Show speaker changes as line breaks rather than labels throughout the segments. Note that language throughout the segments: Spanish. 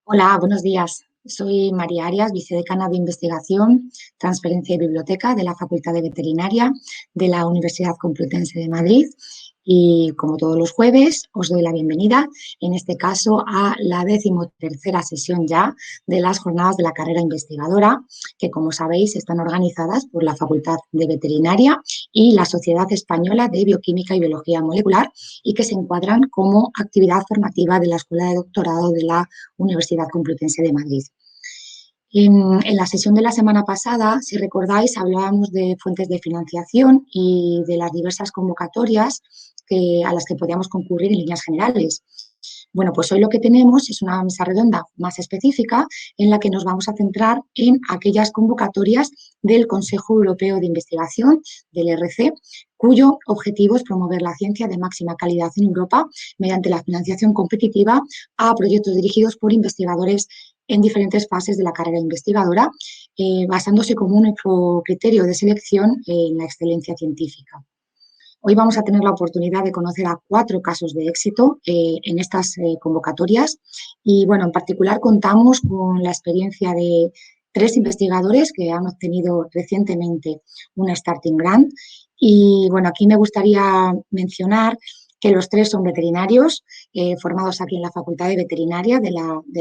Hola, buenos días. Soy María Arias, vicedecana de Investigación, Transferencia y Biblioteca de la Facultad de Veterinaria de la Universidad Complutense de Madrid. Y como todos los jueves, os doy la bienvenida, en este caso, a la 13ª sesión ya de las jornadas de la carrera investigadora, que como sabéis están organizadas por la Facultad de Veterinaria y la Sociedad Española de Bioquímica y Biología Molecular y que se encuadran como actividad formativa de la Escuela de Doctorado de la Universidad Complutense de Madrid. En la sesión de la semana pasada, si recordáis, hablábamos de fuentes de financiación y de las diversas convocatorias a las que podíamos concurrir en líneas generales. Bueno, pues hoy lo que tenemos es una mesa redonda más específica en la que nos vamos a centrar en aquellas convocatorias del Consejo Europeo de Investigación, del ERC, cuyo objetivo es promover la ciencia de máxima calidad en Europa mediante la financiación competitiva a proyectos dirigidos por investigadores en diferentes fases de la carrera investigadora, basándose como único criterio de selección en la excelencia científica. Hoy vamos a tener la oportunidad de conocer a 4 casos de éxito en estas convocatorias y, bueno, en particular contamos con la experiencia de 3 investigadores que han obtenido recientemente una Starting Grant y, bueno, aquí me gustaría mencionar que los 3 son veterinarios formados aquí en la Facultad de Veterinaria de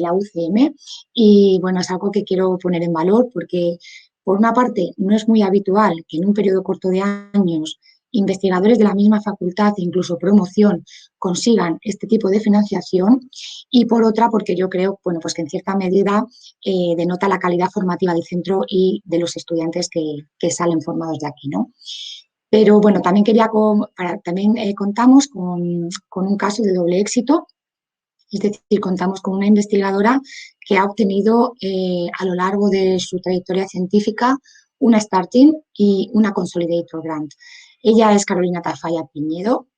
la UCM y, bueno, es algo que quiero poner en valor porque, por una parte, no es muy habitual que en un periodo corto de años investigadores de la misma facultad, incluso promoción, consigan este tipo de financiación y por otra, porque yo creo, bueno, pues que en cierta medida denota la calidad formativa del centro y de los estudiantes que salen formados de aquí, ¿no? Pero bueno, también contamos con un caso de doble éxito, es decir, contamos con una investigadora que ha obtenido a lo largo de su trayectoria científica una Starting y una Consolidator Grant. Ella es Carolina Tafalla Piñero,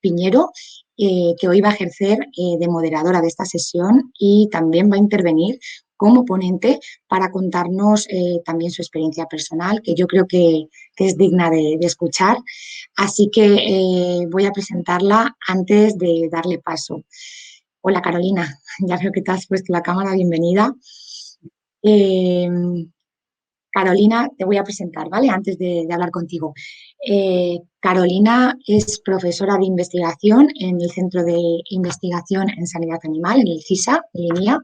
que hoy va a ejercer de moderadora de esta sesión y también va a intervenir como ponente para contarnos también su experiencia personal, que yo creo que es digna de escuchar. Así que voy a presentarla antes de darle paso. Hola Carolina, ya veo que te has puesto la cámara, bienvenida. Eh, Carolina, te voy a presentar, ¿vale? Antes de hablar contigo. Carolina es profesora de investigación en el Centro de Investigación en Sanidad Animal, en el CISA, en línea,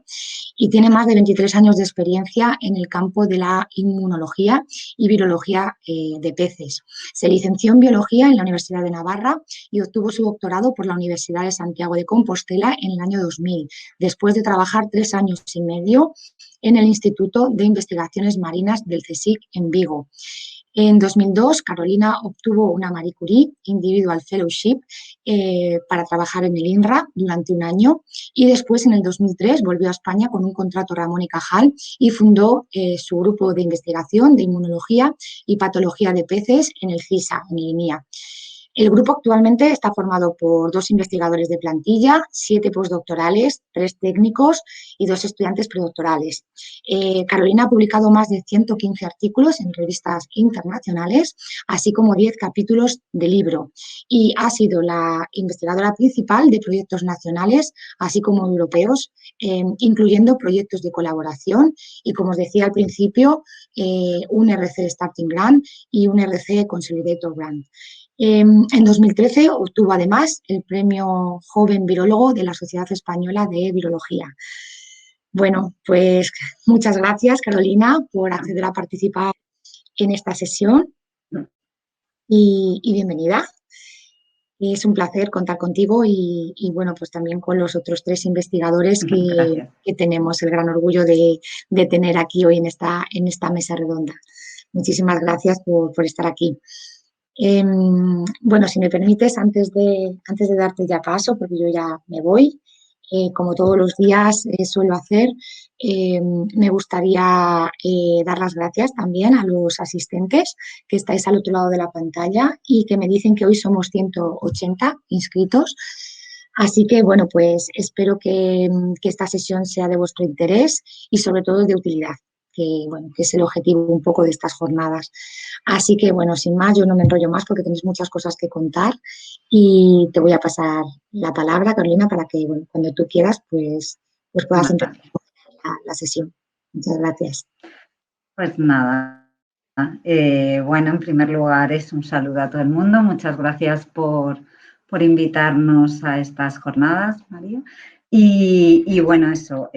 y tiene más de 23 años de experiencia en el campo de la inmunología y virología de peces. Se licenció en biología en la Universidad de Navarra y obtuvo su doctorado por la Universidad de Santiago de Compostela en el año 2000, después de trabajar 3 años y medio en el Instituto de Investigaciones Marinas del CSIC en Vigo. En 2002, Carolina obtuvo una Marie Curie Individual Fellowship para trabajar en el INRA durante un año y después, en el 2003, volvió a España con un contrato Ramón y Cajal y fundó su grupo de investigación de inmunología y patología de peces en el CISA, en el INIA. El grupo actualmente está formado por 2 investigadores de plantilla, 7 postdoctorales, 3 técnicos y 2 estudiantes predoctorales. Carolina ha publicado más de 115 artículos en revistas internacionales, así como 10 capítulos de libro, y ha sido la investigadora principal de proyectos nacionales, así como europeos, incluyendo proyectos de colaboración y, como os decía al principio, un RC Starting Grant y un RC Consolidator Grant. En 2013 obtuvo además el premio Joven Virólogo de la Sociedad Española de Virología. Bueno, pues muchas gracias, Carolina, por acceder a participar en esta sesión y bienvenida. Es un placer contar contigo y, bueno, pues también con los otros 3 investigadores que tenemos el gran orgullo de tener aquí hoy en esta mesa redonda. Muchísimas gracias por estar aquí. Bueno, si me permites, antes de darte ya paso, porque yo ya me voy, como todos los días suelo hacer, me gustaría dar las gracias también a los asistentes que estáis al otro lado de la pantalla y que me dicen que hoy somos 180 inscritos. Así que, bueno, pues espero que esta sesión sea de vuestro interés y sobre todo de utilidad, que, bueno, que es el objetivo un poco de estas jornadas. Así que, bueno, sin más, yo no me enrollo más porque tenéis muchas cosas que contar y te voy a pasar la palabra, Carolina, para que, bueno, cuando tú quieras, pues puedas empezar. la sesión. Muchas gracias.
Pues nada, bueno, en primer lugar es un saludo a todo el mundo. Muchas gracias por invitarnos a estas jornadas, María. Y bueno, eso,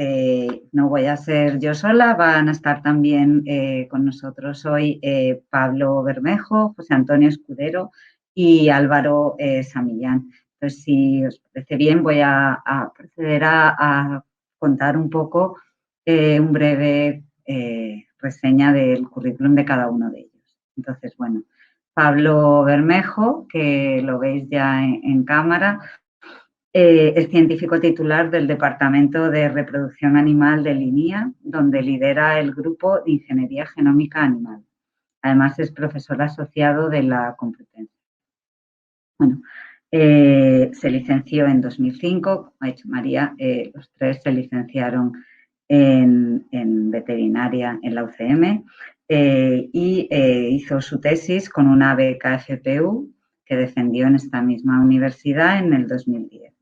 no voy a ser yo sola, van a estar también con nosotros hoy Pablo Bermejo, José Antonio Escudero y Álvaro Samillán. Entonces, si os parece bien, voy a proceder a contar un poco un breve reseña del currículum de cada uno de ellos. Entonces, bueno, Pablo Bermejo, que lo veis ya en cámara, es científico titular del Departamento de Reproducción Animal del INIA, donde lidera el grupo de Ingeniería Genómica Animal. Además, es profesor asociado de la Complutense. Bueno, se licenció en 2005, como ha dicho María, los tres se licenciaron en veterinaria en la UCM y hizo su tesis con una beca FPU que defendió en esta misma universidad en el 2010.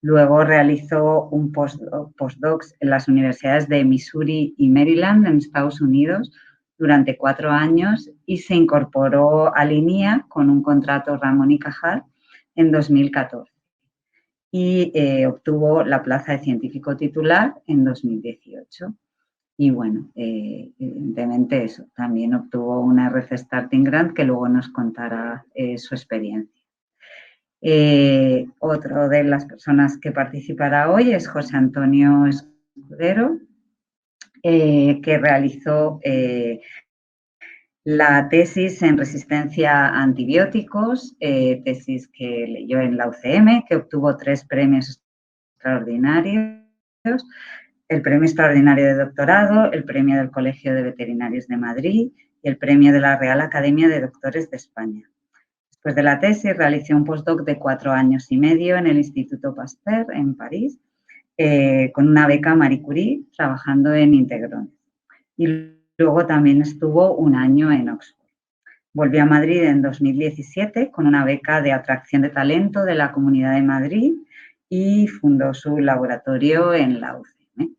Luego realizó un postdocs en las universidades de Missouri y Maryland en Estados Unidos durante 4 años y se incorporó a INIA con un contrato Ramón y Cajal en 2014 y obtuvo la plaza de científico titular en 2018. Y bueno, evidentemente eso, también obtuvo una RC Starting Grant que luego nos contará su experiencia. Otro de las personas que participará hoy es José Antonio Escudero, que realizó la tesis en resistencia a antibióticos, tesis que leyó en la UCM, que obtuvo 3 premios extraordinarios, el premio extraordinario de doctorado, el premio del Colegio de Veterinarios de Madrid y el premio de la Real Academia de Doctores de España. Después de la tesis, realicé un postdoc de 4 años y medio en el Instituto Pasteur, en París, con una beca Marie Curie, trabajando en integrones. Y luego también estuvo 1 año en Oxford. Volvió a Madrid en 2017 con una beca de atracción de talento de la Comunidad de Madrid y fundó su laboratorio en la UCM.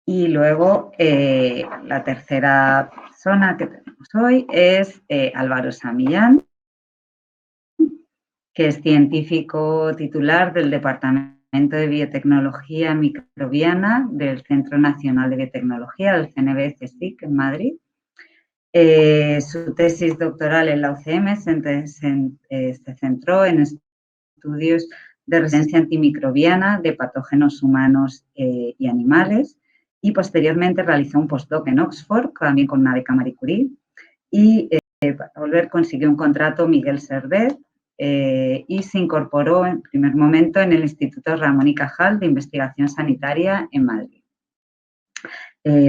Y luego la tercera persona que tenemos hoy es Álvaro Samillán, que es científico titular del Departamento de Biotecnología Microbiana del Centro Nacional de Biotecnología, del CNB-CSIC en Madrid. Su tesis doctoral en la UCM se centró en estudios de resistencia antimicrobiana de patógenos humanos y animales y posteriormente realizó un postdoc en Oxford, también con una beca Marie Curie, y para volver consiguió un contrato Miguel Servet y se incorporó en primer momento en el Instituto Ramón y Cajal de Investigación Sanitaria en Madrid.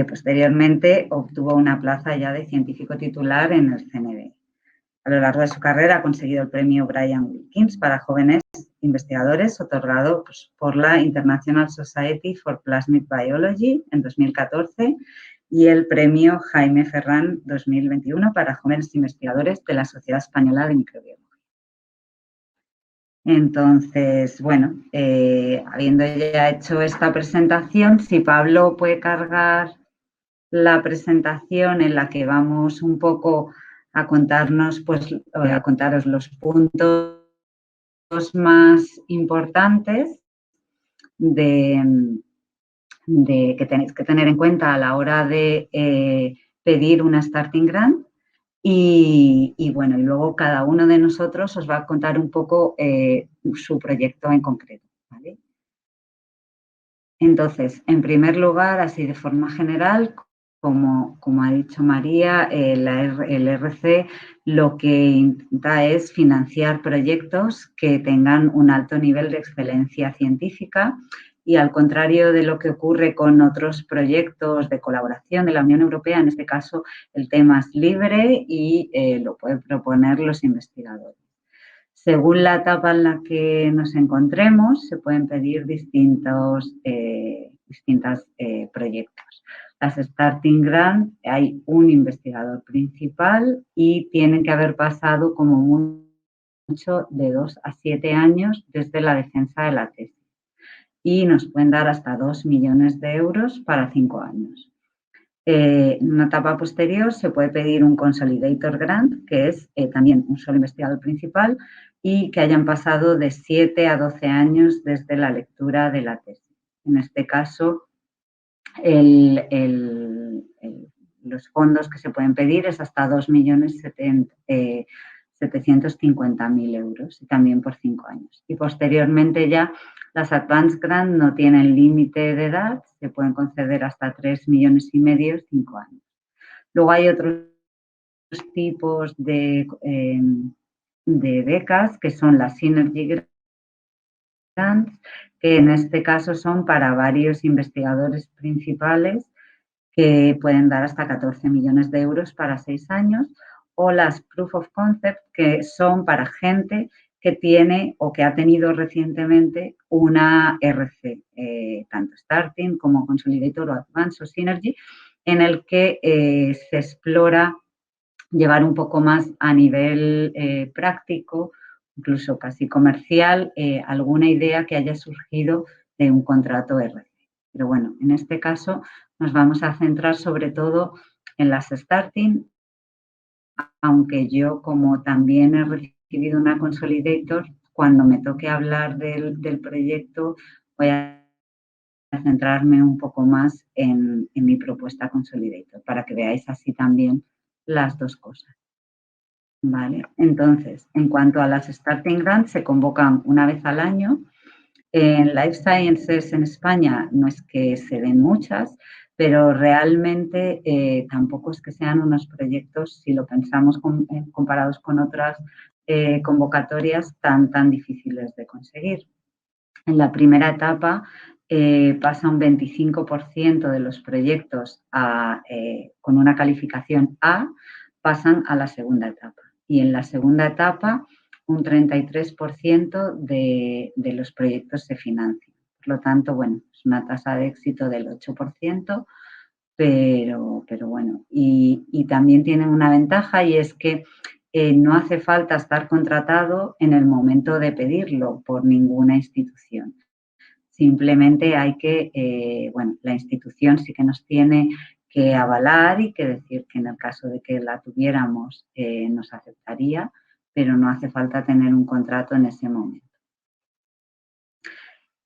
Posteriormente obtuvo una plaza ya de científico titular en el CNB. A lo largo de su carrera ha conseguido el premio Brian Wilkins para jóvenes investigadores, otorgado por la International Society for Plasmid Biology en 2014 y el premio Jaime Ferrán 2021 para jóvenes investigadores de la Sociedad Española de Microbiología. Entonces, bueno, habiendo ya hecho esta presentación, si Pablo puede cargar la presentación en la que vamos un poco a contarnos, pues, a contaros los puntos más importantes que tenéis que tener en cuenta a la hora de pedir una Starting Grant. Y bueno, y luego cada uno de nosotros os va a contar un poco su proyecto en concreto, ¿vale? Entonces, en primer lugar, así de forma general, como ha dicho María, el RC lo que intenta es financiar proyectos que tengan un alto nivel de excelencia científica y al contrario de lo que ocurre con otros proyectos de colaboración de la Unión Europea, en este caso el tema es libre y lo pueden proponer los investigadores. Según la etapa en la que nos encontremos, se pueden pedir distintos proyectos. Las Starting Grant, hay un investigador principal y tienen que haber pasado como mucho de 2 a 7 años desde la defensa de la tesis. y nos pueden dar hasta 2 millones de euros para 5 años. En una etapa posterior se puede pedir un Consolidator Grant, que es también un solo investigador principal y que hayan pasado de 7 a 12 años desde la lectura de la tesis. En este caso, los fondos que se pueden pedir es hasta 2.750.000 euros y también por 5 años. Y posteriormente ya las Advanced Grant no tienen límite de edad, se pueden conceder hasta 3,5 millones, 5 años. Luego hay otros tipos de becas que son las Synergy Grants, que en este caso son para varios investigadores principales que pueden dar hasta 14 millones de euros para 6 años, o las Proof of Concept, que son para gente que tiene o que ha tenido recientemente una RC, tanto Starting como Consolidator o Advanced o Synergy, en el que se explora llevar un poco más a nivel práctico, incluso casi comercial, alguna idea que haya surgido de un contrato RC. Pero bueno, en este caso nos vamos a centrar sobre todo en las Starting, aunque yo como también he recibido una Consolidator, cuando me toque hablar del proyecto voy a centrarme un poco más en mi propuesta Consolidator, para que veáis así también las dos cosas. Vale, entonces, en cuanto a las Starting Grants, se convocan una vez al año. En Life Sciences en España no es que se den muchas, pero realmente tampoco es que sean unos proyectos, si lo pensamos comparados con otras convocatorias, tan difíciles de conseguir. En la primera etapa pasa un 25% de los proyectos con una calificación A, pasan a la segunda etapa. Y en la segunda etapa, un 33% de los proyectos se financian. Por lo tanto, bueno, es una tasa de éxito del 8%, pero bueno, y también tienen una ventaja y es que no hace falta estar contratado en el momento de pedirlo por ninguna institución. Simplemente hay que, bueno, la institución sí que nos tiene que avalar y que decir que en el caso de que la tuviéramos nos aceptaría, pero no hace falta tener un contrato en ese momento.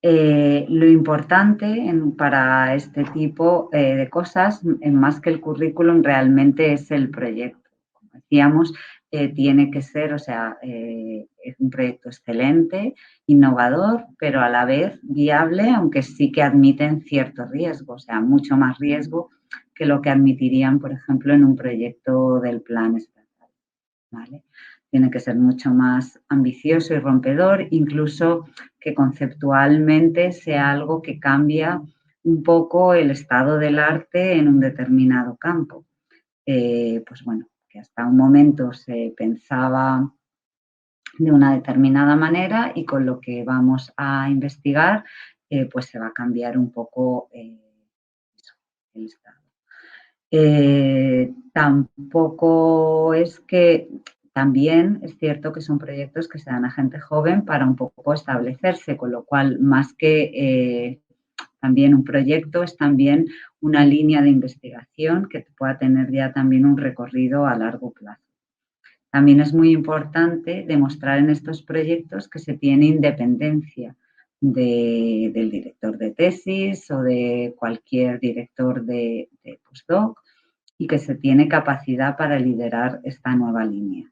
Lo importante para este tipo de cosas, más que el currículum, realmente es el proyecto. Como decíamos, tiene que ser, o sea, es un proyecto excelente, innovador, pero a la vez viable, aunque sí que admiten cierto riesgo, o sea, mucho más riesgo que lo que admitirían, por ejemplo, en un proyecto del plan estatal, ¿vale? Tiene que ser mucho más ambicioso y rompedor, incluso que conceptualmente sea algo que cambia un poco el estado del arte en un determinado campo. Pues bueno, que hasta un momento se pensaba de una determinada manera y con lo que vamos a investigar, pues se va a cambiar un poco el estado. Tampoco es que, también es cierto que son proyectos que se dan a gente joven para un poco establecerse, con lo cual más que también un proyecto es también una línea de investigación que pueda tener ya también un recorrido a largo plazo. También es muy importante demostrar en estos proyectos que se tiene independencia del director de tesis o de cualquier director de postdoc y que se tiene capacidad para liderar esta nueva línea.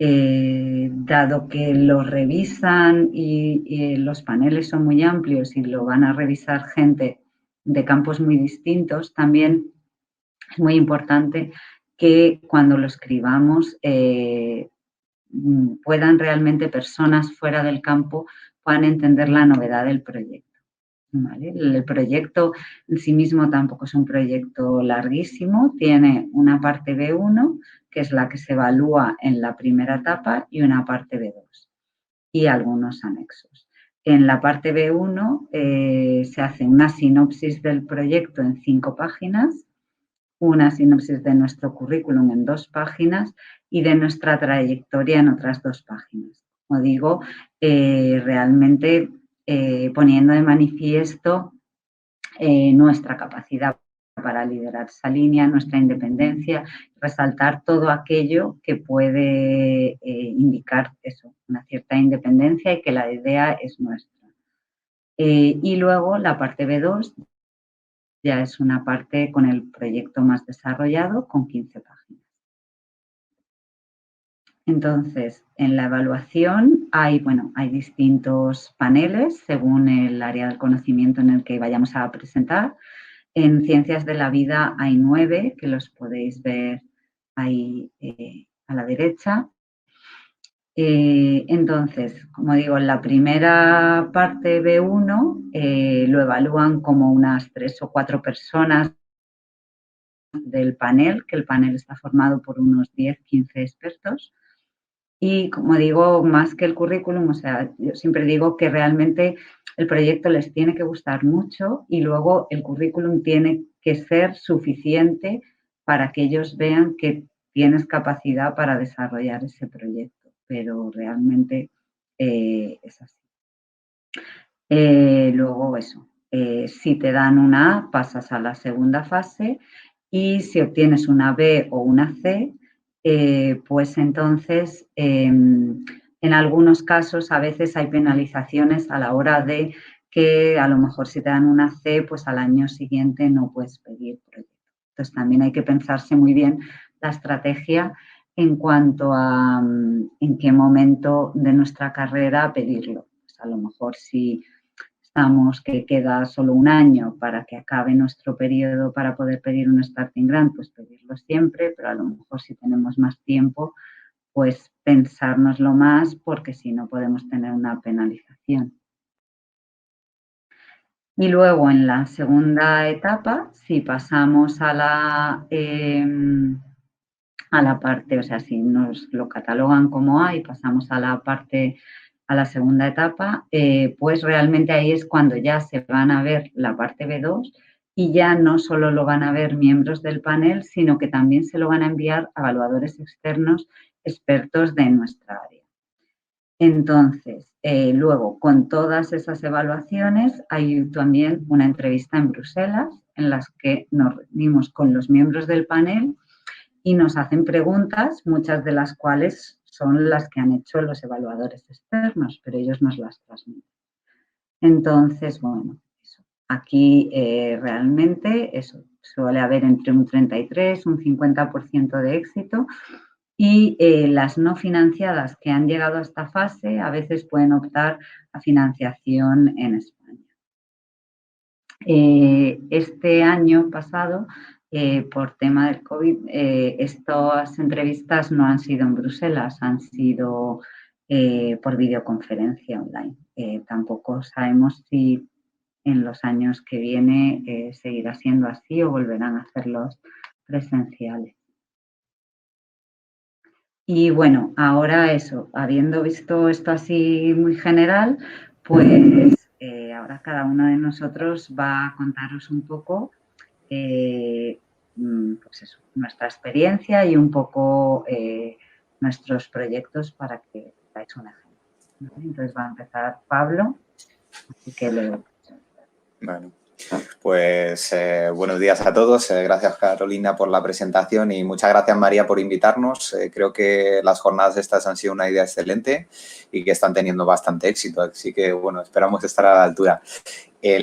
Dado que lo revisan y los paneles son muy amplios y lo van a revisar gente de campos muy distintos, también es muy importante que cuando lo escribamos puedan realmente personas fuera del campo puedan entender la novedad del proyecto. ¿Vale? El proyecto en sí mismo tampoco es un proyecto larguísimo, tiene una parte B1, que es la que se evalúa en la primera etapa, y una parte B2 y algunos anexos. En la parte B1 se hace una sinopsis del proyecto en 5 páginas, una sinopsis de nuestro currículum en 2 páginas y de nuestra trayectoria en otras 2 páginas. Como digo, realmente poniendo de manifiesto nuestra capacidad para liderar esa línea, nuestra independencia, resaltar todo aquello que puede indicar eso, una cierta independencia y que la idea es nuestra. Y luego la parte B2 ya es una parte con el proyecto más desarrollado, con 15 páginas. Entonces, en la evaluación hay distintos paneles según el área del conocimiento en el que vayamos a presentar. En Ciencias de la Vida hay 9, que los podéis ver ahí a la derecha. Entonces, como digo, en la primera parte B1 lo evalúan como unas 3 o 4 personas del panel, que el panel está formado por unos 10, 15 expertos. Y, como digo, más que el currículum, o sea, yo siempre digo que realmente el proyecto les tiene que gustar mucho y luego el currículum tiene que ser suficiente para que ellos vean que tienes capacidad para desarrollar ese proyecto, pero realmente es así. Luego eso, si te dan una A, pasas a la segunda fase y si obtienes una B o una C, pues entonces en algunos casos a veces hay penalizaciones a la hora de que a lo mejor si te dan una C, pues al año siguiente no puedes pedir proyecto. Entonces también hay que pensarse muy bien la estrategia en cuanto a en qué momento de nuestra carrera pedirlo. Pues a lo mejor si estamos que queda solo un año para que acabe nuestro periodo para poder pedir un starting grant, pues pedirlo siempre, pero a lo mejor si tenemos más tiempo, pues pensárnoslo más porque si no podemos tener una penalización. Y luego en la segunda etapa, si pasamos a la parte, o sea, si nos lo catalogan como A y pasamos a la parte, a la segunda etapa, pues realmente ahí es cuando ya se van a ver la parte B2 y ya no solo lo van a ver miembros del panel, sino que también se lo van a enviar a evaluadores externos expertos de nuestra área. Entonces, luego, con todas esas evaluaciones, hay también una entrevista en Bruselas en las que nos reunimos con los miembros del panel y nos hacen preguntas, muchas de las cuales son las que han hecho los evaluadores externos, pero ellos nos las transmiten. Entonces, bueno, eso. Aquí realmente eso suele haber entre un 33, un 50% de éxito y las no financiadas que han llegado a esta fase a veces pueden optar a financiación en España. Este año pasado, por tema del COVID, estas entrevistas no han sido en Bruselas, han sido por videoconferencia online. Tampoco sabemos si en los años que viene seguirá siendo así o volverán a hacerlos presenciales. Y bueno, ahora eso, habiendo visto esto así muy general, pues ahora cada uno de nosotros va a contaros un poco pues eso, nuestra experiencia y un poco nuestros proyectos para que veáis un ejemplo. Entonces va a empezar Pablo, así que le...
Bueno, pues buenos días a todos. Gracias, Carolina, por la presentación y muchas gracias, María, por invitarnos. Creo que las jornadas estas han sido una idea excelente y que están teniendo bastante éxito. Así que, bueno, esperamos estar a la altura.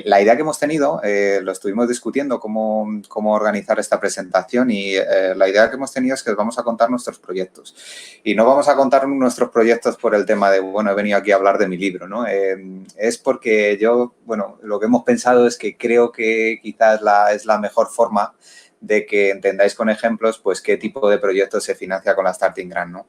La idea que hemos tenido, lo estuvimos discutiendo cómo organizar esta presentación y la idea que hemos tenido es que os vamos a contar nuestros proyectos. Y no vamos a contar nuestros proyectos por el tema de, bueno, he venido aquí a hablar de mi libro, ¿no? Es porque yo, bueno, lo que hemos pensado es que creo que quizás es la mejor forma de que entendáis con ejemplos, pues, qué tipo de proyectos se financia con la Starting Grant, ¿no?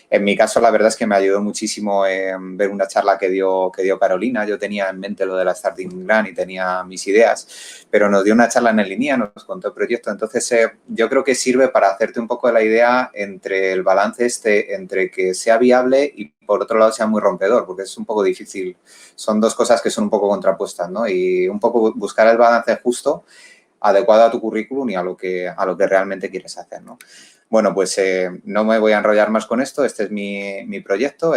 En mi caso, la verdad es que me ayudó muchísimo ver una charla que dio Carolina. Yo tenía en mente lo de la Starting Grant y tenía mis ideas, pero nos dio una charla en línea, nos contó el proyecto. Entonces, yo creo que sirve para hacerte un poco la idea entre el balance entre que sea viable y, por otro lado, sea muy rompedor, porque es un poco difícil. Son dos cosas que son un poco contrapuestas, ¿no? Y un poco buscar el balance justo, adecuado a tu currículum y a lo que realmente quieres hacer, ¿no? Bueno, pues no me voy a enrollar más con esto. Este es mi proyecto.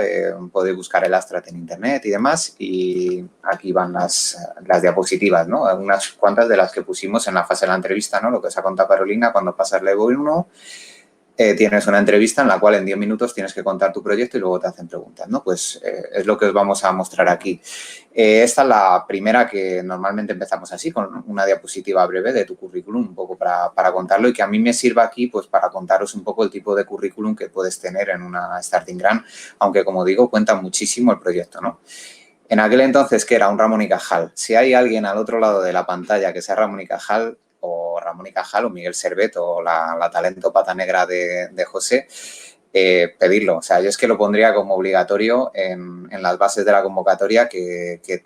Podéis buscar el Astrat en internet y demás. Y aquí van las diapositivas, ¿no? Unas cuantas de las que pusimos en la fase de la entrevista, ¿no? Lo que os ha contado Carolina, cuando pasas Level 1, tienes una entrevista en la cual en 10 minutos tienes que contar tu proyecto y luego te hacen preguntas, ¿no? Pues es lo que os vamos a mostrar aquí. Esta es la primera que normalmente empezamos así, con una diapositiva breve de tu currículum, un poco para contarlo y que a mí me sirva aquí pues para contaros un poco el tipo de currículum que puedes tener en una Starting Grant, aunque como digo, cuenta muchísimo el proyecto, ¿no? En aquel entonces, que era un Ramón y Cajal. Si hay alguien al otro lado de la pantalla que sea Ramón y Cajal, o Miguel Servet, o la talento pata negra de José, pedirlo. O sea, yo es que lo pondría como obligatorio en las bases de la convocatoria que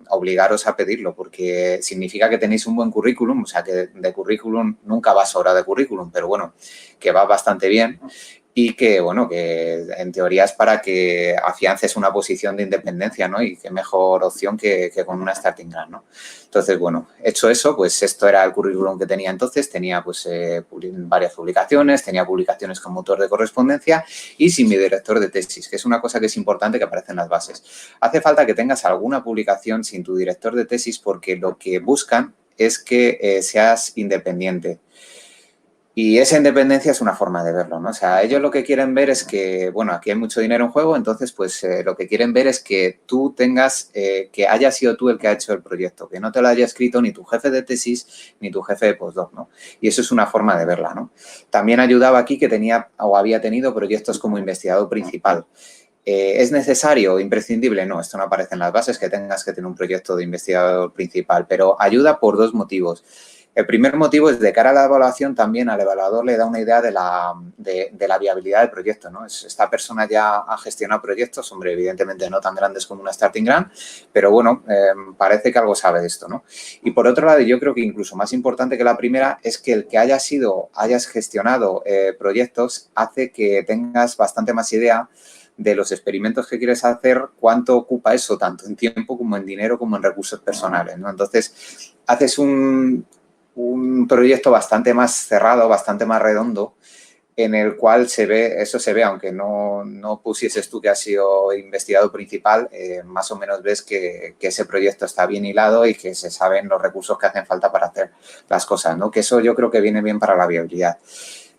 obligaros a pedirlo, porque significa que tenéis un buen currículum, o sea, que de currículum nunca va sobra de currículum, pero bueno, que va bastante bien y que, bueno, que en teoría es para que afiances una posición de independencia, ¿no? Y qué mejor opción que con una Starting Grant, ¿no? Entonces, bueno, hecho eso, pues esto era el currículum que tenía entonces. Tenía, pues, varias publicaciones, tenía publicaciones como autor de correspondencia y sin mi director de tesis, que es una cosa que es importante que aparece en las bases. Hace falta que tengas alguna publicación sin tu director de tesis porque lo que buscan es que seas independiente. Y esa independencia es una forma de verlo, ¿no? O sea, ellos lo que quieren ver es que, bueno, aquí hay mucho dinero en juego, entonces, pues, lo que quieren ver es que tú tengas, que haya sido tú el que ha hecho el proyecto, que no te lo haya escrito ni tu jefe de tesis ni tu jefe de postdoc, ¿no? Y eso es una forma de verla, ¿no? También ayudaba aquí que tenía o había tenido proyectos como investigador principal. ¿Es necesario, imprescindible? No, esto no aparece en las bases, que tengas que tener un proyecto de investigador principal, pero ayuda por dos motivos. El primer motivo es de cara a la evaluación, también al evaluador le da una idea de la viabilidad del proyecto, ¿no? Esta persona ya ha gestionado proyectos, hombre, evidentemente no tan grandes como una Starting Grant, pero bueno, parece que algo sabe de esto, ¿no? Y por otro lado, yo creo que incluso más importante que la primera es que el que hayas gestionado proyectos hace que tengas bastante más idea de los experimentos que quieres hacer, cuánto ocupa eso, tanto en tiempo como en dinero, como en recursos personales, ¿no? Entonces, haces un proyecto bastante más cerrado, bastante más redondo, en el cual eso se ve, aunque no pusieses tú que has sido investigador principal, más o menos ves que ese proyecto está bien hilado y que se saben los recursos que hacen falta para hacer las cosas, ¿no? Que eso yo creo que viene bien para la viabilidad.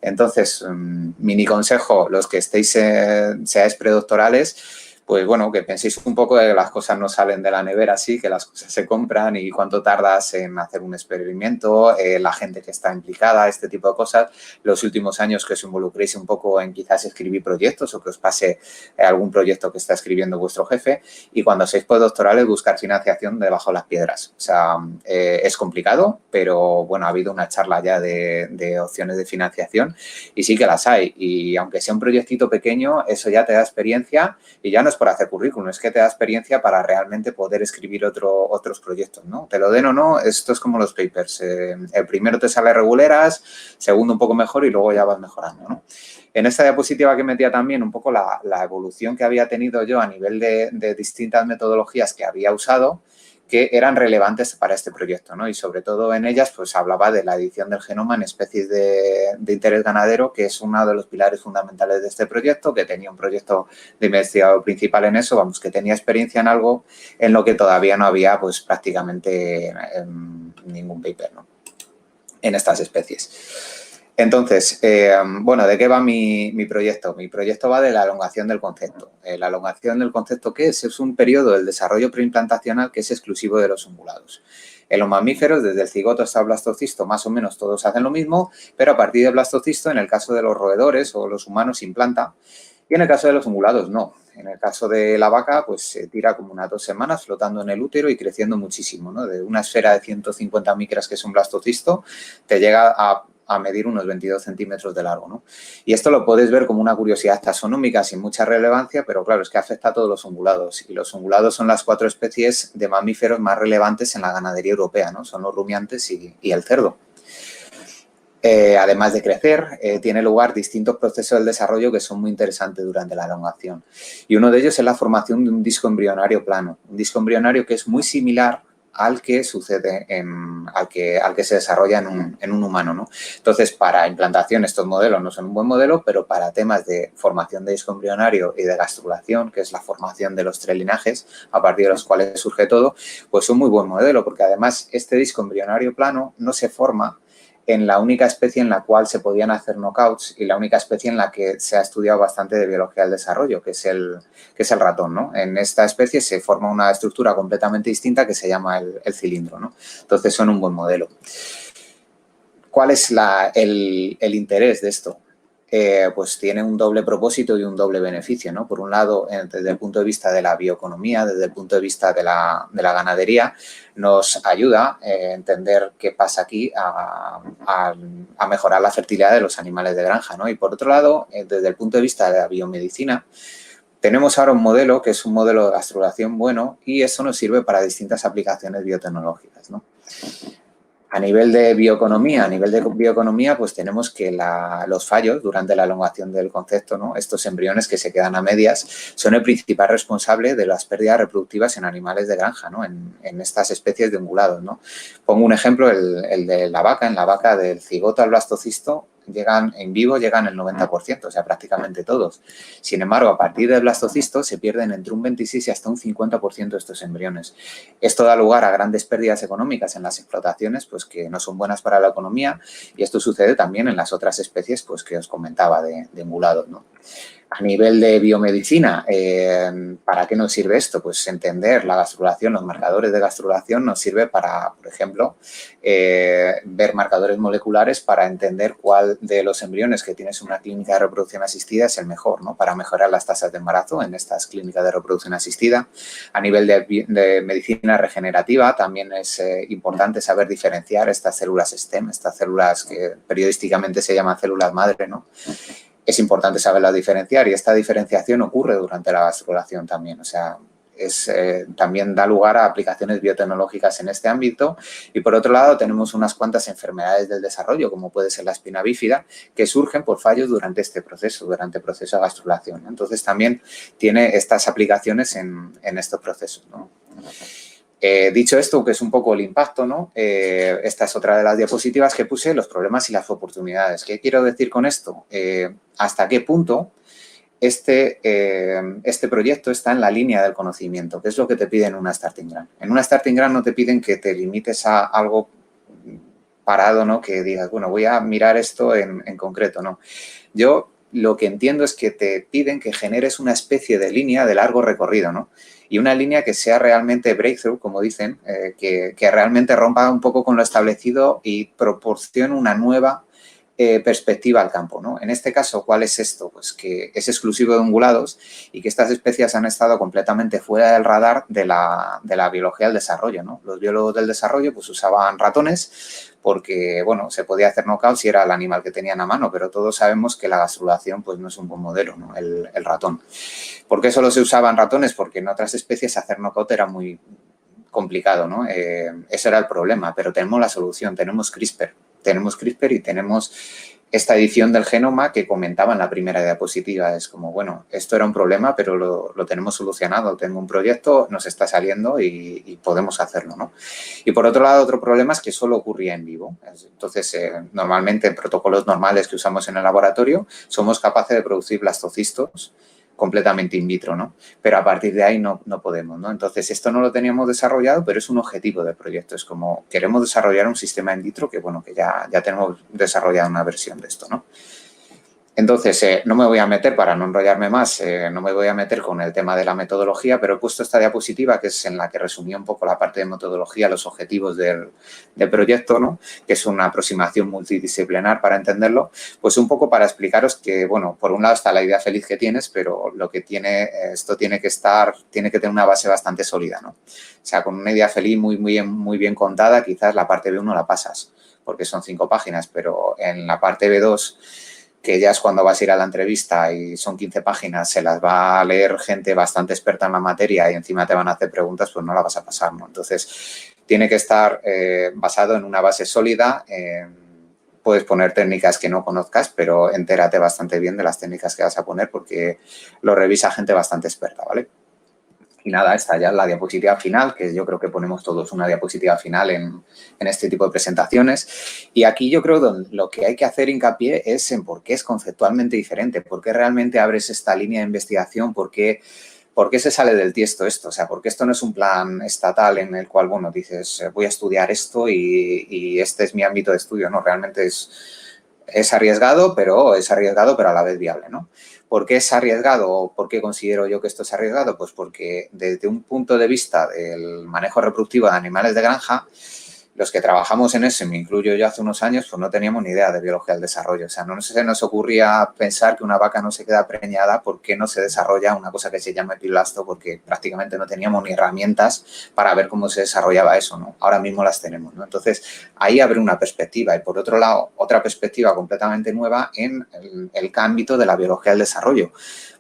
Entonces, mini consejo, los que seáis predoctorales, pues bueno, que penséis un poco de que las cosas no salen de la nevera así, que las cosas se compran y cuánto tardas en hacer un experimento, la gente que está implicada, este tipo de cosas. Los últimos años que os involucréis un poco en quizás escribir proyectos o que os pase algún proyecto que está escribiendo vuestro jefe y cuando seáis postdoctorales buscar financiación debajo de las piedras. O sea, es complicado, pero bueno, ha habido una charla ya de opciones de financiación y sí que las hay. Y aunque sea un proyectito pequeño, eso ya te da experiencia y ya no es por hacer currículum, es que te da experiencia para realmente poder escribir otros proyectos, ¿no? Te lo den o no, esto es como los papers. El primero te sale reguleras, segundo un poco mejor y luego ya vas mejorando, ¿no? En esta diapositiva que metía también un poco la evolución que había tenido yo a nivel de distintas metodologías que había usado que eran relevantes para este proyecto, ¿no? Y sobre todo en ellas, pues hablaba de la edición del genoma en especies de interés ganadero, que es uno de los pilares fundamentales de este proyecto, que tenía un proyecto de investigador principal en eso, vamos, que tenía experiencia en algo en lo que todavía no había, pues prácticamente ningún paper, ¿no? En estas especies. Entonces, bueno, ¿de qué va mi proyecto? Mi proyecto va de la elongación del concepto. La elongación del concepto, ¿qué es? Es un periodo del desarrollo preimplantacional que es exclusivo de los ungulados. En los mamíferos, desde el cigoto hasta el blastocisto, más o menos todos hacen lo mismo, pero a partir del blastocisto, en el caso de los roedores o los humanos, se implanta. Y en el caso de los ungulados, no. En el caso de la vaca, pues se tira como unas 2 semanas flotando en el útero y creciendo muchísimo, ¿no? De una esfera de 150 micras, que es un blastocisto, te llega a medir unos 22 centímetros de largo, ¿no? Y esto lo podéis ver como una curiosidad taxonómica sin mucha relevancia, pero claro, es que afecta a todos los ungulados. Y los ungulados son las 4 especies de mamíferos más relevantes en la ganadería europea, ¿no? Son los rumiantes y el cerdo. Además de crecer, tiene lugar distintos procesos del desarrollo que son muy interesantes durante la elongación. Y uno de ellos es la formación de un disco embrionario plano. Un disco embrionario que es muy similar al que sucede, al que se desarrolla en un humano, ¿no? Entonces, para implantación estos modelos no son un buen modelo, pero para temas de formación de disco embrionario y de gastrulación, que es la formación de los 3 linajes a partir de los cuales surge todo, pues son muy buen modelo, porque además este disco embrionario plano no se forma en la única especie en la cual se podían hacer knockouts y la única especie en la que se ha estudiado bastante de biología del desarrollo, que es el ratón, ¿no? En esta especie se forma una estructura completamente distinta que se llama el cilindro, ¿no? Entonces son un buen modelo. ¿Cuál es el interés de esto? Pues tiene un doble propósito y un doble beneficio, ¿no? Por un lado, desde el punto de vista de la bioeconomía, desde el punto de vista de la ganadería, nos ayuda a entender qué pasa aquí, a mejorar la fertilidad de los animales de granja, ¿no? Y por otro lado, desde el punto de vista de la biomedicina, tenemos ahora un modelo que es un modelo de gastrulación bueno y eso nos sirve para distintas aplicaciones biotecnológicas, ¿no? A nivel de bioeconomía, pues tenemos que los fallos durante la elongación del concepto, ¿no? Estos embriones que se quedan a medias, son el principal responsable de las pérdidas reproductivas en animales de granja, ¿no? En estas especies de ungulados, ¿no? Pongo un ejemplo, el de la vaca. En la vaca, del cigoto al blastocisto, en vivo llegan el 90%, o sea, prácticamente todos. Sin embargo, a partir del blastocisto se pierden entre un 26 y hasta un 50% de estos embriones. Esto da lugar a grandes pérdidas económicas en las explotaciones, pues que no son buenas para la economía, y esto sucede también en las otras especies, pues que os comentaba de ungulados, ¿no? A nivel de biomedicina, ¿para qué nos sirve esto? Pues entender la gastrulación, los marcadores de gastrulación nos sirve para, por ejemplo, ver marcadores moleculares para entender cuál de los embriones que tienes una clínica de reproducción asistida es el mejor, ¿no? Para mejorar las tasas de embarazo en estas clínicas de reproducción asistida. A nivel de medicina regenerativa también es importante saber diferenciar estas células STEM, estas células que periodísticamente se llaman células madre, ¿no? Es importante saberlas diferenciar y esta diferenciación ocurre durante la gastrulación también, o sea, también da lugar a aplicaciones biotecnológicas en este ámbito. Y por otro lado tenemos unas cuantas enfermedades del desarrollo, como puede ser la espina bífida, que surgen por fallos durante este proceso, durante el proceso de gastrulación. Entonces también tiene estas aplicaciones en estos procesos, ¿no? Dicho esto, que es un poco el impacto, ¿no? Esta es otra de las diapositivas que puse, los problemas y las oportunidades. ¿Qué quiero decir con esto? ¿Hasta qué punto este proyecto está en la línea del conocimiento? ¿Qué es lo que te piden en una Starting Grant? En una Starting Grant no te piden que te limites a algo parado, ¿no? Que digas, bueno, voy a mirar esto en concreto, ¿no? Yo lo que entiendo es que te piden que generes una especie de línea de largo recorrido, ¿no? Y una línea que sea realmente breakthrough, como dicen, que realmente rompa un poco con lo establecido y proporcione una nueva perspectiva al campo, ¿no? En este caso, ¿cuál es esto? Pues que es exclusivo de ungulados y que estas especies han estado completamente fuera del radar de la biología del desarrollo, ¿no? Los biólogos del desarrollo pues usaban ratones porque, bueno, se podía hacer knockout si era el animal que tenían a mano, pero todos sabemos que la gastrulación pues no es un buen modelo, ¿no? El ratón. ¿Por qué solo se usaban ratones? Porque en otras especies hacer knockout era muy complicado, ¿no? Ese era el problema, pero tenemos la solución, tenemos CRISPR y tenemos esta edición del genoma que comentaba en la primera diapositiva. Es como, bueno, esto era un problema, pero lo tenemos solucionado. Tengo un proyecto, nos está saliendo y podemos hacerlo, ¿no? Y por otro lado, otro problema es que solo ocurría en vivo. Entonces, normalmente en protocolos normales que usamos en el laboratorio, somos capaces de producir blastocistos completamente in vitro, ¿no? Pero a partir de ahí no podemos, ¿no? Entonces, esto no lo teníamos desarrollado, pero es un objetivo del proyecto. Es como, queremos desarrollar un sistema in vitro que, bueno, que ya tenemos desarrollada una versión de esto, ¿no? Entonces, no me voy a meter, para no enrollarme más, no me voy a meter con el tema de la metodología, pero he puesto esta diapositiva que es en la que resumía un poco la parte de metodología, los objetivos del proyecto, ¿no? Que es una aproximación multidisciplinar para entenderlo, pues un poco para explicaros que, bueno, por un lado está la idea feliz que tienes, pero lo que tiene, esto tiene que tener una base bastante sólida, ¿no? O sea, con una idea feliz muy bien contada, quizás la parte B1 la pasas, porque son 5 páginas, pero en la parte B2, que ya es cuando vas a ir a la entrevista y son 15 páginas, se las va a leer gente bastante experta en la materia y encima te van a hacer preguntas, pues no la vas a pasar, ¿no? Entonces, tiene que estar basado en una base sólida. Puedes poner técnicas que no conozcas, pero entérate bastante bien de las técnicas que vas a poner porque lo revisa gente bastante experta, ¿vale? Y nada, esta ya es la diapositiva final, que yo creo que ponemos todos una diapositiva final en este tipo de presentaciones. Y aquí yo creo que lo que hay que hacer hincapié es en por qué es conceptualmente diferente, por qué realmente abres esta línea de investigación, por qué se sale del tiesto esto. O sea, porque esto no es un plan estatal en el cual, bueno, dices, voy a estudiar esto y este es mi ámbito de estudio. No, realmente es arriesgado, pero a la vez viable, ¿no? ¿Por qué es arriesgado o por qué considero yo que esto es arriesgado? Pues porque desde un punto de vista del manejo reproductivo de animales de granja, los que trabajamos en eso, me incluyo yo hace unos años, pues no teníamos ni idea de biología del desarrollo. O sea, no se nos ocurría pensar que una vaca no se queda preñada porque no se desarrolla una cosa que se llama epiblastio, porque prácticamente no teníamos ni herramientas para ver cómo se desarrollaba eso, ¿no? Ahora mismo las tenemos, ¿no? Entonces, ahí abre una perspectiva y, por otro lado, otra perspectiva completamente nueva en el ámbito de la biología del desarrollo.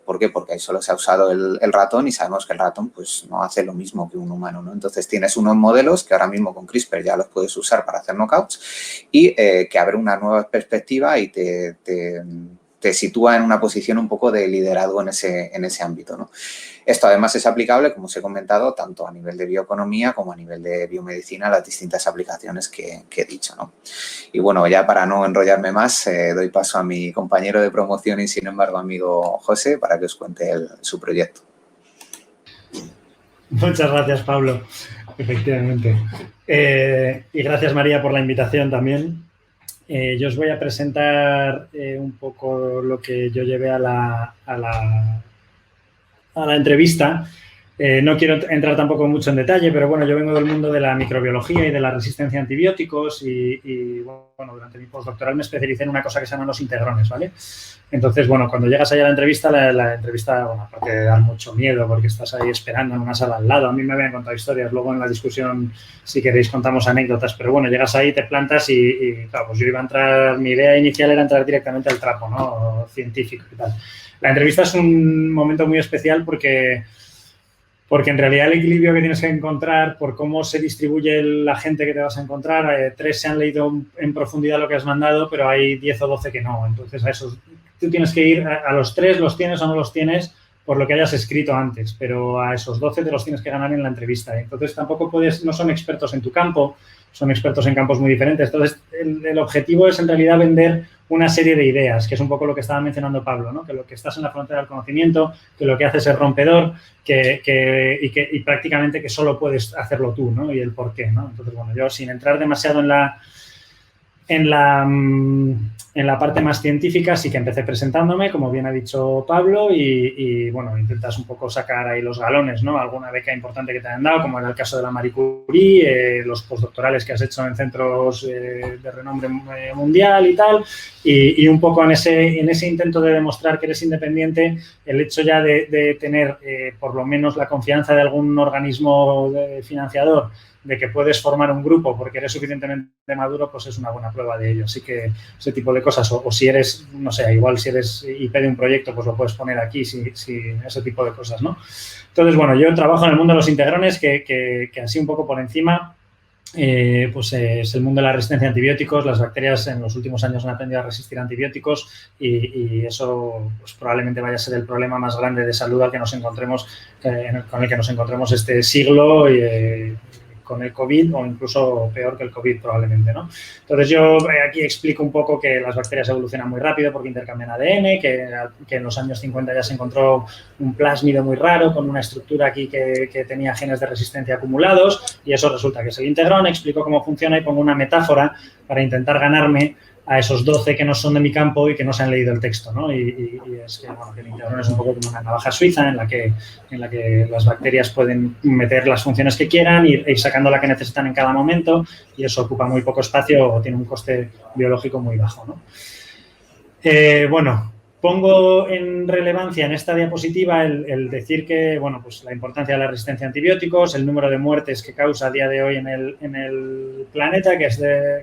¿Por qué? Porque ahí solo se ha usado el ratón y sabemos que el ratón pues no hace lo mismo que un humano, ¿no? Entonces tienes unos modelos que ahora mismo con CRISPR ya los puedes usar para hacer knockouts y que abre una nueva perspectiva y te sitúa en una posición un poco de liderazgo en ese ámbito, ¿no? Esto además es aplicable, como os he comentado, tanto a nivel de bioeconomía como a nivel de biomedicina, las distintas aplicaciones que he dicho, ¿no? Y bueno, ya para no enrollarme más, doy paso a mi compañero de promoción y, sin embargo, amigo José, para que os cuente su proyecto.
Muchas gracias, Pablo. Efectivamente. Y gracias, María, por la invitación también. Yo os voy a presentar un poco lo que yo llevé a la entrevista. No quiero entrar tampoco mucho en detalle, pero bueno, yo vengo del mundo de la microbiología y de la resistencia a antibióticos y bueno, durante mi postdoctoral me especialicé en una cosa que se llaman los integrones, ¿vale? Entonces, bueno, cuando llegas allá a la entrevista, bueno, aparte de dar mucho miedo porque estás ahí esperando en una sala al lado, a mí me habían contado historias, luego en la discusión, si queréis, contamos anécdotas, pero bueno, llegas ahí, te plantas y claro, pues yo iba a entrar, mi idea inicial era entrar directamente al trapo, ¿no? Científico y tal. La entrevista es un momento muy especial porque en realidad el equilibrio que tienes que encontrar por cómo se distribuye la gente que te vas a encontrar, 3 se han leído en profundidad lo que has mandado, pero hay 10 o 12 que no. Entonces, a esos tú tienes que ir a los 3, los tienes o no los tienes por lo que hayas escrito antes, pero a esos 12 te los tienes que ganar en la entrevista. Entonces, tampoco no son expertos en tu campo, son expertos en campos muy diferentes. Entonces, el objetivo es en realidad vender una serie de ideas, que es un poco lo que estaba mencionando Pablo, ¿no? Que lo que estás en la frontera del conocimiento, que lo que haces es rompedor, y prácticamente que solo puedes hacerlo tú, ¿no? Y el por qué, ¿no? Entonces, bueno, yo sin entrar demasiado en la parte más científica sí que empecé presentándome, como bien ha dicho Pablo, y bueno, intentas un poco sacar ahí los galones, ¿no? Alguna beca importante que te han dado, como era el caso de la Marie Curie, los postdoctorales que has hecho en centros de renombre mundial y tal, y un poco en ese intento de demostrar que eres independiente, el hecho ya de tener por lo menos la confianza de algún organismo financiador, de que puedes formar un grupo porque eres suficientemente maduro, pues es una buena prueba de ello. Así que ese tipo de cosas, o si eres, no sé, igual si eres IP de un proyecto, pues lo puedes poner aquí, ese tipo de cosas, ¿no? Entonces, bueno, yo trabajo en el mundo de los integrones, que así un poco por encima, pues es el mundo de la resistencia a antibióticos. Las bacterias en los últimos años han aprendido a resistir antibióticos y eso pues, probablemente vaya a ser el problema más grande de salud al que nos encontremos, con el que nos encontremos este siglo con el COVID o incluso peor que el COVID probablemente, ¿no? Entonces yo aquí explico un poco que las bacterias evolucionan muy rápido porque intercambian ADN, que en los años 50 ya se encontró un plásmido muy raro con una estructura aquí que tenía genes de resistencia acumulados y eso resulta que es el integrón. Explico cómo funciona y pongo una metáfora para intentar ganarme a esos 12 que no son de mi campo y que no se han leído el texto, ¿no? Y es que, bueno, que el integrón es un poco como una navaja suiza en la que las bacterias pueden meter las funciones que quieran y ir sacando la que necesitan en cada momento y eso ocupa muy poco espacio o tiene un coste biológico muy bajo, ¿no? Bueno, pongo en relevancia en esta diapositiva el decir que, bueno, pues la importancia de la resistencia a antibióticos, el número de muertes que causa a día de hoy en el planeta, que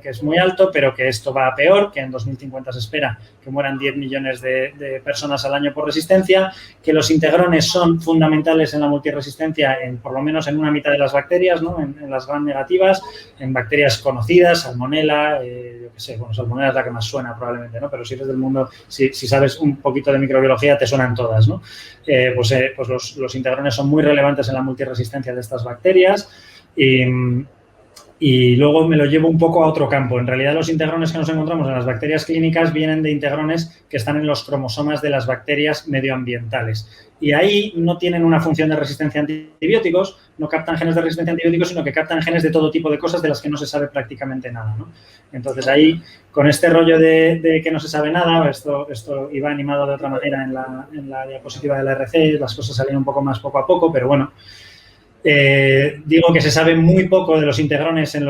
es muy alto, pero que esto va a peor, que en 2050 se espera que mueran 10 millones de personas al año por resistencia, que los integrones son fundamentales en la multiresistencia, por lo menos en una mitad de las bacterias, ¿no? En las gram negativas, en bacterias conocidas, Salmonella, yo qué sé, bueno, Salmonella es la que más suena probablemente, ¿no? Pero si eres del mundo, si sabes un poquito de microbiología, te suenan todas, ¿no? Pues los integrones son muy relevantes en la multiresistencia de estas bacterias y luego me lo llevo un poco a otro campo. En realidad, los integrones que nos encontramos en las bacterias clínicas vienen de integrones que están en los cromosomas de las bacterias medioambientales. Y ahí no tienen una función de resistencia a antibióticos, no captan genes de resistencia a antibióticos, sino que captan genes de todo tipo de cosas de las que no se sabe prácticamente nada, ¿no? Entonces, ahí, con este rollo de que no se sabe nada, esto iba animado de otra manera en la diapositiva de la RC, las cosas salían un poco más poco a poco, pero bueno. Digo que se sabe muy poco de los integrones en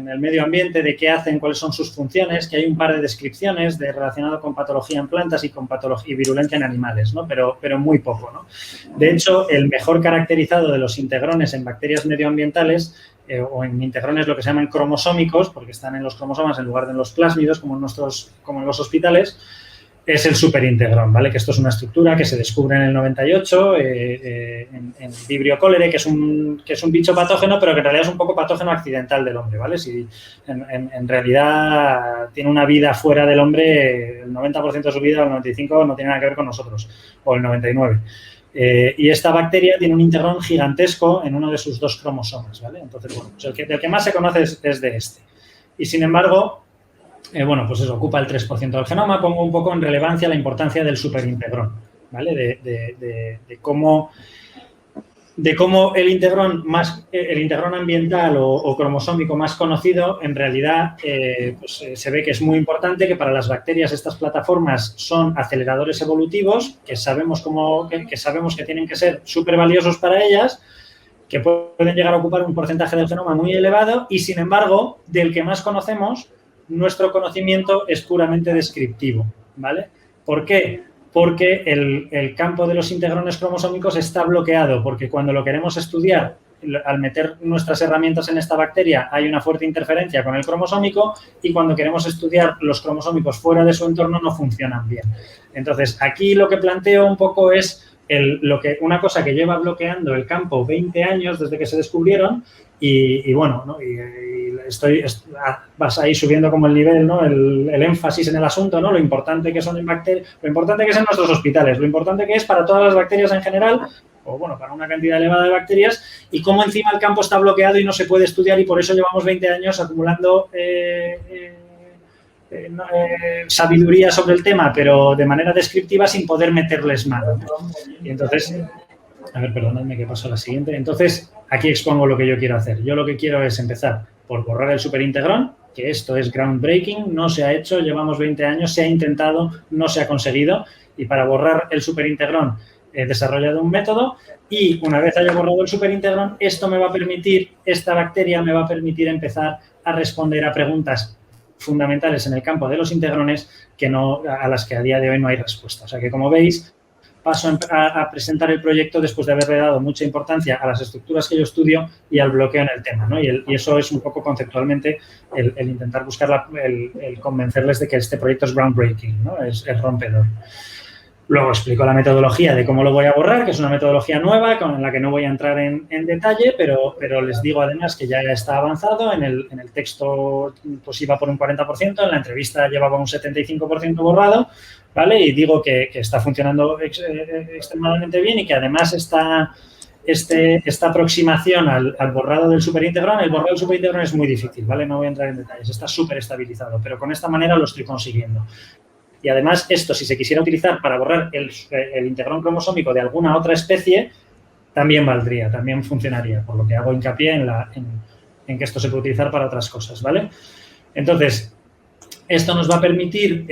el medio ambiente, de qué hacen, cuáles son sus funciones, que hay un par de descripciones relacionado con patología en plantas y con patología y virulencia en animales, ¿no? Pero muy poco, ¿no? De hecho, el mejor caracterizado de los integrones en bacterias medioambientales o en integrones lo que se llaman cromosómicos, porque están en los cromosomas en lugar de en los plásmidos, como en los hospitales, es el superintegrón, ¿vale? Que esto es una estructura que se descubre en el 98 en Vibrio cholerae, que es un bicho patógeno, pero que en realidad es un poco patógeno accidental del hombre, ¿vale? Si en realidad tiene una vida fuera del hombre, el 90% de su vida, o el 95% no tiene nada que ver con nosotros, o el 99%. Y esta bacteria tiene un integrón gigantesco en uno de sus dos cromosomas, ¿vale? Entonces, bueno, pues del que más se conoce es de este. Y, sin embargo, bueno, pues eso, ocupa el 3% del genoma. Pongo un poco en relevancia la importancia del superintegrón, ¿vale? De cómo el integrón ambiental o cromosómico más conocido, en realidad, se ve que es muy importante, que para las bacterias estas plataformas son aceleradores evolutivos, que sabemos que tienen que ser súper valiosos para ellas, que pueden llegar a ocupar un porcentaje del genoma muy elevado y, sin embargo, del que más conocemos, nuestro conocimiento es puramente descriptivo, ¿vale? ¿Por qué? Porque el campo de los integrones cromosómicos está bloqueado, porque cuando lo queremos estudiar, al meter nuestras herramientas en esta bacteria, hay una fuerte interferencia con el cromosómico y cuando queremos estudiar los cromosómicos fuera de su entorno no funcionan bien. Entonces, aquí lo que planteo un poco es una cosa que lleva bloqueando el campo 20 años desde que se descubrieron y bueno, ¿no? Vas ahí subiendo como el nivel, ¿no? El énfasis en el asunto, ¿no? Lo importante que son en bacterias, lo importante que es en nuestros hospitales, lo importante que es para todas las bacterias en general, o bueno, para una cantidad elevada de bacterias, y cómo encima el campo está bloqueado y no se puede estudiar y por eso llevamos 20 años acumulando sabiduría sobre el tema, pero de manera descriptiva sin poder meterles mano. Y entonces, a ver, perdonadme que paso a la siguiente. Entonces, aquí expongo lo que yo quiero hacer. Yo lo que quiero es empezar por borrar el superintegrón, que esto es groundbreaking, no se ha hecho, llevamos 20 años, se ha intentado, no se ha conseguido, y para borrar el superintegrón he desarrollado un método y una vez haya borrado el superintegrón, esta bacteria me va a permitir empezar a responder a preguntas fundamentales en el campo de los integrones a las que a día de hoy no hay respuesta. O sea que, como veis, paso a presentar el proyecto después de haberle dado mucha importancia a las estructuras que yo estudio y al bloqueo en el tema, ¿no? Y eso es un poco conceptualmente el intentar buscar el convencerles de que este proyecto es groundbreaking, ¿no? Es rompedor. Luego explico la metodología de cómo lo voy a borrar, que es una metodología nueva en la que no voy a entrar en detalle, pero les digo además que ya está avanzado. En el texto pues iba por un 40%, en la entrevista llevaba un 75% borrado, ¿vale? Y digo que está funcionando extremadamente bien y que además esta aproximación al borrado del superintegrón, el borrado del superintegrón es muy difícil, ¿vale? No voy a entrar en detalles, está súper estabilizado, pero con esta manera lo estoy consiguiendo. Y además, esto, si se quisiera utilizar para borrar el integrón cromosómico de alguna otra especie, también valdría, también funcionaría, por lo que hago hincapié en que esto se puede utilizar para otras cosas, ¿vale? Entonces, esto nos va a permitir,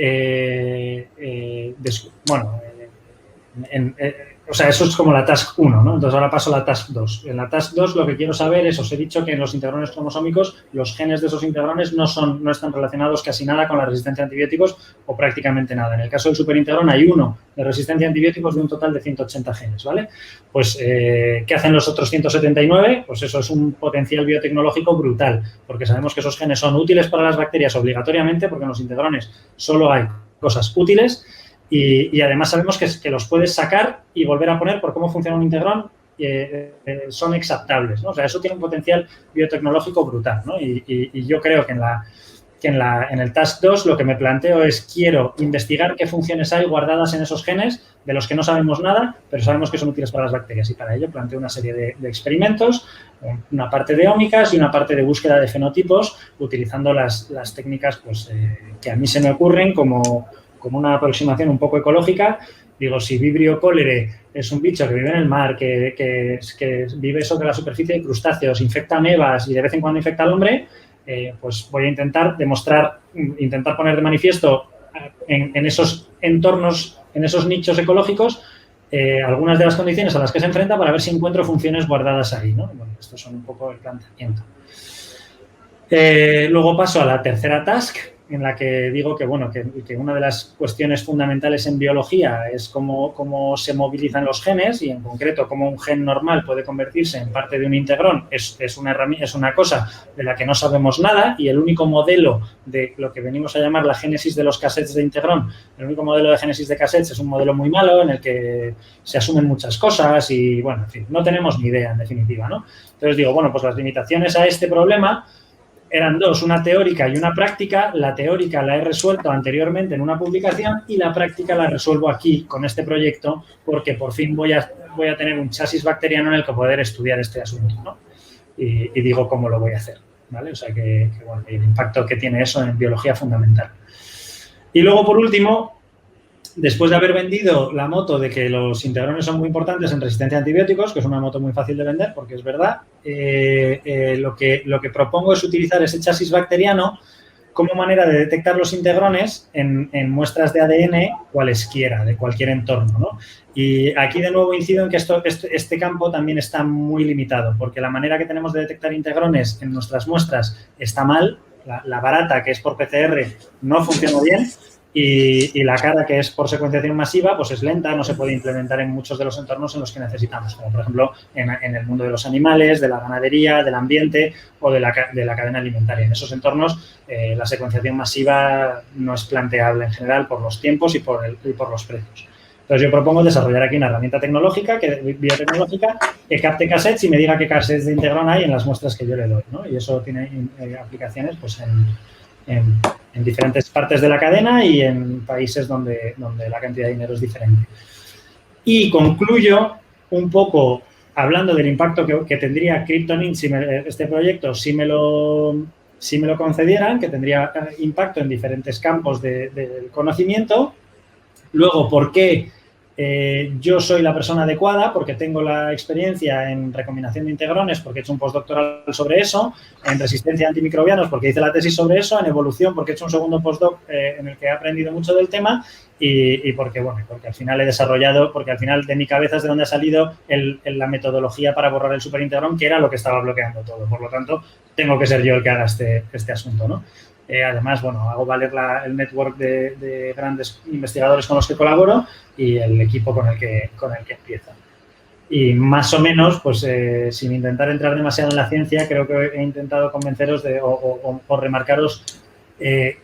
o sea, eso es como la task 1, ¿no? Entonces, ahora paso a la task 2. En la task 2 lo que quiero saber es, os he dicho que en los integrones cromosómicos los genes de esos integrones no están relacionados casi nada con la resistencia a antibióticos o prácticamente nada. En el caso del superintegrón hay uno de resistencia a antibióticos de un total de 180 genes, ¿vale? Pues, ¿qué hacen los otros 179? Pues eso es un potencial biotecnológico brutal, porque sabemos que esos genes son útiles para las bacterias obligatoriamente, porque en los integrones solo hay cosas útiles. Y además sabemos que los puedes sacar y volver a poner por cómo funciona un integrón, son exaptables, ¿no? O sea, eso tiene un potencial biotecnológico brutal, ¿no? Y yo creo que en el task 2 lo que me planteo es quiero investigar qué funciones hay guardadas en esos genes de los que no sabemos nada, pero sabemos que son útiles para las bacterias. Y para ello planteo una serie de experimentos, una parte de ómicas y una parte de búsqueda de fenotipos, utilizando las técnicas pues, que a mí se me ocurren como una aproximación un poco ecológica. Digo, si Vibrio cholerae es un bicho que vive en el mar, que vive sobre la superficie de crustáceos, infecta amebas y de vez en cuando infecta al hombre, pues voy a intentar poner de manifiesto en esos entornos, en esos nichos ecológicos, algunas de las condiciones a las que se enfrenta para ver si encuentro funciones guardadas ahí, ¿no? Bueno, estos son un poco el planteamiento. Luego paso a la tercera task, en la que digo que, bueno, que una de las cuestiones fundamentales en biología es cómo se movilizan los genes y, en concreto, cómo un gen normal puede convertirse en parte de un integrón. Es una cosa de la que no sabemos nada y el único modelo de lo que venimos a llamar la génesis de los cassettes de integrón, el único modelo de génesis de cassettes es un modelo muy malo en el que se asumen muchas cosas y, bueno, en fin, no tenemos ni idea, en definitiva, ¿no? Entonces digo, bueno, pues las limitaciones a este problema eran dos, una teórica y una práctica. La teórica la he resuelto anteriormente en una publicación y la práctica la resuelvo aquí con este proyecto porque por fin voy a tener un chasis bacteriano en el que poder estudiar este asunto, ¿no? Y digo cómo lo voy a hacer, ¿vale? O sea que bueno, el impacto que tiene eso en biología fundamental. Y luego, por último, después de haber vendido la moto de que los integrones son muy importantes en resistencia a antibióticos, que es una moto muy fácil de vender porque es verdad, lo que propongo es utilizar ese chasis bacteriano como manera de detectar los integrones en muestras de ADN cualesquiera, de cualquier entorno, ¿no? Y aquí de nuevo incido en que este campo también está muy limitado, porque la manera que tenemos de detectar integrones en nuestras muestras está mal, la barata, que es por PCR, no funciona bien, y la cara, que es por secuenciación masiva, pues es lenta, no se puede implementar en muchos de los entornos en los que necesitamos, como por ejemplo en el mundo de los animales, de la ganadería, del ambiente o de la cadena alimentaria. En esos entornos la secuenciación masiva no es planteable en general por los tiempos y por los precios. Entonces yo propongo desarrollar aquí una herramienta biotecnológica que capte cassettes y me diga qué cassettes de integrón hay en las muestras que yo le doy, ¿no? Y eso tiene aplicaciones pues en diferentes partes de la cadena y en países donde la cantidad de dinero es diferente. Y concluyo un poco hablando del impacto que tendría Kryptonit este proyecto si me lo concedieran, que tendría impacto en diferentes campos del conocimiento. Luego, ¿por qué yo soy la persona adecuada? Porque tengo la experiencia en recombinación de integrones, porque he hecho un postdoctoral sobre eso, en resistencia a antimicrobianos, porque hice la tesis sobre eso, en evolución, porque he hecho un segundo postdoc en el que he aprendido mucho del tema y porque al final he desarrollado, porque al final de mi cabeza es de donde ha salido la metodología para borrar el superintegrón, que era lo que estaba bloqueando todo. Por lo tanto, tengo que ser yo el que haga este asunto, ¿no? Además, bueno, hago valer el network de grandes investigadores con los que colaboro y el equipo con el que empiezo. Y más o menos, pues sin intentar entrar demasiado en la ciencia, creo que he intentado convenceros o remarcaros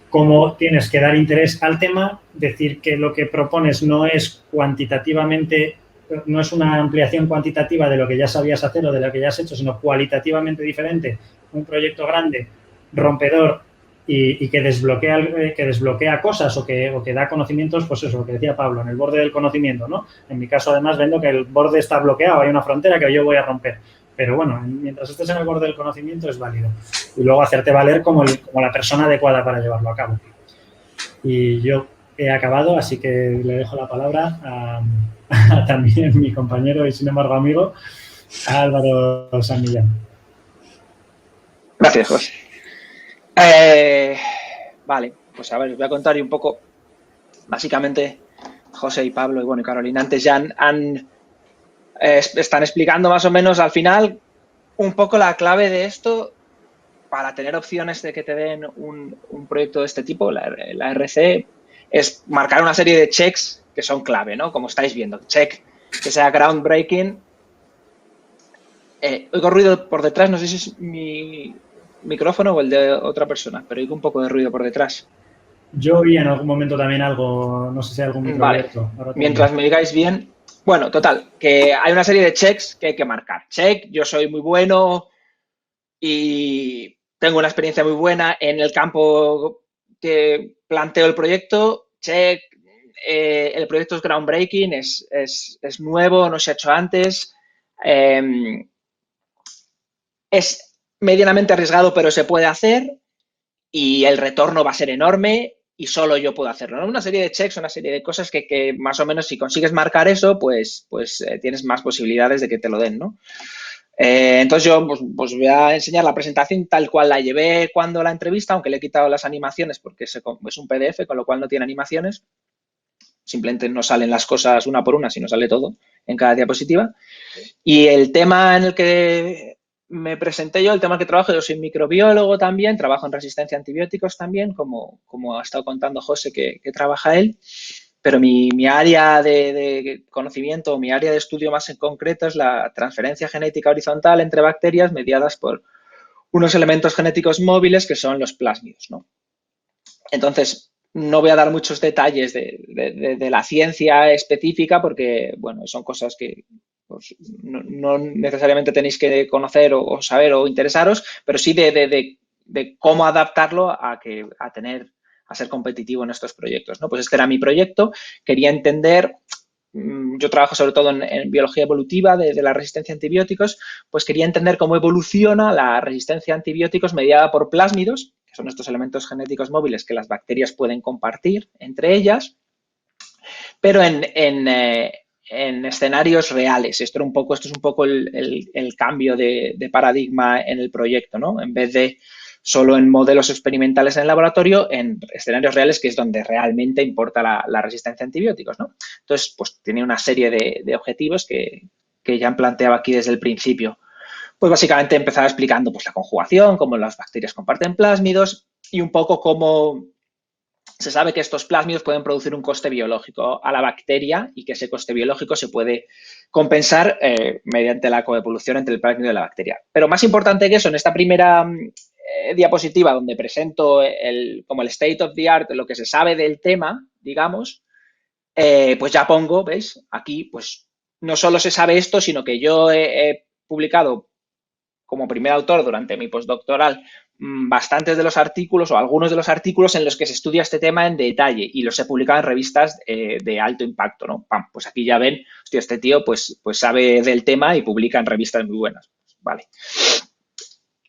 cómo tienes que dar interés al tema, decir que lo que propones no es cuantitativamente, no es una ampliación cuantitativa de lo que ya sabías hacer o de lo que ya has hecho, sino cualitativamente diferente, un proyecto grande, rompedor, y que desbloquea cosas o que da conocimientos, pues eso, lo que decía Pablo, en el borde del conocimiento, ¿no? En mi caso, además, vendo que el borde está bloqueado, hay una frontera que yo voy a romper. Pero bueno, mientras estés en el borde del conocimiento es válido. Y luego hacerte valer como la persona adecuada para llevarlo a cabo. Y yo he acabado, así que le dejo la palabra a también mi compañero y, sin embargo, amigo, a Álvaro San Millán.
Gracias, José. Vale, pues a ver, os voy a contar un poco. Básicamente, José y Pablo y Carolina antes ya están explicando más o menos al final un poco la clave de esto para tener opciones de que te den un proyecto de este tipo, la RC, es marcar una serie de checks que son clave, ¿no? Como estáis viendo, check que sea groundbreaking. Oigo ruido por detrás, no sé si es mi micrófono o el de otra persona, pero oigo un poco de ruido por detrás.
Yo oí en algún momento también algo, no sé si algún micro abierto.
Vale, mientras me digáis bien. Bueno, total, que hay una serie de checks que hay que marcar. Check, yo soy muy bueno y tengo una experiencia muy buena en el campo que planteo el proyecto, check, el proyecto es groundbreaking, es nuevo, no se ha hecho antes, es medianamente arriesgado, pero se puede hacer y el retorno va a ser enorme y solo yo puedo hacerlo, ¿no? Una serie de checks, una serie de cosas que más o menos si consigues marcar eso, pues tienes más posibilidades de que te lo den, ¿no? Entonces yo pues voy a enseñar la presentación tal cual la llevé cuando la entrevista, aunque le he quitado las animaciones porque es un PDF, con lo cual no tiene animaciones. Simplemente no salen las cosas una por una, sino sale todo en cada diapositiva. Y el tema en el que me presenté yo, el tema que trabajo, yo soy microbiólogo también, trabajo en resistencia a antibióticos también, como ha estado contando José que trabaja él. Pero mi área de conocimiento, mi área de estudio más en concreto es la transferencia genética horizontal entre bacterias mediadas por unos elementos genéticos móviles que son los plásmidos, ¿no? Entonces, no voy a dar muchos detalles de la ciencia específica porque, bueno, son cosas que pues, no necesariamente tenéis que conocer o saber o interesaros, pero sí de cómo adaptarlo a ser competitivo en estos proyectos, ¿no? Pues este era mi proyecto. Quería entender, yo trabajo sobre todo en biología evolutiva de la resistencia a antibióticos, pues quería entender cómo evoluciona la resistencia a antibióticos mediada por plásmidos, que son estos elementos genéticos móviles que las bacterias pueden compartir entre ellas, pero en escenarios reales. Esto es un poco el cambio de paradigma en el proyecto, ¿no? En vez de solo en modelos experimentales en el laboratorio, en escenarios reales, que es donde realmente importa la resistencia a antibióticos, ¿no? Entonces, pues tiene una serie de objetivos que ya han planteado aquí desde el principio. Pues básicamente empezaba explicando pues, la conjugación, cómo las bacterias comparten plásmidos y un poco cómo se sabe que estos plásmidos pueden producir un coste biológico a la bacteria y que ese coste biológico se puede compensar mediante la coevolución entre el plásmido y la bacteria. Pero más importante que eso, en esta primera diapositiva donde presento como el state of the art, lo que se sabe del tema, digamos, pues ya pongo, ¿veis? Aquí, pues no solo se sabe esto, sino que yo he publicado como primer autor durante mi postdoctoral bastantes de los artículos o algunos de los artículos en los que se estudia este tema en detalle y los he publicado en revistas de alto impacto, ¿no? Pam, pues aquí ya ven, hostia, este tío pues sabe del tema y publica en revistas muy buenas. Vale.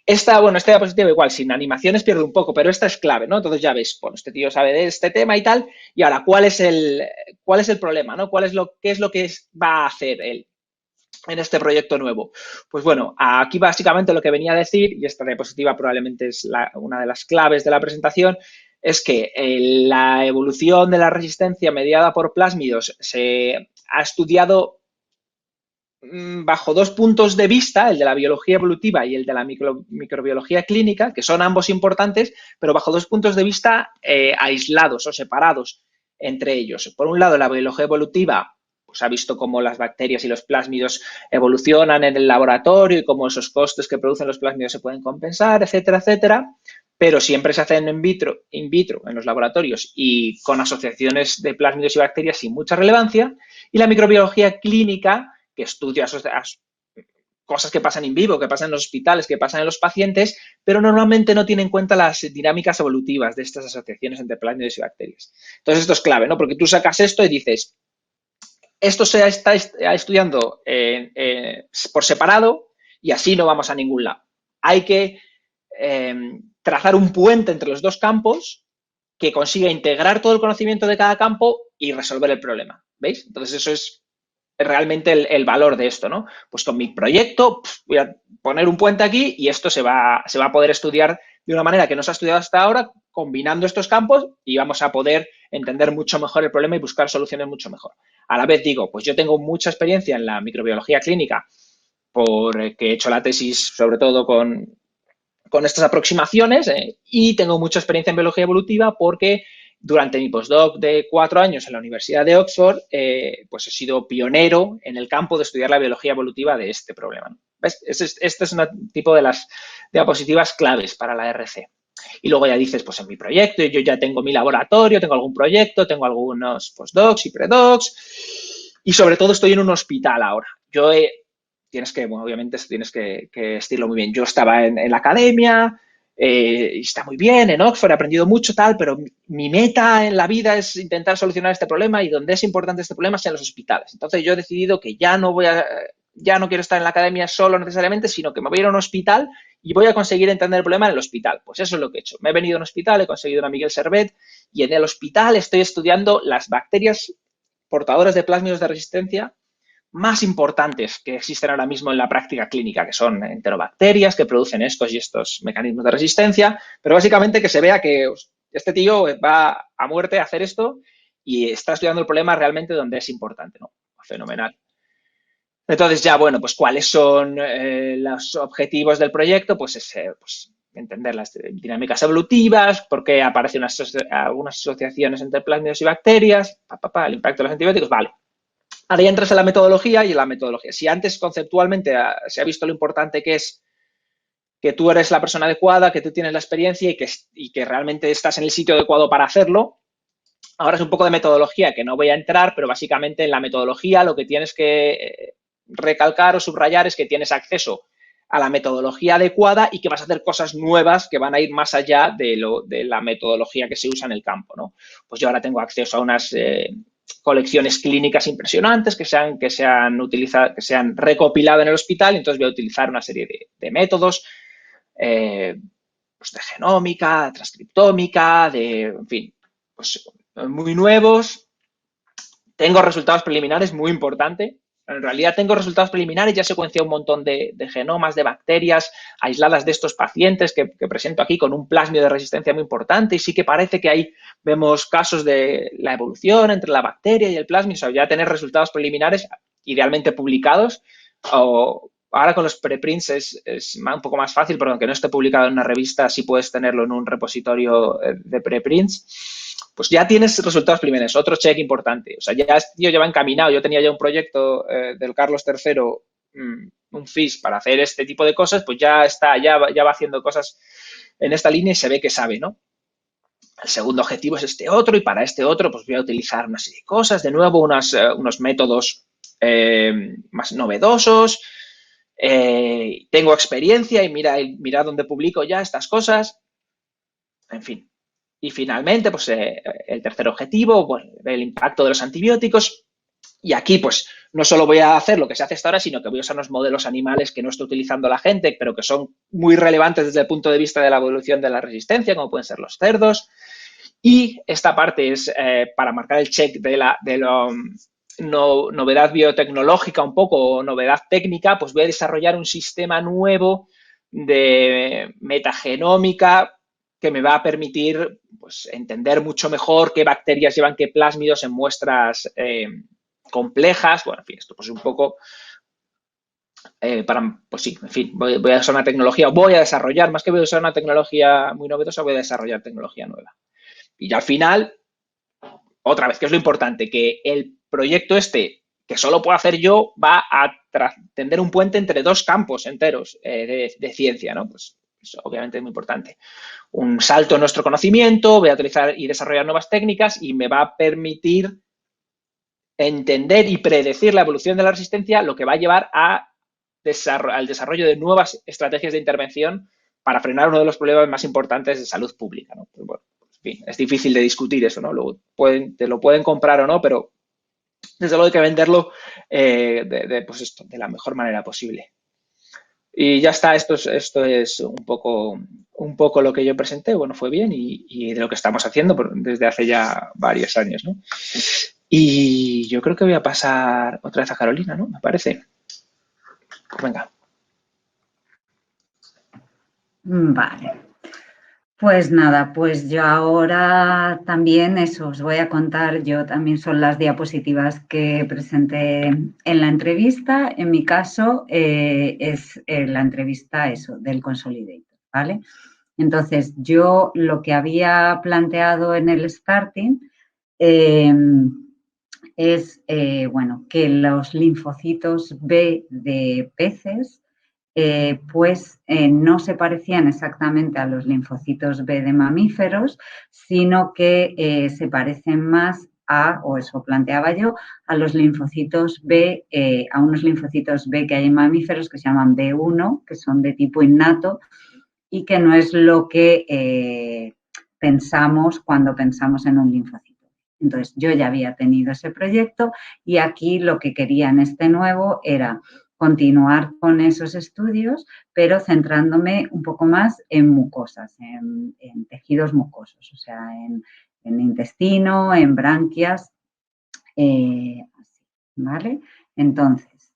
Esta diapositiva igual, sin animaciones pierde un poco, pero esta es clave, ¿no? Entonces ya ves, bueno, este tío sabe de este tema y tal, y ahora, ¿cuál es el problema, ¿no? ¿Qué es lo que va a hacer él en este proyecto nuevo? Pues bueno, aquí básicamente lo que venía a decir, y esta diapositiva probablemente es una de las claves de la presentación, es que la evolución de la resistencia mediada por plásmidos se ha estudiado bajo dos puntos de vista, el de la biología evolutiva y el de la microbiología clínica, que son ambos importantes, pero bajo dos puntos de vista aislados o separados entre ellos. Por un lado, la biología evolutiva pues ha visto cómo las bacterias y los plásmidos evolucionan en el laboratorio y cómo esos costes que producen los plásmidos se pueden compensar, etcétera, etcétera, pero siempre se hacen in vitro en los laboratorios y con asociaciones de plásmidos y bacterias sin mucha relevancia. Y la microbiología clínica, que estudia cosas que pasan en vivo, que pasan en los hospitales, que pasan en los pacientes, pero normalmente no tiene en cuenta las dinámicas evolutivas de estas asociaciones entre plásmidos y bacterias. Entonces esto es clave, ¿no? Porque tú sacas esto y dices, esto se está estudiando por separado y así no vamos a ningún lado. Hay que trazar un puente entre los dos campos que consiga integrar todo el conocimiento de cada campo y resolver el problema. ¿Veis? Entonces eso es realmente el valor de esto, ¿no? Pues con mi proyecto voy a poner un puente aquí y esto se va a poder estudiar de una manera que no se ha estudiado hasta ahora, combinando estos campos y vamos a poder entender mucho mejor el problema y buscar soluciones mucho mejor. A la vez digo, pues yo tengo mucha experiencia en la microbiología clínica porque he hecho la tesis sobre todo con estas aproximaciones y tengo mucha experiencia en biología evolutiva porque durante mi postdoc de 4 años en la Universidad de Oxford, pues he sido pionero en el campo de estudiar la biología evolutiva de este problema, ¿no? ¿Ves? Este es un tipo de las diapositivas claves para la RC. Y luego ya dices, pues en mi proyecto, yo ya tengo mi laboratorio, tengo algún proyecto, tengo algunos postdocs y predocs y sobre todo estoy en un hospital ahora. Obviamente tienes que decirlo muy bien. Yo estaba en la academia, está muy bien, en Oxford he aprendido mucho, tal, pero mi meta en la vida es intentar solucionar este problema y donde es importante este problema es en los hospitales. Entonces yo he decidido que ya no quiero estar en la academia solo necesariamente, sino que me voy a ir a un hospital y voy a conseguir entender el problema en el hospital. Pues eso es lo que he hecho. Me he venido a un hospital, he conseguido una Miguel Servet y en el hospital estoy estudiando las bacterias portadoras de plásmidos de resistencia más importantes que existen ahora mismo en la práctica clínica, que son enterobacterias que producen estos y estos mecanismos de resistencia, pero básicamente que se vea que este tío va a muerte a hacer esto y está estudiando el problema realmente donde es importante, ¿no? Fenomenal. Entonces ya, bueno, pues ¿cuáles son los objetivos del proyecto? Pues es entender las dinámicas evolutivas, por qué aparecen algunas asociaciones entre plásmidos y bacterias, el impacto de los antibióticos, vale. Ahora ya entras en la metodología y en la metodología. Si antes conceptualmente se ha visto lo importante que es que tú eres la persona adecuada, que tú tienes la experiencia y que realmente estás en el sitio adecuado para hacerlo, ahora es un poco de metodología que no voy a entrar, pero básicamente en la metodología lo que tienes que recalcar o subrayar es que tienes acceso a la metodología adecuada y que vas a hacer cosas nuevas que van a ir más allá de la metodología que se usa en el campo, ¿no? Pues yo ahora tengo acceso a unas colecciones clínicas impresionantes que se han recopilado en el hospital, entonces voy a utilizar una serie de métodos pues de genómica, transcriptómica, en fin, pues muy nuevos. Tengo resultados preliminares, muy importante. En realidad tengo resultados preliminares, ya secuencié un montón de genomas de bacterias aisladas de estos pacientes que presento aquí con un plasmio de resistencia muy importante y sí que parece que ahí vemos casos de la evolución entre la bacteria y el plasmio, o sea, ya tener resultados preliminares idealmente publicados. Ahora con los preprints es un poco más fácil, pero aunque no esté publicado en una revista, sí puedes tenerlo en un repositorio de preprints. Pues ya tienes resultados preliminares, otro check importante. O sea, ya va encaminado. Yo tenía ya un proyecto del Carlos III, un FIS para hacer este tipo de cosas, pues ya va haciendo cosas en esta línea y se ve que sabe, ¿no? El segundo objetivo es este otro y para este otro pues voy a utilizar una serie de cosas, de nuevo unos métodos más novedosos. Tengo experiencia y mira dónde publico ya estas cosas. En fin. Y finalmente, pues el tercer objetivo, pues, el impacto de los antibióticos. Y aquí, pues, no solo voy a hacer lo que se hace hasta ahora, sino que voy a usar unos modelos animales que no está utilizando la gente, pero que son muy relevantes desde el punto de vista de la evolución de la resistencia, como pueden ser los cerdos. Y esta parte es para marcar el check de la novedad biotecnológica un poco, o novedad técnica, pues voy a desarrollar un sistema nuevo de metagenómica que me va a permitir pues, entender mucho mejor qué bacterias llevan qué plásmidos en muestras complejas. Bueno, en fin, esto pues un poco pues sí, en fin, voy a usar una tecnología, voy a desarrollar, más que voy a usar una tecnología muy novedosa, voy a desarrollar tecnología nueva. Y ya al final, otra vez, que es lo importante, que el proyecto que solo puedo hacer yo, va a tender un puente entre dos campos enteros de ciencia, ¿no? Pues eso obviamente es muy importante. Un salto en nuestro conocimiento, voy a utilizar y desarrollar nuevas técnicas y me va a permitir entender y predecir la evolución de la resistencia, lo que va a llevar al desarrollo de nuevas estrategias de intervención para frenar uno de los problemas más importantes de salud pública, ¿no? Pues bueno, en fin, es difícil de discutir eso, ¿no? Luego te lo pueden comprar o no, pero desde luego hay que venderlo pues esto, de la mejor manera posible. Y ya está, esto es un poco lo que yo presenté. Bueno, fue bien y de lo que estamos haciendo desde hace ya varios años, ¿no? Y yo creo que voy a pasar otra vez a Carolina, ¿no? Me parece. Venga.
Vale. Pues nada, pues yo ahora también eso os voy a contar, yo también son las diapositivas que presenté en la entrevista. En mi caso es la entrevista del Consolidator, ¿vale? Entonces yo lo que había planteado en el starting es, bueno, que los linfocitos B de peces no se parecían exactamente a los linfocitos B de mamíferos, sino que se parecen más o eso planteaba yo, a los linfocitos B, a unos linfocitos B que hay en mamíferos que se llaman B1, que son de tipo innato y que no es lo que pensamos cuando pensamos en un linfocito. Entonces, yo ya había tenido ese proyecto y aquí lo que quería en este nuevo era continuar con esos estudios, pero centrándome un poco más en mucosas, en tejidos mucosos, o sea, en intestino, en branquias, ¿vale? Entonces,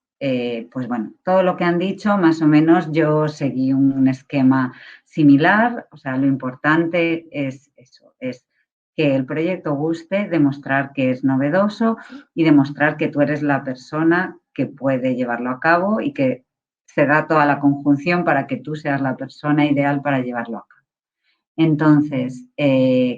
pues bueno, todo lo que han dicho, más o menos yo seguí un esquema similar, o sea, lo importante es eso, es que el proyecto guste, demostrar que es novedoso y demostrar que tú eres la persona que puede llevarlo a cabo y que se da toda la conjunción para que tú seas la persona ideal para llevarlo a cabo. Entonces,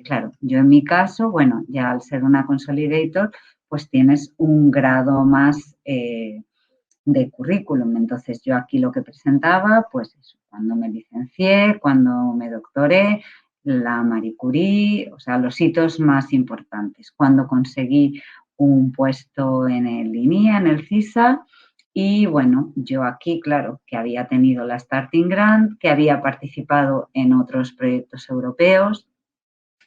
claro, yo en mi caso, bueno, ya al ser una consolidator, pues tienes un grado más de currículum. Entonces, yo aquí lo que presentaba, pues eso, cuando me licencié, cuando me doctoré, la Marie Curie, o sea, los hitos más importantes. Cuando conseguí un puesto en el INIA, en el CISA, y bueno, yo aquí, claro, que había tenido la Starting Grant, que había participado en otros proyectos europeos,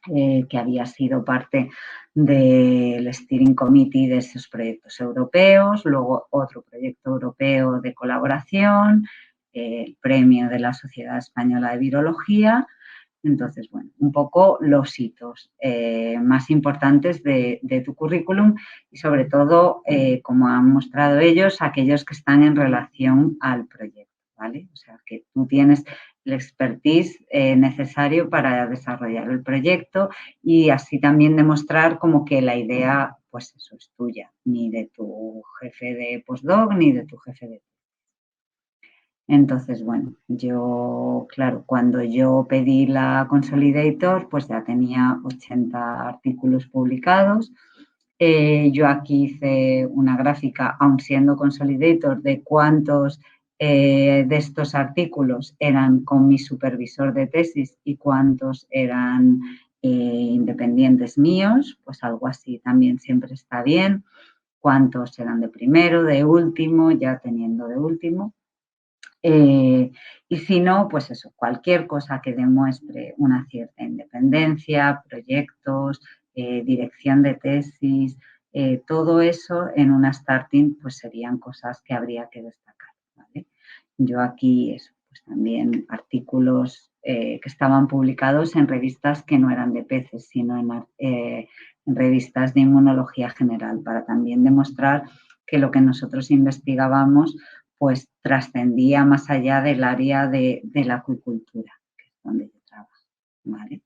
que había sido parte del Steering Committee de esos proyectos europeos, luego otro proyecto europeo de colaboración, el premio de la Sociedad Española de Virología. Entonces, bueno, un poco los hitos más importantes de tu currículum y sobre todo, como han mostrado ellos, aquellos que están en relación al proyecto, ¿vale? O sea, que tú tienes el expertise necesario para desarrollar el proyecto y así también demostrar como que la idea, pues eso es tuya, ni de tu jefe de postdoc ni de tu jefe de... Entonces, bueno, yo, claro, cuando yo pedí la Consolidator, pues ya tenía 80 artículos publicados. Yo aquí hice una gráfica, aun siendo Consolidator, de cuántos de estos artículos eran con mi supervisor de tesis y cuántos eran independientes míos, pues algo así también siempre está bien. Cuántos eran de primero, de último, ya teniendo de último. Y si no, pues eso, cualquier cosa que demuestre una cierta independencia, proyectos, dirección de tesis, todo eso en una starting pues serían cosas que habría que destacar, ¿vale? Yo aquí eso, pues también artículos que estaban publicados en revistas que no eran de peces, sino en revistas de inmunología general, para también demostrar que lo que nosotros investigábamos pues trascendía más allá del área de la acuicultura, que es donde yo trabajo, ¿vale?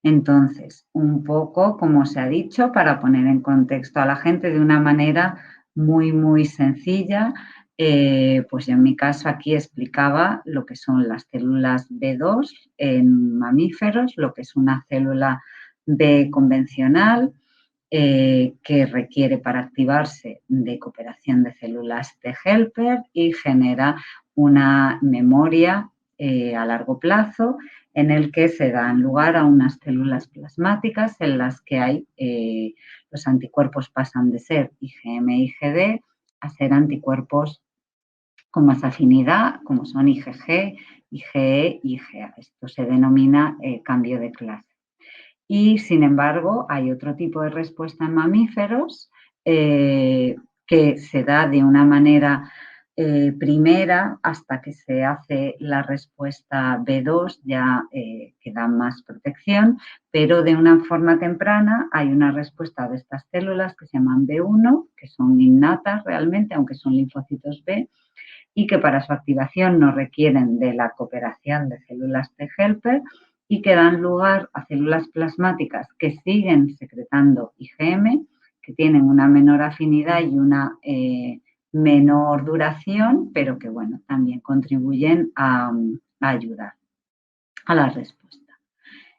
Entonces, un poco, como se ha dicho, para poner en contexto a la gente de una manera muy, muy sencilla, pues yo en mi caso aquí explicaba lo que son las células B2 en mamíferos, lo que es una célula B convencional, que requiere para activarse de cooperación de células T helper y genera una memoria a largo plazo en el que se dan lugar a unas células plasmáticas en las que hay los anticuerpos pasan de ser IgM e IgD a ser anticuerpos con más afinidad, como son IgG, IgE y IgA. Esto se denomina cambio de clase. Y, sin embargo, hay otro tipo de respuesta en mamíferos que se da de una manera primera hasta que se hace la respuesta B2, ya que da más protección, pero de una forma temprana hay una respuesta de estas células que se llaman B1, que son innatas realmente, aunque son linfocitos B, y que para su activación no requieren de la cooperación de células T helper y que dan lugar a células plasmáticas que siguen secretando IgM, que tienen una menor afinidad y una menor duración, pero que, bueno, también contribuyen a ayudar a la respuesta.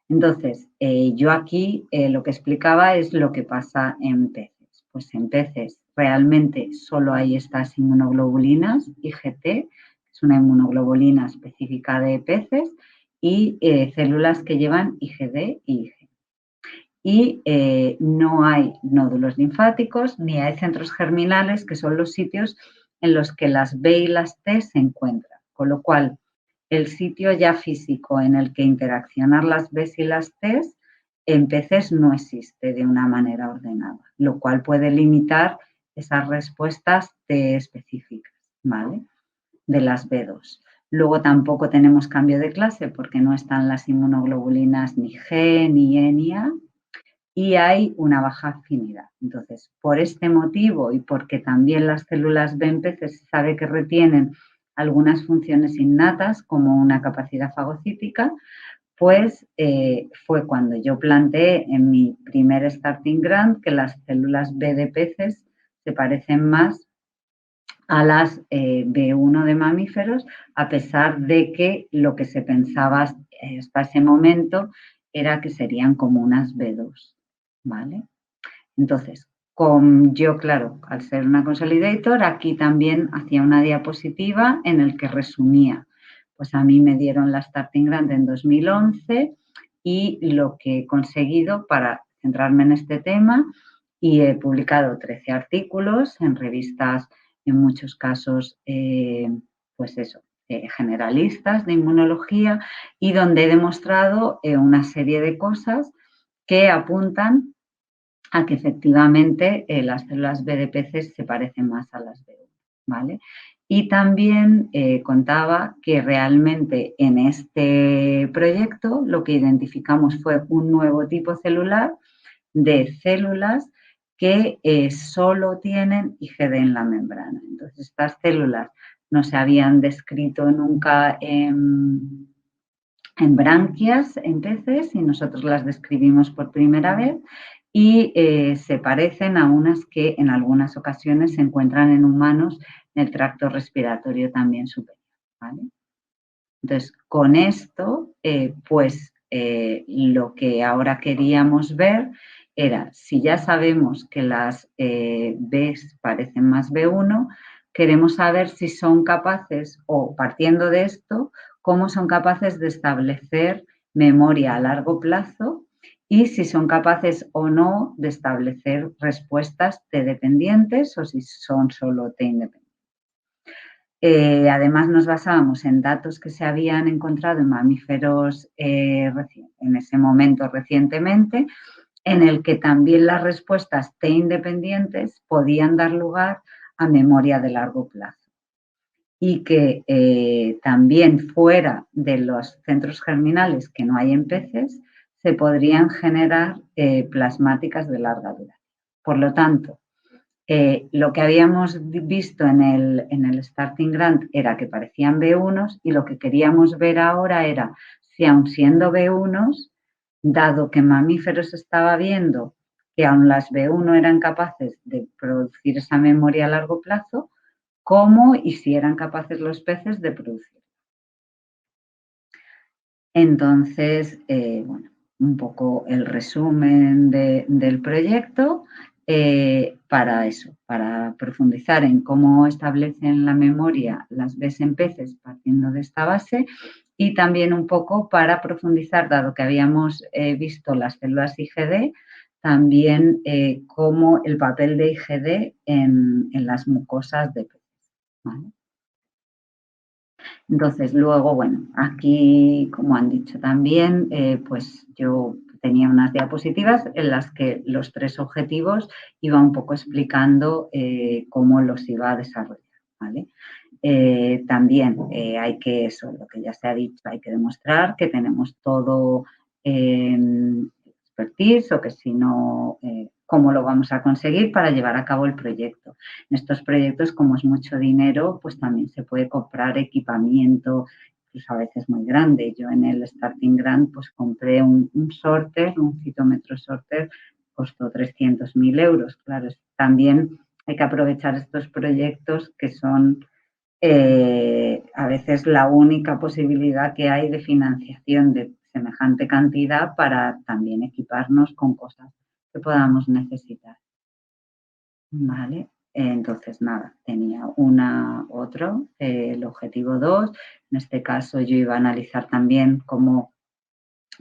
Entonces, yo aquí lo que explicaba es lo que pasa en peces. Pues en peces realmente solo hay estas inmunoglobulinas, IgT, que es una inmunoglobulina específica de peces, y células que llevan IgD y IgG. Y no hay nódulos linfáticos ni hay centros germinales, que son los sitios en los que las B y las T se encuentran. Con lo cual, el sitio ya físico en el que interaccionar las Bs y las Ts en peces no existe de una manera ordenada, lo cual puede limitar esas respuestas T específicas, ¿vale? De las B2. Luego tampoco tenemos cambio de clase porque no están las inmunoglobulinas ni G, ni E, ni A, y hay una baja afinidad. Entonces, por este motivo y porque también las células B en peces se sabe que retienen algunas funciones innatas como una capacidad fagocítica, pues fue cuando yo planteé en mi primer starting grant que las células B de peces se parecen más a las B1 de mamíferos, a pesar de que lo que se pensaba hasta ese momento era que serían como unas B2, ¿vale? Entonces, yo, claro, al ser una consolidator, aquí también hacía una diapositiva en el que resumía. Pues a mí me dieron la starting grant en 2011 y lo que he conseguido para centrarme en este tema, y he publicado 13 artículos en revistas, en muchos casos, pues eso, generalistas de inmunología, y donde he demostrado una serie de cosas que apuntan a que efectivamente las células B de peces se parecen más a las B1, ¿vale? Y también contaba que realmente en este proyecto lo que identificamos fue un nuevo tipo celular de células que solo tienen IgD en la membrana. Entonces, estas células no se habían descrito nunca en branquias en peces y nosotros las describimos por primera vez, y se parecen a unas que en algunas ocasiones se encuentran en humanos en el tracto respiratorio también superior, ¿vale? Entonces, con esto, lo que ahora queríamos ver era, si ya sabemos que las Bs parecen más B1, queremos saber si son capaces, o partiendo de esto, cómo son capaces de establecer memoria a largo plazo y si son capaces o no de establecer respuestas T dependientes o si son solo T independientes. Además, nos basábamos en datos que se habían encontrado en mamíferos en ese momento recientemente, en el que también las respuestas T independientes podían dar lugar a memoria de largo plazo y que también fuera de los centros germinales que no hay en peces se podrían generar plasmáticas de larga duración. Por lo tanto, lo que habíamos visto en el starting grant era que parecían B1s, y lo que queríamos ver ahora era si, aun siendo B1s, dado que en mamíferos estaba viendo que aun las B1 eran capaces de producir esa memoria a largo plazo, cómo y si eran capaces los peces de producirla. Entonces, bueno, un poco el resumen del proyecto. Para eso, para profundizar en cómo establecen la memoria las Bs en peces partiendo de esta base, y también un poco para profundizar, dado que habíamos visto las células IgD, también cómo el papel de IgD en las mucosas de peces, ¿vale? Entonces, luego, bueno, aquí, como han dicho también, pues yo tenía unas diapositivas en las que los 3 objetivos iba un poco explicando cómo los iba a desarrollar, ¿vale? También hay que, eso, lo que ya se ha dicho, hay que demostrar que tenemos todo expertise, o que si no, cómo lo vamos a conseguir para llevar a cabo el proyecto. En estos proyectos, como es mucho dinero, pues también se puede comprar equipamiento, incluso a veces muy grande. Yo en el starting grant pues compré un sorter, un citómetro sorter, costó 300.000 euros. Claro, también hay que aprovechar estos proyectos que son a veces la única posibilidad que hay de financiación de semejante cantidad para también equiparnos con cosas que podamos necesitar. Vale, entonces nada, tenía el objetivo 2, en este caso yo iba a analizar también cómo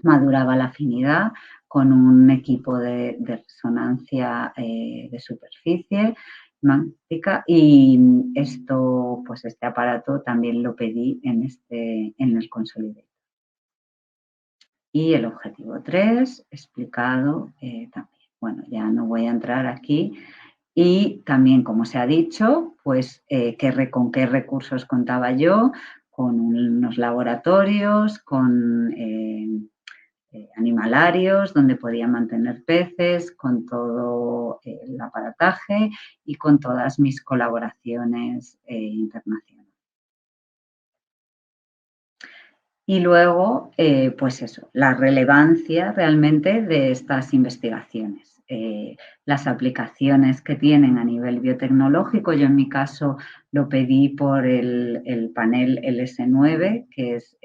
maduraba la afinidad con un equipo de resonancia de superficie. magnética, y esto, pues este aparato también lo pedí en el Consolidator. Y el objetivo 3 explicado también. Bueno, ya no voy a entrar aquí. Y también, como se ha dicho, pues con qué recursos contaba yo, con unos laboratorios, con animalarios donde podía mantener peces, con todo el aparataje y con todas mis colaboraciones internacionales. Y luego, pues eso, la relevancia realmente de estas investigaciones. Las aplicaciones que tienen a nivel biotecnológico, yo en mi caso lo pedí por el panel LS9, que es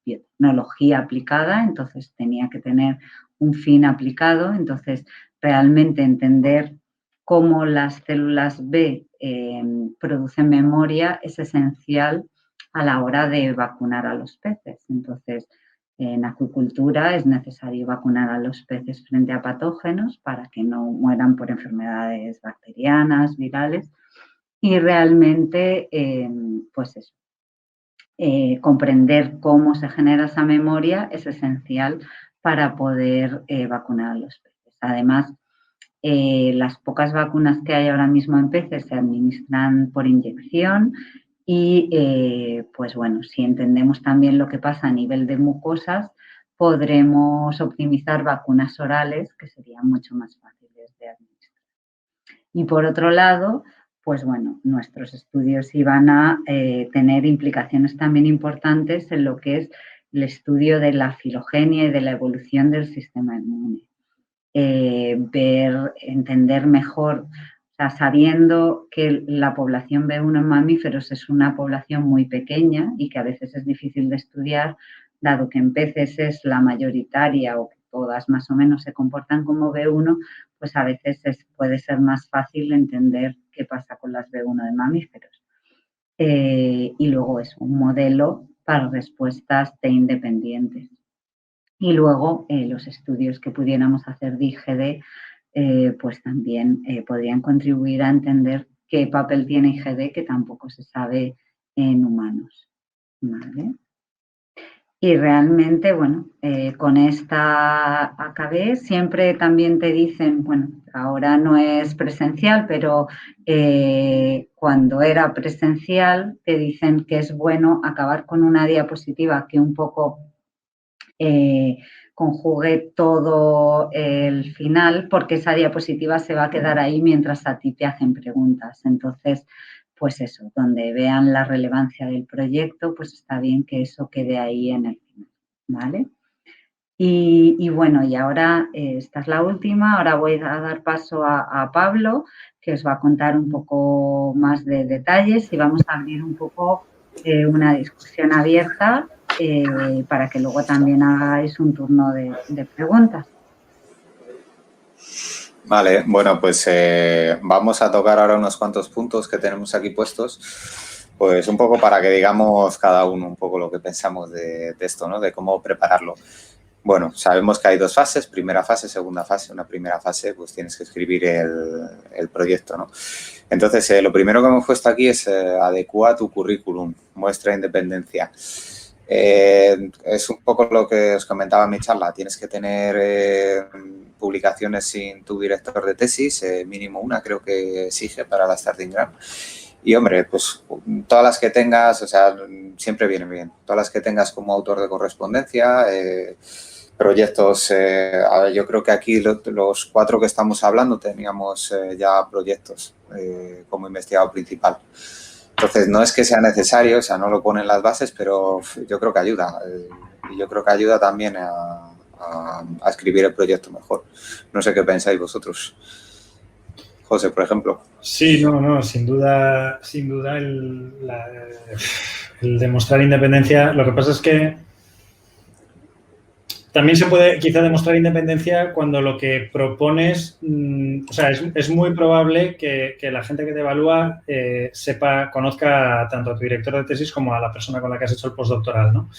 biotecnología aplicada, entonces tenía que tener un fin aplicado, entonces realmente entender cómo las células B producen memoria es esencial a la hora de vacunar a los peces. Entonces, en acuicultura es necesario vacunar a los peces frente a patógenos para que no mueran por enfermedades bacterianas, virales, y realmente, pues eso, comprender cómo se genera esa memoria es esencial para poder vacunar a los peces. Además, las pocas vacunas que hay ahora mismo en peces se administran por inyección y, pues bueno, si entendemos también lo que pasa a nivel de mucosas, podremos optimizar vacunas orales que serían mucho más fáciles de administrar. Y por otro lado, pues bueno, nuestros estudios iban a tener implicaciones también importantes en lo que es el estudio de la filogenia y de la evolución del sistema inmune. Entender mejor, o sea, sabiendo que la población B1 en mamíferos es una población muy pequeña y que a veces es difícil de estudiar, dado que en peces es la mayoritaria o que todas más o menos se comportan como B1, pues a veces puede ser más fácil entender qué pasa con las B1 de mamíferos. Y luego es un modelo para respuestas T independientes. Y luego los estudios que pudiéramos hacer de IgD, pues también podrían contribuir a entender qué papel tiene IgD, que tampoco se sabe en humanos. ¿Vale? Y realmente, bueno, con esta acabé. Siempre también te dicen, bueno, ahora no es presencial, pero cuando era presencial te dicen que es bueno acabar con una diapositiva que un poco conjugue todo el final, porque esa diapositiva se va a quedar ahí mientras a ti te hacen preguntas. Entonces, pues eso, donde vean la relevancia del proyecto, pues está bien que eso quede ahí en el final, ¿vale? Y bueno, y ahora esta es la última, ahora voy a dar paso a Pablo, que os va a contar un poco más de detalles y vamos a abrir un poco una discusión abierta para que luego también hagáis un turno de preguntas.
Vale, bueno, pues vamos a tocar ahora unos cuantos puntos que tenemos aquí puestos, pues un poco para que digamos cada uno un poco lo que pensamos de esto, ¿no? De cómo prepararlo. Bueno, sabemos que hay dos fases, primera fase, segunda fase. Una primera fase, pues tienes que escribir el proyecto, ¿no? Entonces, lo primero que hemos puesto aquí es adecua tu currículum, muestra independencia. Es un poco lo que os comentaba en mi charla. Tienes que tener publicaciones sin tu director de tesis, mínimo una creo que exige para la Starting Grant. Y, hombre, pues todas las que tengas, o sea, siempre viene bien. Todas las que tengas como autor de correspondencia, proyectos, a ver, yo creo que aquí los 4 que estamos hablando teníamos ya proyectos como investigador principal. Entonces, no es que sea necesario, o sea, no lo ponen las bases, pero yo creo que ayuda. Y yo creo que ayuda también a escribir el proyecto mejor. No sé qué pensáis vosotros. José, por ejemplo.
Sí, no, sin duda el demostrar independencia. Lo que pasa es que también se puede quizá demostrar independencia cuando lo que propones, o sea, es muy probable que la gente que te evalúa conozca tanto a tu director de tesis como a la persona con la que has hecho el postdoctoral, ¿no?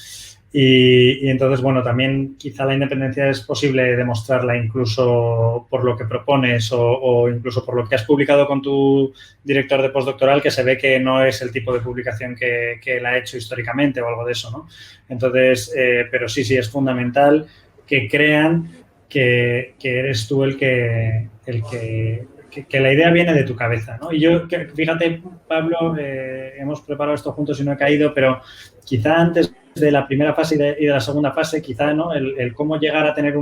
Y entonces, bueno, también quizá la independencia es posible demostrarla incluso por lo que propones o incluso por lo que has publicado con tu director de postdoctoral, que se ve que no es el tipo de publicación que él ha hecho históricamente o algo de eso, ¿no? Entonces, pero sí, es fundamental que crean que eres tú el que la idea viene de tu cabeza, ¿no? Y yo, fíjate, Pablo, hemos preparado esto juntos y no he caído, pero quizá antes de la primera fase y de la segunda fase, quizá, ¿no? El cómo llegar a tener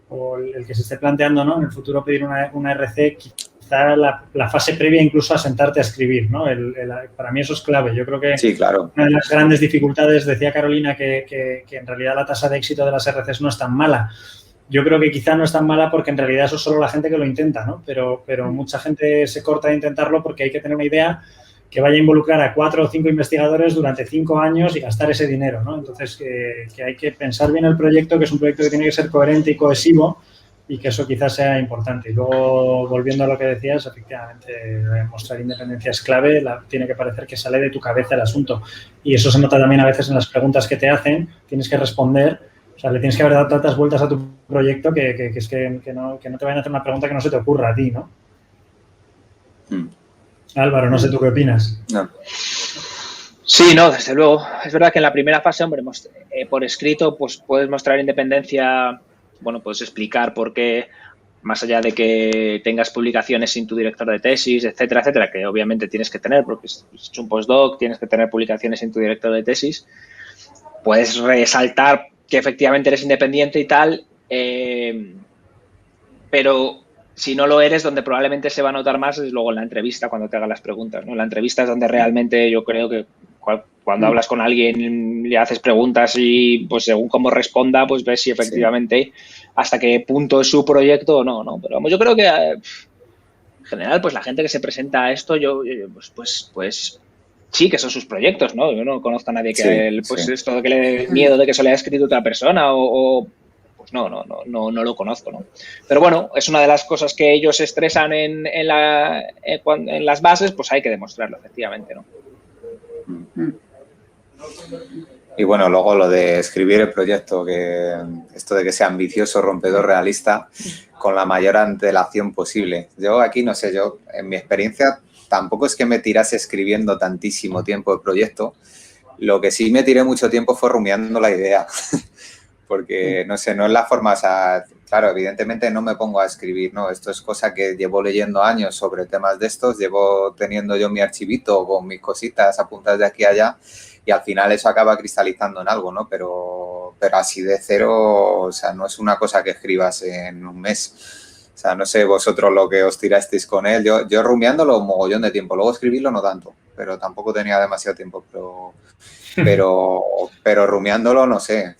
o el que se esté planteando, ¿no? En el futuro pedir una RC, quizá la fase previa incluso a sentarte a escribir, ¿no? Para mí eso es clave. Yo creo que
sí, claro.
Una de las grandes dificultades, decía Carolina, que en realidad la tasa de éxito de las RCs no es tan mala. Yo creo que quizá no es tan mala porque en realidad eso es solo la gente que lo intenta, ¿no? Pero mucha gente se corta de intentarlo porque hay que tener una idea que vaya a involucrar a 4 o 5 investigadores durante 5 años y gastar ese dinero, ¿no? Entonces, que hay que pensar bien el proyecto, que es un proyecto que tiene que ser coherente y cohesivo y que eso quizás sea importante. Y luego, volviendo a lo que decías, efectivamente, mostrar independencia es clave, tiene que parecer que sale de tu cabeza el asunto. Y eso se nota también a veces en las preguntas que te hacen, tienes que responder, o sea, le tienes que haber dado tantas vueltas a tu proyecto que es que no te vayan a hacer una pregunta que no se te ocurra a ti, ¿no? Álvaro, no sé tú qué opinas.
No.
Sí, no, desde luego. Es verdad que en la primera fase, hombre, por escrito, pues puedes mostrar independencia, bueno, puedes explicar por qué, más allá de que tengas publicaciones sin tu director de tesis, etcétera, etcétera, que obviamente tienes que tener, porque es un postdoc, tienes que tener publicaciones sin tu director de tesis, puedes resaltar que efectivamente eres independiente y tal, pero si no lo eres, donde probablemente se va a notar más es luego en la entrevista, cuando te hagan las preguntas, ¿no? En la entrevista es donde realmente yo creo que cuando hablas con alguien, le haces preguntas y pues según cómo responda, pues ves si efectivamente hasta qué punto es su proyecto o no, ¿no? Pero vamos, yo creo que en general, pues la gente que se presenta a esto, pues sí que son sus proyectos, ¿no? Yo no conozco a nadie que esto de que le dé miedo de que se le haya escrito otra persona o pues no lo conozco, ¿no? Pero bueno, es una de las cosas que ellos estresan en las bases, pues hay que demostrarlo, efectivamente, ¿no?
Y bueno, luego lo de escribir el proyecto, que esto de que sea ambicioso, rompedor, realista, con la mayor antelación posible. Yo aquí, no sé, yo en mi experiencia tampoco es que me tirase escribiendo tantísimo tiempo el proyecto. Lo que sí me tiré mucho tiempo fue rumiando la idea. Porque, no sé, no es la forma, o sea, claro, evidentemente no me pongo a escribir, ¿no? Esto es cosa que llevo leyendo años sobre temas de estos, llevo teniendo yo mi archivito con mis cositas apuntadas de aquí a allá y al final eso acaba cristalizando en algo, ¿no? Pero así de cero, o sea, no es una cosa que escribas en un mes. O sea, no sé vosotros lo que os tirasteis con él. Yo rumiándolo un mogollón de tiempo, luego escribirlo no tanto, pero tampoco tenía demasiado tiempo, pero rumiándolo no sé.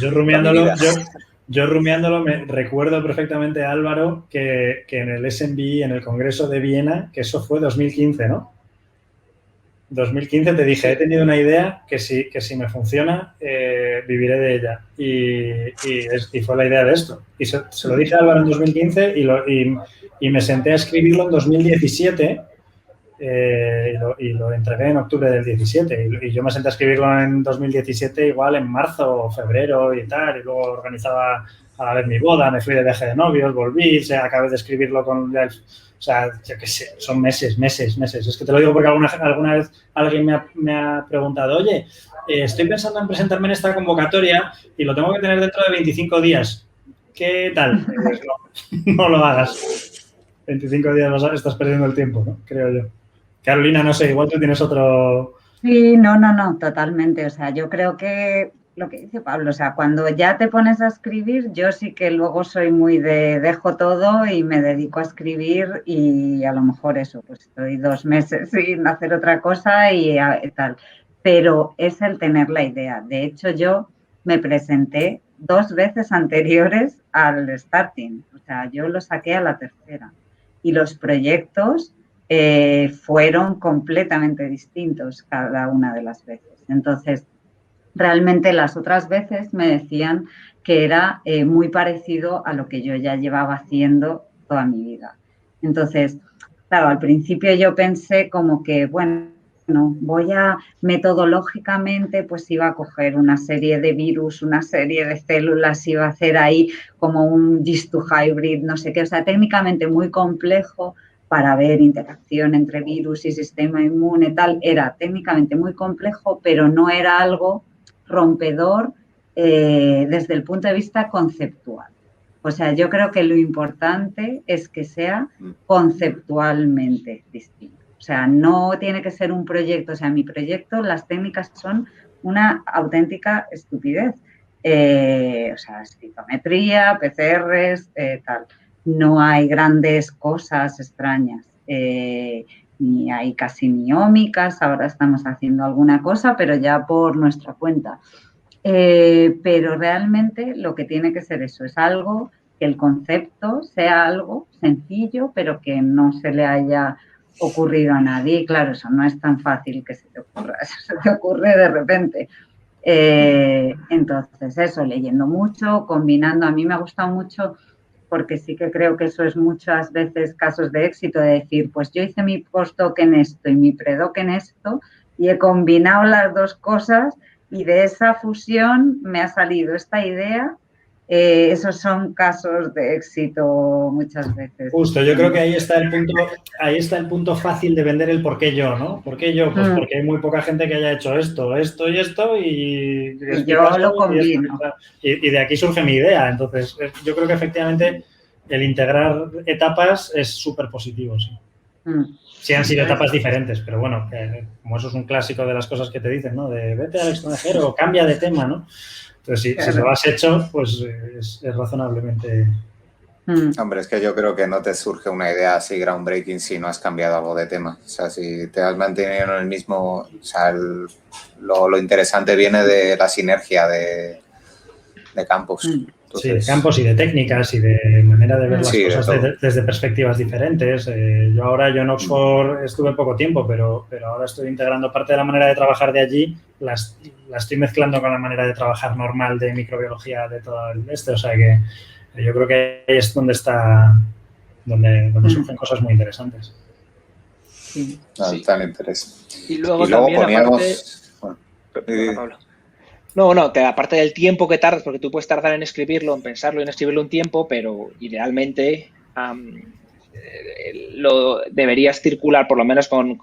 Yo rumiándolo me recuerdo perfectamente, Álvaro, que en el SNBI, en el Congreso de Viena, que eso fue 2015, ¿no? 2015 te dije, he tenido una idea que si me funciona, viviré de ella. Y fue la idea de esto. Y se lo dije a Álvaro en 2015 y me senté a escribirlo en 2017 y lo entregué en octubre del 17 y yo me senté a escribirlo en 2017 igual en marzo o febrero y tal, y luego organizaba a la vez mi boda, me fui de viaje de novios, volví, acabé de escribirlo con... O sea, yo qué sé, son meses. Es que te lo digo porque alguna vez alguien me ha preguntado, oye, estoy pensando en presentarme en esta convocatoria y lo tengo que tener dentro de 25 días. ¿Qué tal? Pues no lo hagas. 25 días estás perdiendo el tiempo, ¿no? Creo yo. Carolina, no sé, igual tú tienes otro...
Sí, no, totalmente. O sea, yo creo que lo que dice Pablo, o sea, cuando ya te pones a escribir, yo sí que luego soy muy de dejo todo y me dedico a escribir y a lo mejor eso, pues estoy 2 meses sin hacer otra cosa y tal. Pero es el tener la idea. De hecho, yo me presenté 2 veces anteriores al starting. O sea, yo lo saqué a la tercera. Y los proyectos fueron completamente distintos cada una de las veces. Entonces, realmente las otras veces me decían que era muy parecido a lo que yo ya llevaba haciendo toda mi vida. Entonces, claro, al principio yo pensé como que, bueno, voy a metodológicamente, pues iba a coger una serie de virus, una serie de células, iba a hacer ahí como un GIS2 hybrid, no sé qué, o sea, técnicamente muy complejo para ver interacción entre virus y sistema inmune, tal, era técnicamente muy complejo, pero no era algo rompedor desde el punto de vista conceptual. O sea, yo creo que lo importante es que sea conceptualmente distinto. O sea, no tiene que ser un proyecto. O sea, mi proyecto, las técnicas son una auténtica estupidez. O sea, citometría, PCRs, tal. No hay grandes cosas extrañas. Ni hay casi ni ómicas. Ahora estamos haciendo alguna cosa, pero ya por nuestra cuenta. Pero realmente lo que tiene que ser eso es algo, que el concepto sea algo sencillo, pero que no se le haya ocurrido a nadie. Y claro, eso no es tan fácil que se te ocurra, eso se te ocurre de repente. Entonces, eso, leyendo mucho, combinando. A mí me ha gustado mucho porque sí que creo que eso es muchas veces casos de éxito, de decir, pues yo hice mi postdoc en esto y mi predoc en esto y he combinado las dos cosas y de esa fusión me ha salido esta idea. Esos son casos de éxito muchas veces.
Justo, yo creo que ahí está el punto fácil de vender el por qué yo, ¿no? ¿Por qué yo? Pues porque hay muy poca gente que haya hecho esto y esto y
yo lo combino.
Y de aquí surge mi idea. Entonces, yo creo que efectivamente el integrar etapas es súper positivo, sí. Sí han sido etapas diferentes, pero bueno, como eso es un clásico de las cosas que te dicen, ¿no? De vete al extranjero, cambia de tema, ¿no? Entonces, si lo has hecho, pues es razonablemente...
Hombre, es que yo creo que no te surge una idea así groundbreaking si no has cambiado algo de tema. O sea, si te has mantenido en el mismo... O sea, lo interesante viene de la sinergia de campos. Entonces,
sí, de campos y de técnicas y de manera de ver las cosas desde perspectivas diferentes. Yo en Oxford estuve poco tiempo, pero ahora estoy integrando parte de la manera de trabajar de allí, la estoy mezclando con la manera de trabajar normal de microbiología de todo el este. O sea que yo creo que ahí es donde surgen cosas muy interesantes.
Sí.
Tan interés.
Y luego también,
poníamos...
Perdona, Pablo. No, que aparte del tiempo que tardas, porque tú puedes tardar en escribirlo, en pensarlo y en escribirlo un tiempo, pero idealmente lo deberías circular por lo menos con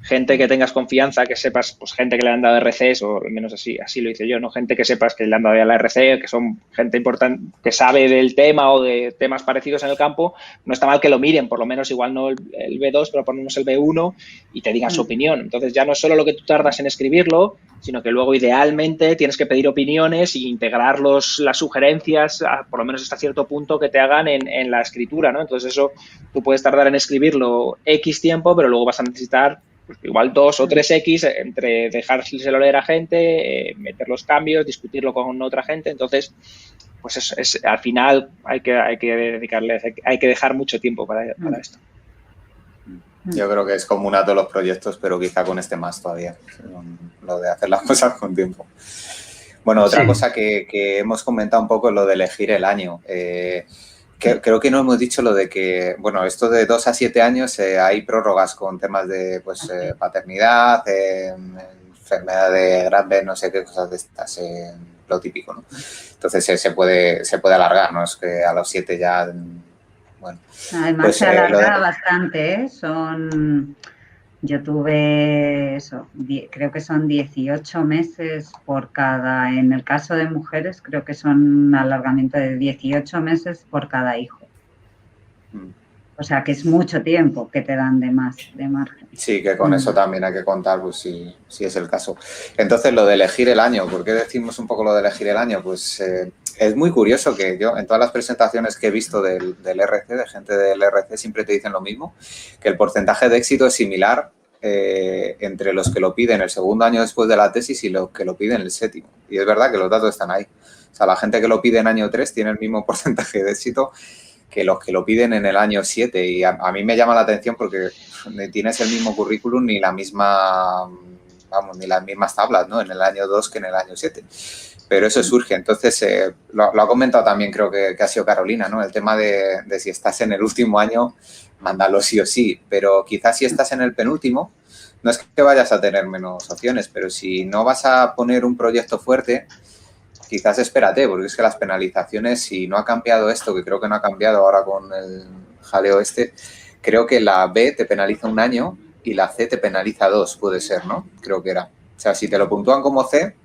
gente que tengas confianza, que sepas, pues gente que le han dado RCs, o al menos así lo hice yo, ¿no? Gente que sepas que le han dado ya la RC, que son gente importante, que sabe del tema o de temas parecidos en el campo. No está mal que lo miren, por lo menos igual no el B2, pero ponemos el B1 y te digan su opinión. Entonces ya no es solo lo que tú tardas en escribirlo, sino que luego idealmente tienes que pedir opiniones e integrar las sugerencias, por lo menos hasta cierto punto, que te hagan en la escritura, ¿no? Entonces eso, tú puedes tardar en escribirlo X tiempo, pero luego vas a necesitar pues igual 2 o 3X entre dejárselo leer a gente, meter los cambios, discutirlo con otra gente. Entonces, pues eso, al final hay que dejar mucho tiempo para esto.
Yo creo que es común a todos los proyectos, pero quizá con este más todavía, lo de hacer las cosas con tiempo. Bueno, otra cosa que hemos comentado un poco es lo de elegir el año. Creo que no hemos dicho lo de que, bueno, esto de 2 a 7 años hay prórrogas con temas de paternidad, enfermedad de Granberg, no sé qué cosas de estas, lo típico, ¿no? Entonces se puede alargar, ¿no? Es que a los 7 ya, bueno.
Además pues, se alarga bastante, ¿eh? Yo tuve eso, creo que son 18 meses por cada, en el caso de mujeres, creo que son un alargamiento de 18 meses por cada hijo. O sea, que es mucho tiempo que te dan de margen.
Sí, que con eso también hay que contar, pues si es el caso. Entonces, lo de elegir el año, ¿por qué decimos un poco lo de elegir el año? Pues es muy curioso que yo, en todas las presentaciones que he visto del RC, de gente del RC, siempre te dicen lo mismo, que el porcentaje de éxito es similar entre los que lo piden el segundo año después de la tesis y los que lo piden el séptimo. Y es verdad que los datos están ahí. O sea, la gente que lo pide en año 3 tiene el mismo porcentaje de éxito que los que lo piden en el año 7. Y a mí me llama la atención porque ni tienes el mismo currículum ni las mismas tablas, ¿no? En el año 2 que en el año 7. Pero eso surge. Entonces, lo ha comentado también, creo que ha sido Carolina, ¿no? El tema de si estás en el último año, mándalo sí o sí. Pero quizás si estás en el penúltimo, no es que vayas a tener menos opciones, pero si no vas a poner un proyecto fuerte, quizás espérate, porque es que las penalizaciones, si no ha cambiado esto, que creo que no ha cambiado ahora con el jaleo creo que la B te penaliza 1 año y la C te penaliza 2, puede ser, ¿no? Creo que era. O sea, si te lo puntúan como C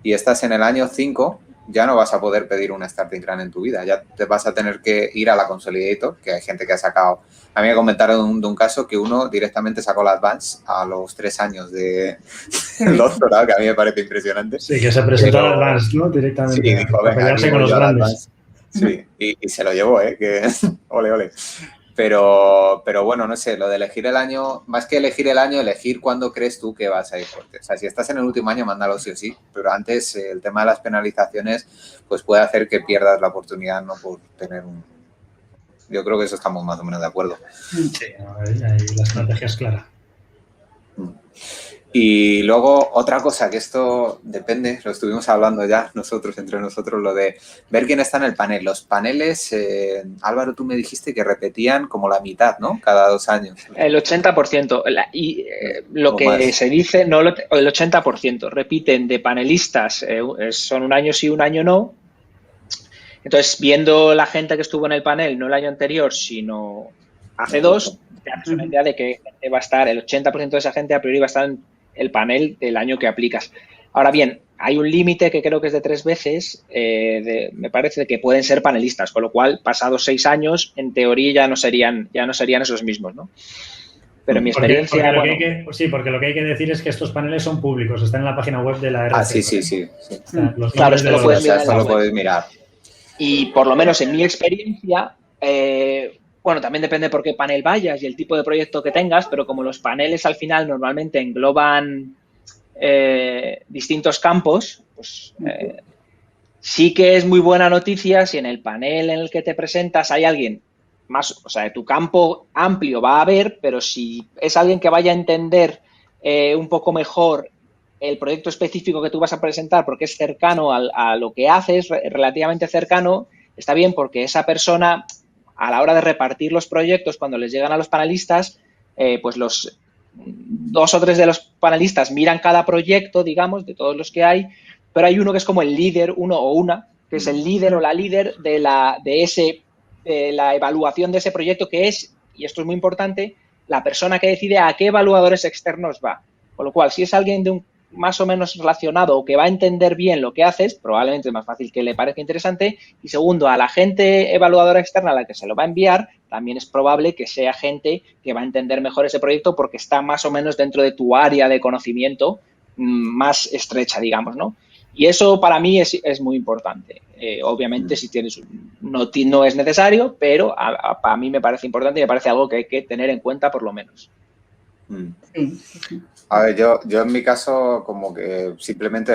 y estás en el año 5, ya no vas a poder pedir una starting grant en tu vida. Ya te vas a tener que ir a la Consolidator, que hay gente que ha sacado. A mí me comentaron de un caso que uno directamente sacó la Advance a los 3 años de doctorado, que a mí me parece impresionante.
Sí, que se presentó a la Advance, ¿no? Directamente.
Sí, dijo, venga,
pelearse con los grandes.
Sí, y se lo llevó, que ole, ole. Pero bueno, no sé, lo de elegir el año, más que elegir el año, elegir cuándo crees tú que vas a ir fuerte. O sea, si estás en el último año, mándalo sí o sí, pero antes el tema de las penalizaciones pues puede hacer que pierdas la oportunidad, no por tener un... Yo creo que eso estamos más o menos de acuerdo.
Sí, ahí la estrategia es clara.
Y luego otra cosa, que esto depende, lo estuvimos hablando ya entre nosotros, lo de ver quién está en el panel. Los paneles, Álvaro, tú me dijiste que repetían como la mitad, ¿no? Cada 2 años.
El 80%. Y lo que
más.
se dice, no el 80%, repiten de panelistas, son 1 año sí, 1 año no. Entonces, viendo la gente que estuvo en el panel, no el año anterior, sino hace 2, te haces una idea de que va a estar, el 80% de esa gente a priori va a estar en el panel del año que aplicas. Ahora bien, hay un límite que creo que es de 3 veces, me parece que pueden ser panelistas, con lo cual, pasados 6 años, en teoría ya no serían esos mismos, ¿no? Pero en mi experiencia...
Porque lo que hay que decir es que estos paneles son públicos, están en la página web de la RC.
Ah, sí.
Claro, esto
lo puedes mirar.
Y por lo menos en mi experiencia, bueno, también depende por qué panel vayas y el tipo de proyecto que tengas, pero como los paneles al final normalmente engloban distintos campos, pues sí que es muy buena noticia si en el panel en el que te presentas hay alguien más, o sea, de tu campo amplio va a haber, pero si es alguien que vaya a entender un poco mejor el proyecto específico que tú vas a presentar porque es cercano a lo que haces, relativamente cercano, está bien porque esa persona, a la hora de repartir los proyectos, cuando les llegan a los panelistas, pues los 2 o 3 de los panelistas miran cada proyecto, digamos, de todos los que hay, pero hay uno que es como el líder, uno o una, que es el líder o la líder de la evaluación de ese proyecto, que es, y esto es muy importante, la persona que decide a qué evaluadores externos va. Con lo cual, si es alguien de un más o menos relacionado o que va a entender bien lo que haces, probablemente es más fácil que le parezca interesante. Y segundo, a la gente evaluadora externa a la que se lo va a enviar, también es probable que sea gente que va a entender mejor ese proyecto porque está más o menos dentro de tu área de conocimiento más estrecha, digamos, ¿no? Y eso para mí es muy importante. Obviamente, si tienes no es necesario, pero a mí me parece importante y me parece algo que hay que tener en cuenta por lo menos.
Sí.
A ver, yo en mi caso como que simplemente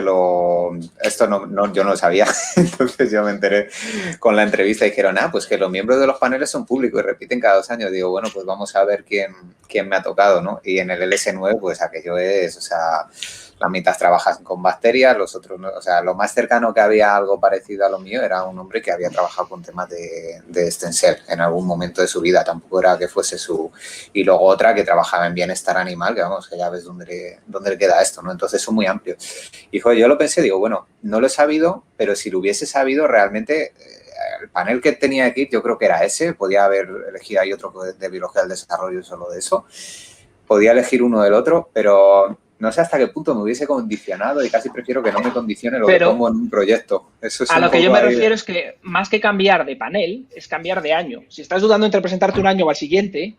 esto yo no lo sabía, entonces yo me enteré con la entrevista y dijeron, pues que los miembros de los paneles son públicos y repiten cada 2 años. Digo, bueno, pues vamos a ver quién me ha tocado, ¿no? Y en el LS9, pues aquello es, o sea, la mitad trabajan con bacterias, los otros no. O sea, lo más cercano que había algo parecido a lo mío era un hombre que había trabajado con temas de Stencel en algún momento de su vida, tampoco era que fuese su... Y luego otra que trabajaba en bienestar animal, que vamos, que ya ves dónde le queda esto, ¿no? Entonces son muy amplios. Y joder, yo lo pensé, digo, bueno, no lo he sabido, pero si lo hubiese sabido realmente... el panel que tenía aquí yo creo que era ese, podía haber elegido ahí otro de biología del desarrollo solo de eso, podía elegir uno del otro, pero no sé hasta qué punto me hubiese condicionado y casi prefiero que no me condicione lo que pongo en un proyecto. Eso es
a lo que yo me refiero es que más que cambiar de panel, es cambiar de año. Si estás dudando entre presentarte un año o al siguiente...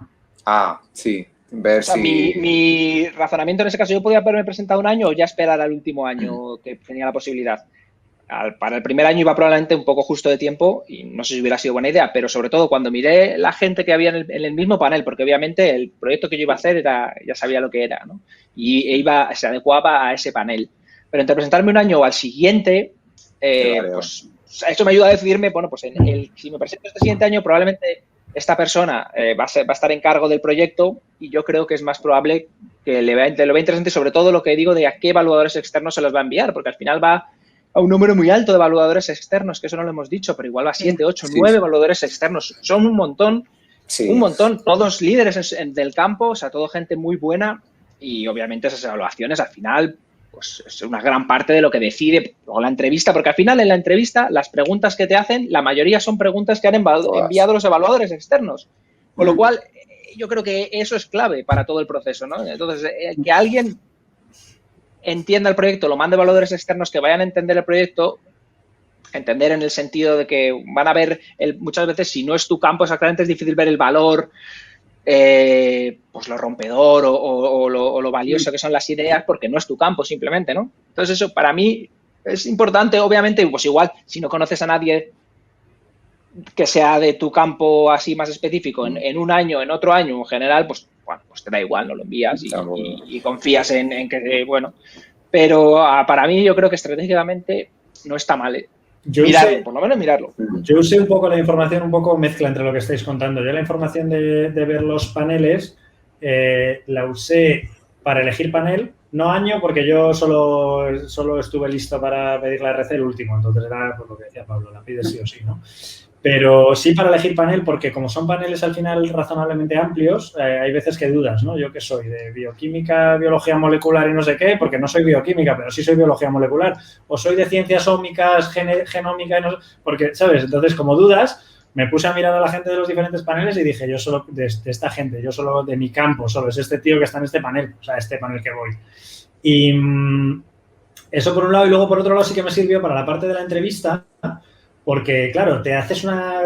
sí. Ver si...
mi razonamiento en ese caso, yo podía haberme presentado un año o ya esperar al último año que tenía la posibilidad. Para el primer año iba probablemente un poco justo de tiempo y no sé si hubiera sido buena idea, pero sobre todo cuando miré la gente que había en el mismo panel, porque obviamente el proyecto que yo iba a hacer ya sabía lo que era, ¿no? Y se adecuaba a ese panel. Pero entre presentarme un año o al siguiente, pues eso me ayuda a decidirme, bueno, pues si me presento este siguiente año, probablemente esta persona va a estar en cargo del proyecto y yo creo que es más probable que lo vea interesante, sobre todo lo que digo de a qué evaluadores externos se los va a enviar, porque al final va a un número muy alto de evaluadores externos, que eso no lo hemos dicho, pero igual va a 7, 8, 9 evaluadores externos. Son un montón, todos líderes del campo, o sea, todo gente muy buena. y obviamente esas evaluaciones al final pues es una gran parte de lo que decide luego la entrevista, porque al final en la entrevista las preguntas que te hacen, la mayoría son preguntas que han enviado los evaluadores externos, con lo cual yo creo que eso es clave para todo el proceso, ¿no? Entonces, que alguien entienda el proyecto, lo mande evaluadores externos que vayan a entender el proyecto, entender en el sentido de que van a ver, muchas veces si no es tu campo exactamente es difícil ver el valor, pues lo rompedor o lo valioso que son las ideas porque no es tu campo simplemente, ¿no? Entonces eso para mí es importante, obviamente, pues igual si no conoces a nadie que sea de tu campo así más específico en un año, en otro año, en general, pues bueno, pues te da igual, no lo envías y confías en que, bueno, pero para mí yo creo que estratégicamente no está mal, mirarlo, por lo menos mirarlo.
Yo usé un poco la información, un poco mezcla entre lo que estáis contando. Yo la información de ver los paneles la usé para elegir panel, no año, porque yo solo estuve listo para pedir la RC el último, entonces era por lo que decía Pablo, la pides sí o sí, ¿no? Pero sí para elegir panel, porque como son paneles al final razonablemente amplios, hay veces que dudas, ¿no? Yo que soy de bioquímica, biología molecular y no sé qué, porque no soy bioquímica, pero sí soy biología molecular, o soy de ciencias ómicas, genómica, y no sé, porque, ¿sabes? Entonces, como dudas, me puse a mirar a la gente de los diferentes paneles y dije, yo solo de esta gente, yo solo de mi campo, solo es este tío que está en este panel, o sea, este panel que voy. Y eso por un lado, y luego por otro lado sí que me sirvió para la parte de la entrevista, porque, claro, te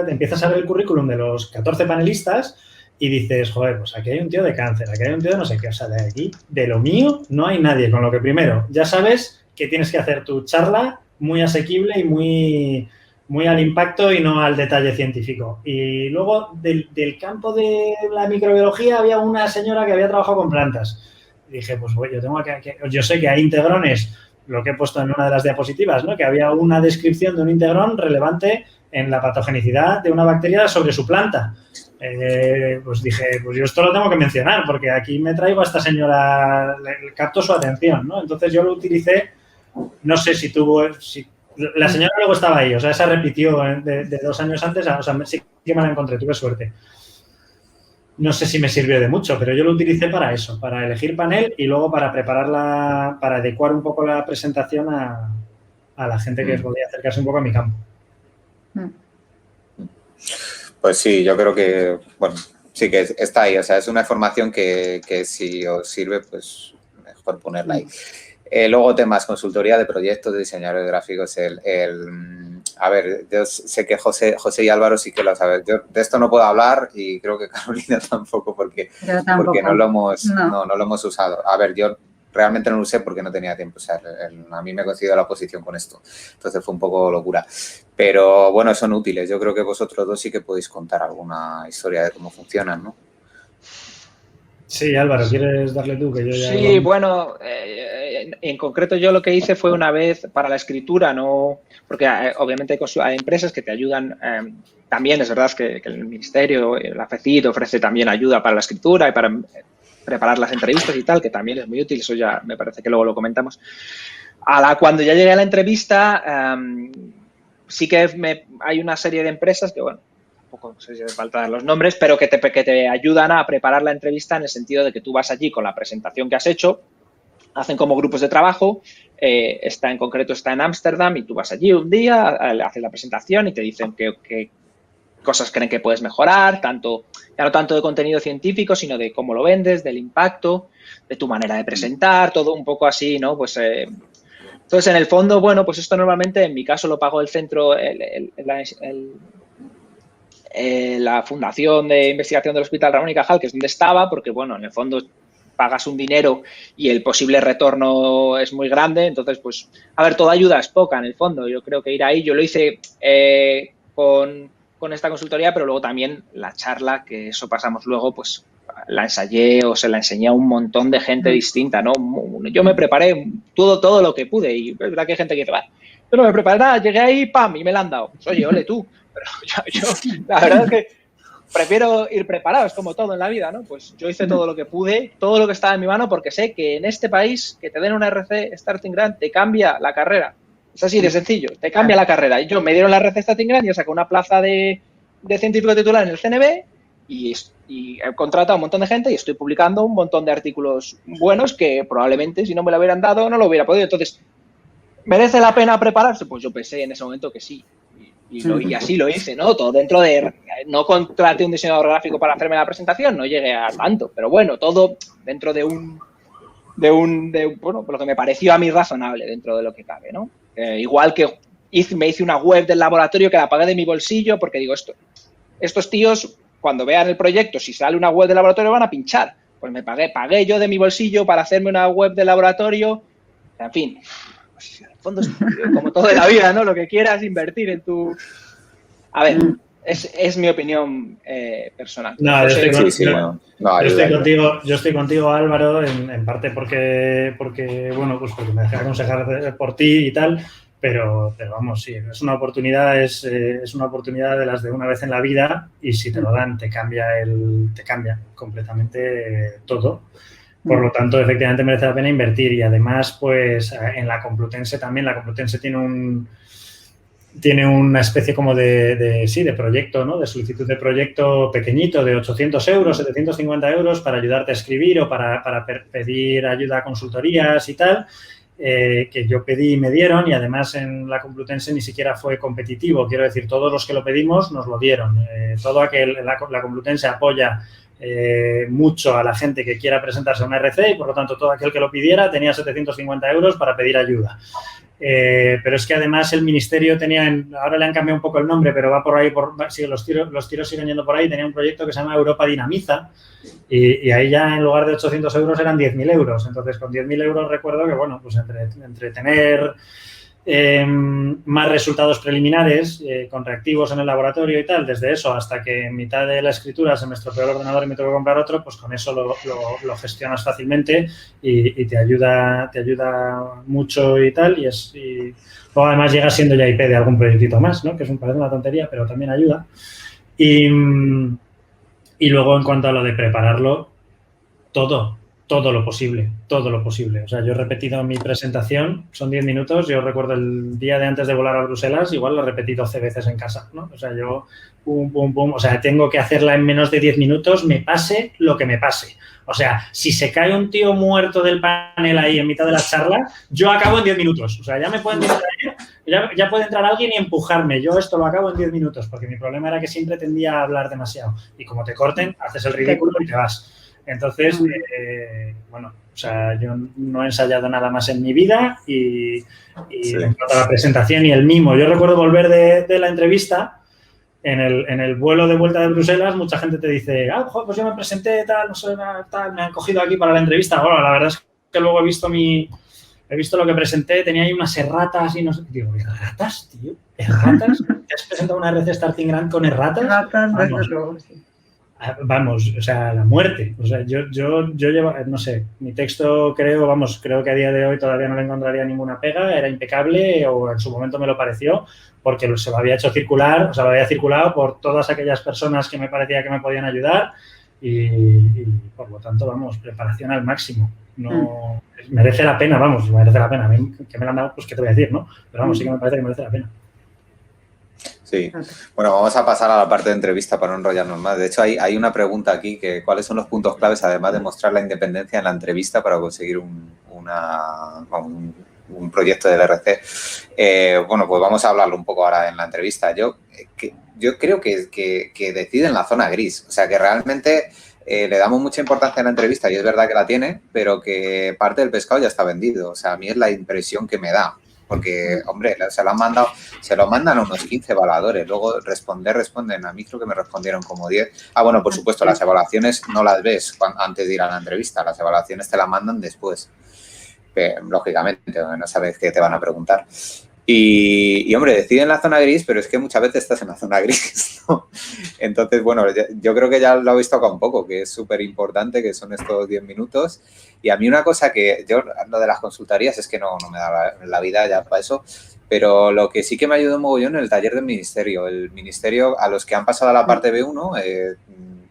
empiezas a ver el currículum de los 14 panelistas y dices, joder, pues aquí hay un tío de cáncer, aquí hay un tío de no sé qué, o sea, de aquí, de lo mío, no hay nadie. Con lo que primero, ya sabes que tienes que hacer tu charla muy asequible y muy al impacto y no al detalle científico. Y luego, del campo de la microbiología, había una señora que había trabajado con plantas. Y dije, pues, bueno, yo sé que hay integrones, lo que he puesto en una de las diapositivas, ¿no? Que había una descripción de un integrón relevante en la patogenicidad de una bacteria sobre su planta. Pues dije, pues yo esto lo tengo que mencionar porque aquí me traigo a esta señora, le capto su atención, ¿no? Entonces yo lo utilicé, no sé si la señora luego estaba ahí, o sea, esa repitió de 2 años antes, o sea, sí que me la encontré, tuve suerte. No sé si me sirvió de mucho, pero yo lo utilicé para eso, para elegir panel y luego para prepararla, para adecuar un poco la presentación a la gente que podía acercarse un poco a mi campo.
Pues sí, yo creo que, bueno, sí que está ahí. O sea, es una información que si os sirve, pues mejor ponerla ahí. Luego temas, consultoría de proyectos, de diseñadores gráficos, a ver, yo sé que José y Álvaro sí que lo saben. Yo de esto no puedo hablar y creo que Carolina tampoco porque no lo hemos usado. A ver, yo realmente no lo usé porque no tenía tiempo. O sea, a mí me coincidió la posición con esto. Entonces fue un poco locura. Pero bueno, son útiles. Yo creo que vosotros dos sí que podéis contar alguna historia de cómo funcionan, ¿no?
Sí, Álvaro, ¿quieres darle tú? Que yo ya
sí, bueno, en concreto yo lo que hice fue una vez para la escritura, no, porque obviamente hay empresas que te ayudan, también es verdad que el Ministerio, la FECIT ofrece también ayuda para la escritura y para preparar las entrevistas y tal, que también es muy útil, eso ya me parece que luego lo comentamos. Cuando ya llegué a la entrevista, sí que hay una serie de empresas que, bueno, tampoco sé si hace falta dar los nombres, pero que te ayudan a preparar la entrevista en el sentido de que tú vas allí con la presentación que has hecho, hacen como grupos de trabajo, en concreto está en Ámsterdam y tú vas allí un día, haces la presentación y te dicen qué cosas creen que puedes mejorar, ya no tanto de contenido científico, sino de cómo lo vendes, del impacto, de tu manera de presentar, todo un poco así, ¿no? Pues entonces, en el fondo, bueno, pues esto normalmente, en mi caso, lo pagó el centro, la Fundación de Investigación del Hospital Ramón y Cajal, que es donde estaba, porque, bueno, en el fondo pagas un dinero y el posible retorno es muy grande. Entonces, pues, a ver, toda ayuda es poca, en el fondo. Yo creo que ir ahí, yo lo hice con esta consultoría, pero luego también la charla, que eso pasamos luego, pues, la ensayé o se la enseñé a un montón de gente distinta, ¿no? Yo me preparé todo lo que pude y es verdad que hay gente que dice, yo no me preparé nada, llegué ahí, ¡pam!, y me la han dado. Pues, oye, ole tú. Pero yo la verdad es que prefiero ir preparado, es como todo en la vida, ¿no? Pues yo hice todo lo que pude, todo lo que estaba en mi mano, porque sé que en este país que te den una RC Starting Grant te cambia la carrera. Es así de sencillo, te cambia la carrera. Y yo me dieron la RC Starting Grant y yo saqué una plaza de científico titular en el CNB y Y he contratado a un montón de gente y estoy publicando un montón de artículos buenos que probablemente si no me lo hubieran dado no lo hubiera podido. Entonces, ¿merece la pena prepararse? Pues yo pensé en ese momento que sí. Y así lo hice, ¿no? Todo dentro de... No contraté un diseñador gráfico para hacerme la presentación, no llegué a tanto. Pero bueno, todo dentro de bueno, lo que me pareció a mí razonable dentro de lo que cabe, ¿no? Igual que me hice una web del laboratorio que la pagué de mi bolsillo porque digo, estos tíos, cuando vean el proyecto, si sale una web del laboratorio van a pinchar. Pues pagué yo de mi bolsillo para hacerme una web del laboratorio. En fin, pues, en el fondo es como todo de la vida, ¿no? Lo que quieras invertir en tu... A ver, es mi opinión personal.
No, yo estoy contigo, Álvaro, en parte porque bueno, pues porque me dejé aconsejar por ti y tal, pero vamos, sí, es una oportunidad de las de una vez en la vida y si te lo dan te cambia completamente todo. Por lo tanto, efectivamente merece la pena invertir y además, pues en la Complutense también, la Complutense tiene una especie como de proyecto, ¿no? De solicitud de proyecto pequeñito de 800 euros, 750 euros para ayudarte a escribir o para pedir ayuda a consultorías y tal, que yo pedí y me dieron y además en la Complutense ni siquiera fue competitivo. Quiero decir, todos los que lo pedimos nos lo dieron. La Complutense apoya mucho a la gente que quiera presentarse a una RC y por lo tanto todo aquel que lo pidiera tenía 750 euros para pedir ayuda. Pero es que además el ministerio ahora le han cambiado un poco el nombre, pero va por ahí, sí, los tiros siguen yendo por ahí, tenía un proyecto que se llama Europa Dinamiza y ahí ya en lugar de 800 euros eran 10.000 euros. Entonces con 10.000 euros recuerdo que, bueno, pues entre tener más resultados preliminares con reactivos en el laboratorio y tal, desde eso hasta que en mitad de la escritura se me estropeó el ordenador y me tengo que comprar otro, pues con eso lo gestionas fácilmente y te ayuda mucho y tal y luego además llega siendo ya IP de algún proyectito más, ¿no? Que parece una tontería, pero también ayuda. Y luego en cuanto a lo de prepararlo, todo lo posible. O sea, yo he repetido mi presentación, son 10 minutos, yo recuerdo el día de antes de volar a Bruselas, igual lo he repetido 12 veces en casa, ¿no? O sea, yo, pum, o sea, tengo que hacerla en menos de 10 minutos, me pase lo que me pase. O sea, si se cae un tío muerto del panel ahí en mitad de la charla, yo acabo en 10 minutos. O sea, ya me pueden distraer, ya puede entrar alguien y empujarme. Yo esto lo acabo en 10 minutos, porque mi problema era que siempre tendía a hablar demasiado. Y como te corten, haces el ridículo y te vas. Entonces, bueno, o sea, yo no he ensayado nada más en mi vida y en cuanto a la presentación y el mimo. Yo recuerdo volver de la entrevista, en el vuelo de vuelta de Bruselas, mucha gente te dice, pues yo me presenté, tal, no sé, tal, me han cogido aquí para la entrevista. Bueno, la verdad es que luego he visto lo que presenté, tenía ahí unas erratas y no sé. Digo, ¿erratas, tío? ¿Erratas? ¿Te has presentado una RC Starting Grant con erratas?
Erratas, desde luego, sí.
Vamos, o sea, la muerte. O sea, yo llevo, no sé, mi texto creo que a día de hoy todavía no le encontraría ninguna pega, era impecable o en su momento me lo pareció porque se lo había hecho circular, o sea, lo había circulado por todas aquellas personas que me parecía que me podían ayudar y por lo tanto, vamos, preparación al máximo. No, merece la pena, merece la pena. A mí que me lo han dado, pues qué te voy a decir, ¿no? Pero vamos, sí que me parece que merece la pena.
Sí. Bueno, vamos a pasar a la parte de entrevista para no enrollarnos más. De hecho, hay una pregunta aquí que ¿cuáles son los puntos claves, además de mostrar la independencia en la entrevista para conseguir un proyecto del RC? Bueno, pues vamos a hablarlo un poco ahora en la entrevista. Yo creo que deciden la zona gris. O sea, que realmente le damos mucha importancia a la entrevista y es verdad que la tiene, pero que parte del pescado ya está vendido. O sea, a mí es la impresión que me da. Porque, hombre, se lo mandan a unos 15 evaluadores. Luego responden. A mí creo que me respondieron como 10. Bueno, por supuesto, las evaluaciones no las ves antes de ir a la entrevista. Las evaluaciones te las mandan después. Pero, lógicamente, no sabes qué te van a preguntar. Y, hombre, deciden la zona gris, pero es que muchas veces estás en la zona gris, ¿no? Entonces, bueno, yo creo que ya lo habéis tocado un poco, que es súper importante, que son estos 10 minutos. Y a mí una cosa que lo de las consultorías es que no me da la vida ya para eso, pero lo que sí que me ayudó un mogollón en el taller del ministerio. El ministerio, a los que han pasado a la parte B1,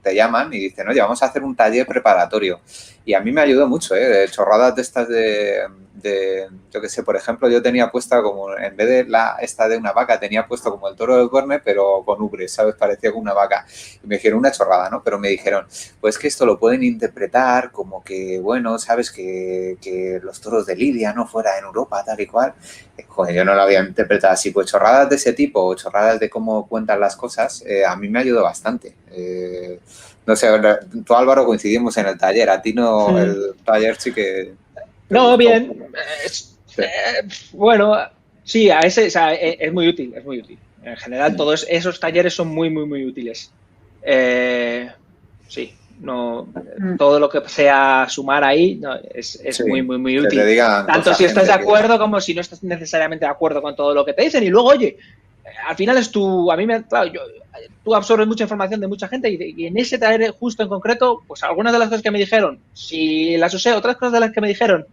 te llaman y dicen, oye, vamos a hacer un taller preparatorio. Y a mí me ayudó mucho, chorradas de estas de yo qué sé, por ejemplo, yo tenía puesta como, en vez de esta de una vaca, tenía puesto como el toro del Borne, pero con ubres, ¿sabes? Parecía como una vaca. Y me dijeron una chorrada, ¿no? Pero me dijeron, pues que esto lo pueden interpretar como que, bueno, ¿sabes? Que los toros de Lidia, ¿no? Fuera en Europa, tal y cual. Joder, yo no lo había interpretado así. Pues chorradas de ese tipo, o chorradas de cómo cuentan las cosas, a mí me ayudó bastante. No sé, tú, Álvaro, coincidimos en el taller. A ti no, el taller sí que...
No,
gustó.
bien.
Sí.
Bueno, sí, a ese, o sea, es muy útil, es muy útil. En general, todos esos talleres son muy, muy, muy útiles. Sí, no, todo lo que sea sumar ahí no, es
Sí,
muy, muy, muy
que
útil.
te digan
Tanto
cosas,
si estás de
gente que-
acuerdo como si no estás necesariamente de acuerdo con todo lo que te dicen. Y luego, oye, al final es tu, a mí me, claro, tú absorbes mucha información de mucha gente y en ese taller justo en concreto, pues algunas de las cosas que me dijeron, si las usé, otras cosas de las que me dijeron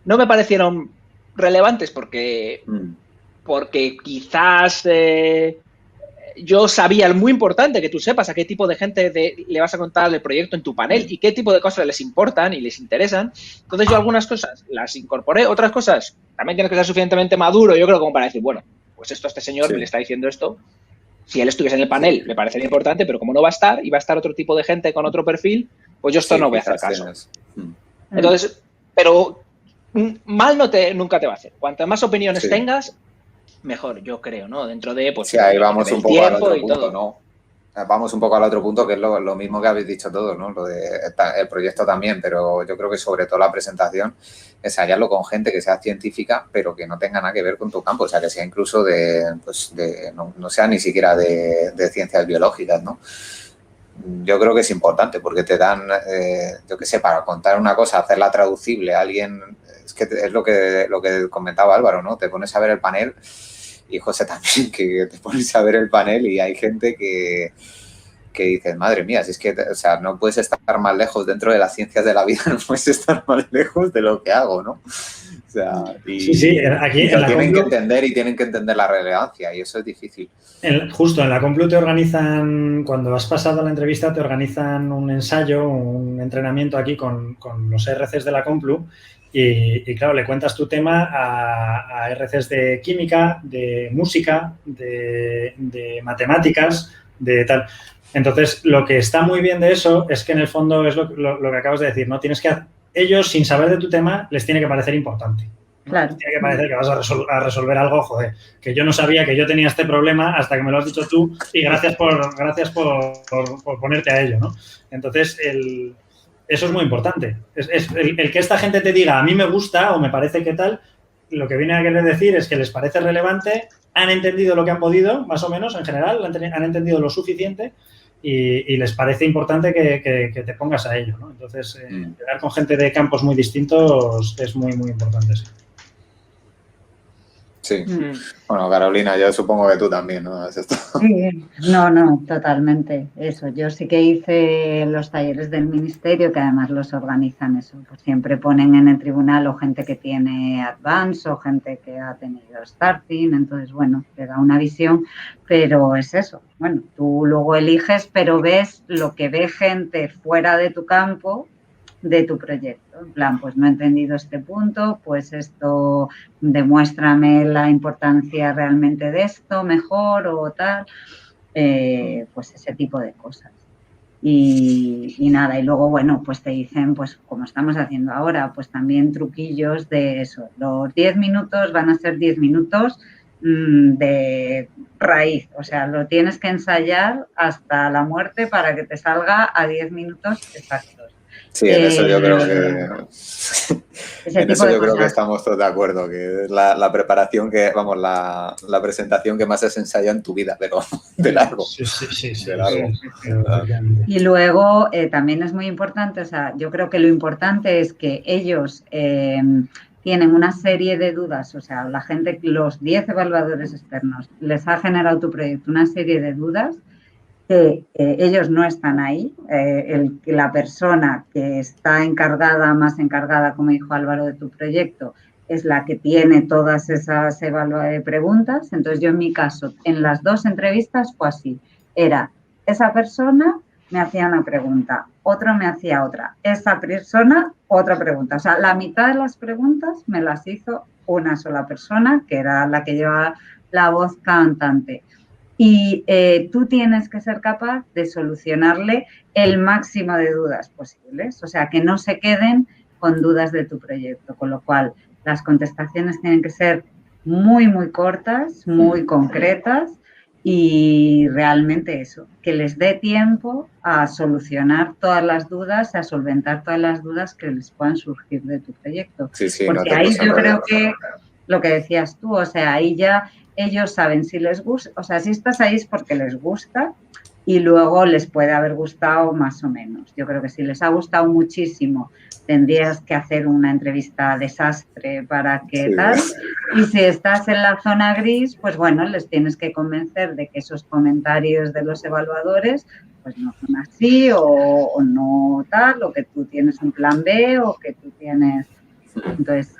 no me parecieron relevantes porque quizás yo sabía muy importante que tú sepas a qué tipo de gente le vas a contar el proyecto en tu panel y qué tipo de cosas les importan y les interesan. Entonces yo algunas cosas las incorporé, otras cosas también tienes que ser suficientemente maduro, yo creo, como para decir, bueno, pues esto a este señor me le está diciendo esto. Si él estuviese en el panel, me parecería importante, pero como no va a estar y va a estar otro tipo de gente con otro perfil, pues yo esto no voy a hacer caso. Entonces, pero mal nunca te va a hacer. Cuantas más opiniones tengas, mejor, yo creo, ¿no? Dentro de, pues,
Sí, ahí vamos un poco al otro punto,
todo.
¿no? Vamos un poco al otro punto, que es lo mismo que habéis dicho todos, ¿no? Lo de el proyecto también, pero yo creo que sobre todo la presentación, ensayarlo con gente que sea científica, pero que no tenga nada que ver con tu campo, o sea, que sea incluso no sea ni siquiera de ciencias biológicas, ¿no? Yo creo que es importante porque te dan, yo qué sé, para contar una cosa, hacerla traducible a alguien, es que es lo que comentaba Álvaro, ¿no? Te pones a ver el panel y José también, que te pones a ver el panel y hay gente que dices, madre mía, si es que, o sea, no puedes estar más lejos dentro de las ciencias de la vida, no puedes estar más lejos de lo que hago, ¿no? O sea,
sí, aquí
y
en la
tienen
Complu,
que entender y tienen que entender la relevancia y eso es difícil.
Justo en la Complu te organizan, cuando has pasado la entrevista, te organizan un ensayo, un entrenamiento aquí con los RCs de la Complu y claro, le cuentas tu tema a RCs de química, de música, de matemáticas, de tal. Entonces, lo que está muy bien de eso es que en el fondo es lo que acabas de decir, ¿no? Ellos, sin saber de tu tema, les tiene que parecer importante. ¿no?
Claro.
Les tiene que parecer que vas a resolver algo, joder, que yo no sabía que yo tenía este problema hasta que me lo has dicho tú y gracias por ponerte a ello, ¿no? Entonces, eso es muy importante. El que esta gente te diga, a mí me gusta o me parece que tal, lo que viene a querer decir es que les parece relevante, han entendido lo que han podido, más o menos, en general, han entendido lo suficiente y les parece importante que te pongas a ello, ¿no? Entonces, quedar con gente de campos muy distintos es muy, muy importante, sí.
Sí. Bueno, Carolina, yo supongo que tú también, ¿no? ¿Es esto?
Sí, no, totalmente. Eso, yo sí que hice los talleres del ministerio, que además los organizan eso. Pues siempre ponen en el tribunal o gente que tiene Advance o gente que ha tenido Starting. Entonces, bueno, te da una visión, pero es eso. Bueno, tú luego eliges, pero ves lo que ve gente fuera de tu campo, de tu proyecto. En plan, pues no he entendido este punto, pues esto, demuéstrame la importancia realmente de esto, mejor o tal, pues ese tipo de cosas. Y nada, y luego, bueno, pues te dicen, pues como estamos haciendo ahora, pues también truquillos de eso. Los 10 minutos van a ser 10 minutos de raíz, o sea, lo tienes que ensayar hasta la muerte para que te salga a 10 minutos exactos.
Sí, en eso yo creo que estamos todos de acuerdo, que es la preparación vamos, la presentación que más has ensayado en tu vida, pero de largo.
Sí.
De largo.
Y luego también es muy importante, o sea, yo creo que lo importante es que ellos tienen una serie de dudas, o sea, la gente, los 10 evaluadores externos, les ha generado tu proyecto una serie de dudas que ellos no están ahí. La persona que está más encargada, como dijo Álvaro, de tu proyecto, es la que tiene todas esas preguntas. Entonces, yo en mi caso, en las 2 entrevistas fue así. Era esa persona me hacía una pregunta, otro me hacía otra, esa persona otra pregunta. O sea, la mitad de las preguntas me las hizo una sola persona, que era la que llevaba la voz cantante. Y tú tienes que ser capaz de solucionarle el máximo de dudas posibles, o sea, que no se queden con dudas de tu proyecto, con lo cual las contestaciones tienen que ser muy, muy cortas, muy concretas y realmente eso, que les dé tiempo a solucionar todas las dudas, a solventar todas las dudas que les puedan surgir de tu proyecto.
Sí, sí,
porque
no
ahí
te
yo creo que lo que decías tú, o sea, ahí ya ellos saben si les gusta, o sea, si estás ahí es porque les gusta y luego les puede haber gustado más o menos. Yo creo que si les ha gustado muchísimo, tendrías que hacer una entrevista desastre para que tal. Y si estás en la zona gris, pues bueno, les tienes que convencer de que esos comentarios de los evaluadores pues no son así o no tal, o que tú tienes un plan B o que tú tienes... Entonces,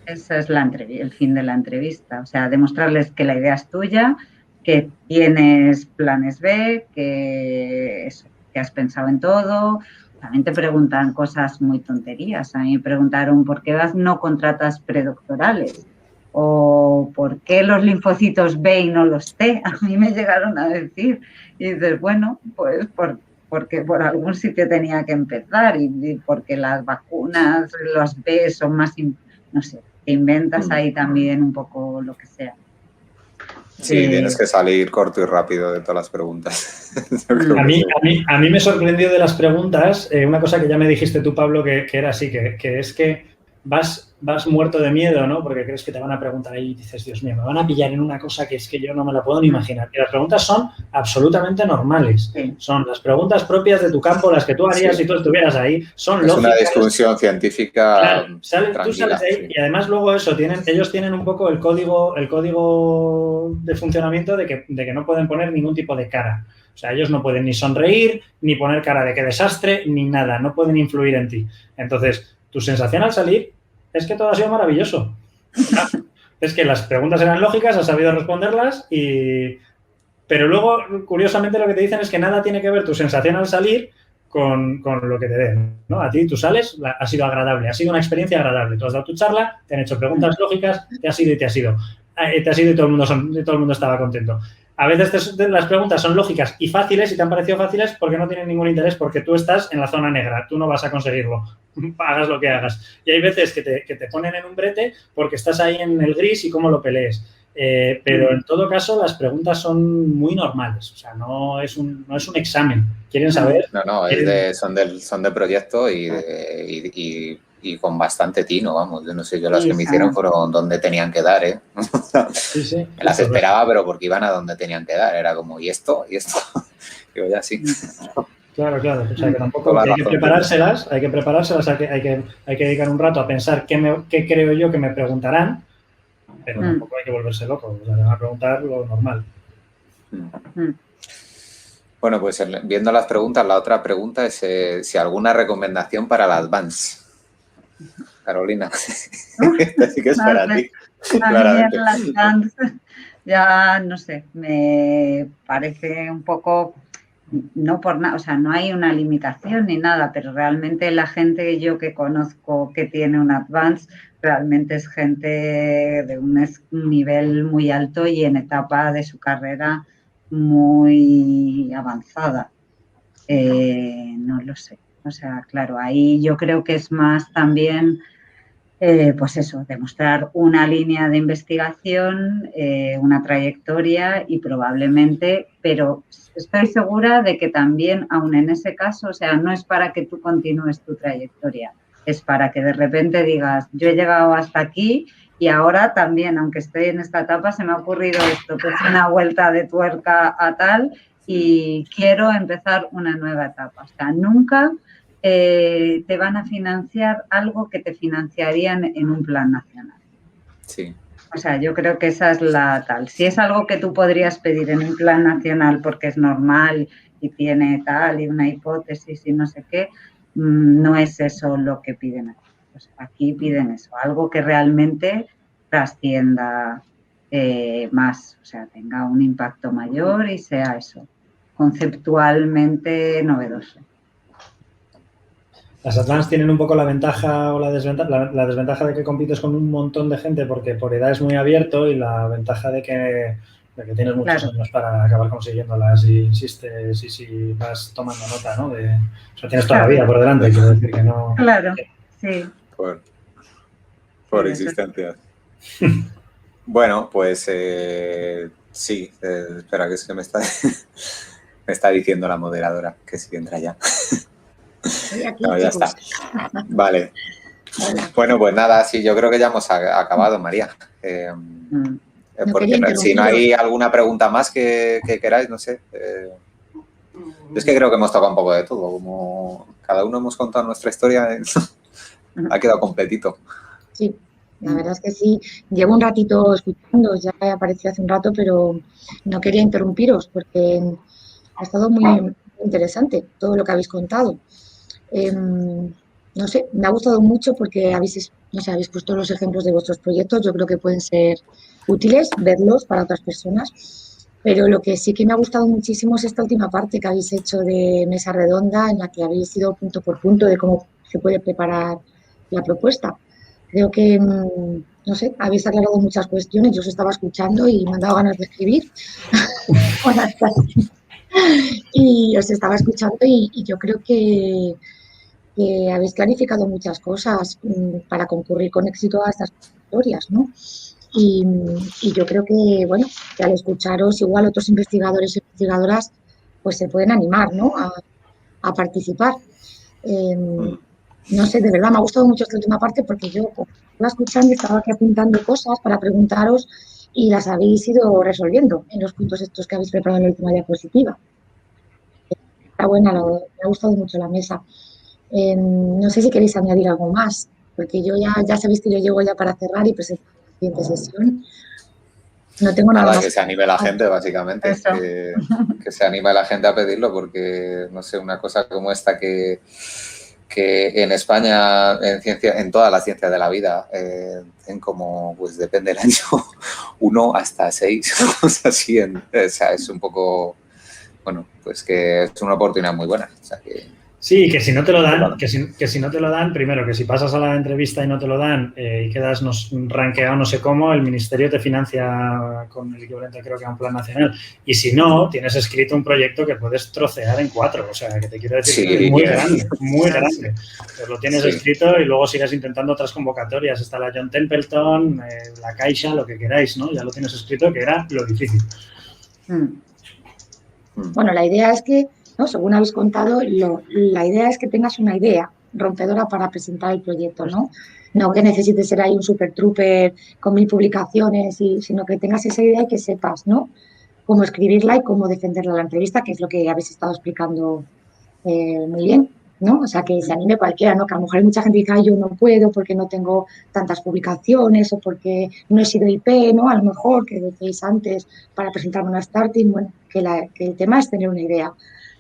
ese es el fin de la entrevista, o sea, demostrarles que la idea es tuya, que tienes planes B, que has pensado en todo. También te preguntan cosas muy tonterías. A mí me preguntaron por qué no contratas predoctorales o por qué los linfocitos B y no los T. A mí me llegaron a decir. Y dices, bueno, pues porque por algún sitio tenía que empezar y porque las vacunas, los B son más, no sé, te inventas ahí también un poco lo que sea.
Sí, tienes que salir corto y rápido de todas las preguntas.
A mí me sorprendió de las preguntas una cosa que ya me dijiste tú, Pablo, que era así, que es que vas muerto de miedo, ¿no? Porque crees que te van a preguntar ahí y dices, Dios mío, me van a pillar en una cosa que es que yo no me la puedo ni imaginar. Y las preguntas son absolutamente normales. Sí. Son las preguntas propias de tu campo, las que tú harías si tú estuvieras ahí. Son lógicas.
Es una discusión científica.
Claro, tú sales de ahí y además luego eso, ellos tienen un poco el código de funcionamiento de que no pueden poner ningún tipo de cara. O sea, ellos no pueden ni sonreír, ni poner cara de qué desastre, ni nada. No pueden influir en ti. Entonces, tu sensación al salir es que todo ha sido maravilloso. Es que las preguntas eran lógicas, has sabido responderlas pero luego, curiosamente, lo que te dicen es que nada tiene que ver tu sensación al salir con lo que te den, ¿no? A ti, tú sales, ha sido agradable, ha sido una experiencia agradable. Tú has dado tu charla, te han hecho preguntas lógicas, te has ido y te has ido. Te has ido y todo el mundo estaba contento. A veces las preguntas son lógicas y fáciles y te han parecido fáciles porque no tienen ningún interés, porque tú estás en la zona negra, tú no vas a conseguirlo, hagas lo que hagas. Y hay veces que te ponen en un brete porque estás ahí en el gris y cómo lo pelees. Pero en todo caso las preguntas son muy normales, o sea, no es un examen. ¿Quieren saber?
No, son de proyecto y con bastante tino, vamos. Yo no sé, las que me hicieron fueron donde tenían que dar, ¿eh?
Sí.
Me las esperaba, pero porque iban a donde tenían que dar. Era como, ¿y esto? Digo, ya sí.
Claro. O sea, que tampoco hay que preparárselas, hay que dedicar un rato a pensar qué creo yo que me preguntarán, pero tampoco hay que volverse loco. O sea, te van a preguntar lo normal.
Bueno, pues viendo las preguntas, la otra pregunta es si alguna recomendación para la Advance. Carolina, esta sí que es para ti.
Claramente. La Advance, ya no sé, me parece un poco, no por nada, o sea, no hay una limitación ni nada, pero realmente la gente yo que conozco que tiene un Advance, realmente es gente de un nivel muy alto y en etapa de su carrera muy avanzada. No lo sé. O sea, claro, ahí yo creo que es más también, pues eso, demostrar una línea de investigación, una trayectoria y probablemente, pero estoy segura de que también, aún en ese caso, o sea, no es para que tú continúes tu trayectoria, es para que de repente digas, yo he llegado hasta aquí y ahora también, aunque estoy en esta etapa, se me ha ocurrido esto, que es una vuelta de tuerca a tal y quiero empezar una nueva etapa. O sea, nunca te van a financiar algo que te financiarían en un plan nacional.
Sí.
O sea, yo creo que esa es la tal. Si es algo que tú podrías pedir en un plan nacional porque es normal y tiene tal y una hipótesis y no sé qué, no es eso lo que piden aquí. Pues aquí piden eso, algo que realmente trascienda más, o sea, tenga un impacto mayor y sea eso. conceptualmente novedoso.
Las Advanced tienen un poco la ventaja o la desventaja de que compites con un montón de gente porque por edad es muy abierto, y la ventaja de que tienes muchos años para acabar consiguiéndolas y insistes y vas tomando nota, ¿no? O sea, tienes toda la vida por delante, quiero decir que no...
Claro, sí.
Por insistencia. Bueno, pues sí, espera, que es que me está diciendo la moderadora que sí entra ya.
Aquí,
no, ya está. Vale. Bueno, pues nada, sí, yo creo que ya hemos acabado, María. Porque si no hay alguna pregunta más que queráis, no sé. Es que creo que hemos tocado un poco de todo. Como cada uno hemos contado nuestra historia, ha quedado completito.
Sí, la verdad es que sí. Llevo un ratito escuchando, ya apareció hace un rato, pero no quería interrumpiros porque ha estado muy interesante todo lo que habéis contado. No sé, me ha gustado mucho porque habéis puesto los ejemplos de vuestros proyectos. Yo creo que pueden ser útiles verlos para otras personas, pero lo que sí que me ha gustado muchísimo es esta última parte que habéis hecho de mesa redonda, en la que habéis ido punto por punto de cómo se puede preparar la propuesta. Creo que, no sé, habéis aclarado muchas cuestiones. Yo os estaba escuchando y me han dado ganas de escribir. Buenas tardes. Y os estaba escuchando y yo creo que habéis clarificado muchas cosas para concurrir con éxito a estas historias, ¿no? Y yo creo que, bueno, que al escucharos igual otros investigadores y investigadoras pues se pueden animar, ¿no? a participar. No sé, de verdad me ha gustado mucho esta última parte porque yo estaba escuchando y estaba aquí apuntando cosas para preguntaros y las habéis ido resolviendo en los puntos estos que habéis preparado en la última diapositiva. Está buena, me ha gustado mucho la mesa. No sé si queréis añadir algo más, porque yo ya sabéis que yo llego ya para cerrar y presentar la siguiente sesión. No tengo nada más.
Que se anime la gente, básicamente. Que se anime la gente a pedirlo, porque, no sé, una cosa como esta que en España, en todas las ciencias de la vida, en como, pues depende del año, 1 hasta 6, cosas así. O sea, es un poco, bueno, pues que es una oportunidad muy buena. O sea, que...
Sí, que si no te lo dan, que si no te lo dan, primero, que si pasas a la entrevista y no te lo dan y quedas rankeado no sé cómo, el ministerio te financia con el equivalente, creo que a un plan nacional. Y si no, tienes escrito un proyecto que puedes trocear en 4. O sea, que te quiero decir que es muy grande, muy grande. Pues lo tienes escrito y luego sigues intentando otras convocatorias. Está la John Templeton, la Caixa, lo que queráis, ¿no? Ya lo tienes escrito, que era lo difícil.
Bueno, la idea es que, ¿no? Según habéis contado, la idea es que tengas una idea rompedora para presentar el proyecto, ¿no? No que necesites ser ahí un super trooper con 1000 publicaciones, sino que tengas esa idea y que sepas, ¿no? Cómo escribirla y cómo defenderla en la entrevista, que es lo que habéis estado explicando muy bien, ¿no? O sea, que se anime cualquiera, ¿no? Que a lo mejor hay mucha gente que dice, yo no puedo porque no tengo tantas publicaciones o porque no he sido IP, ¿no? A lo mejor, que decíais antes, para presentarme una starting, bueno, que el tema es tener una idea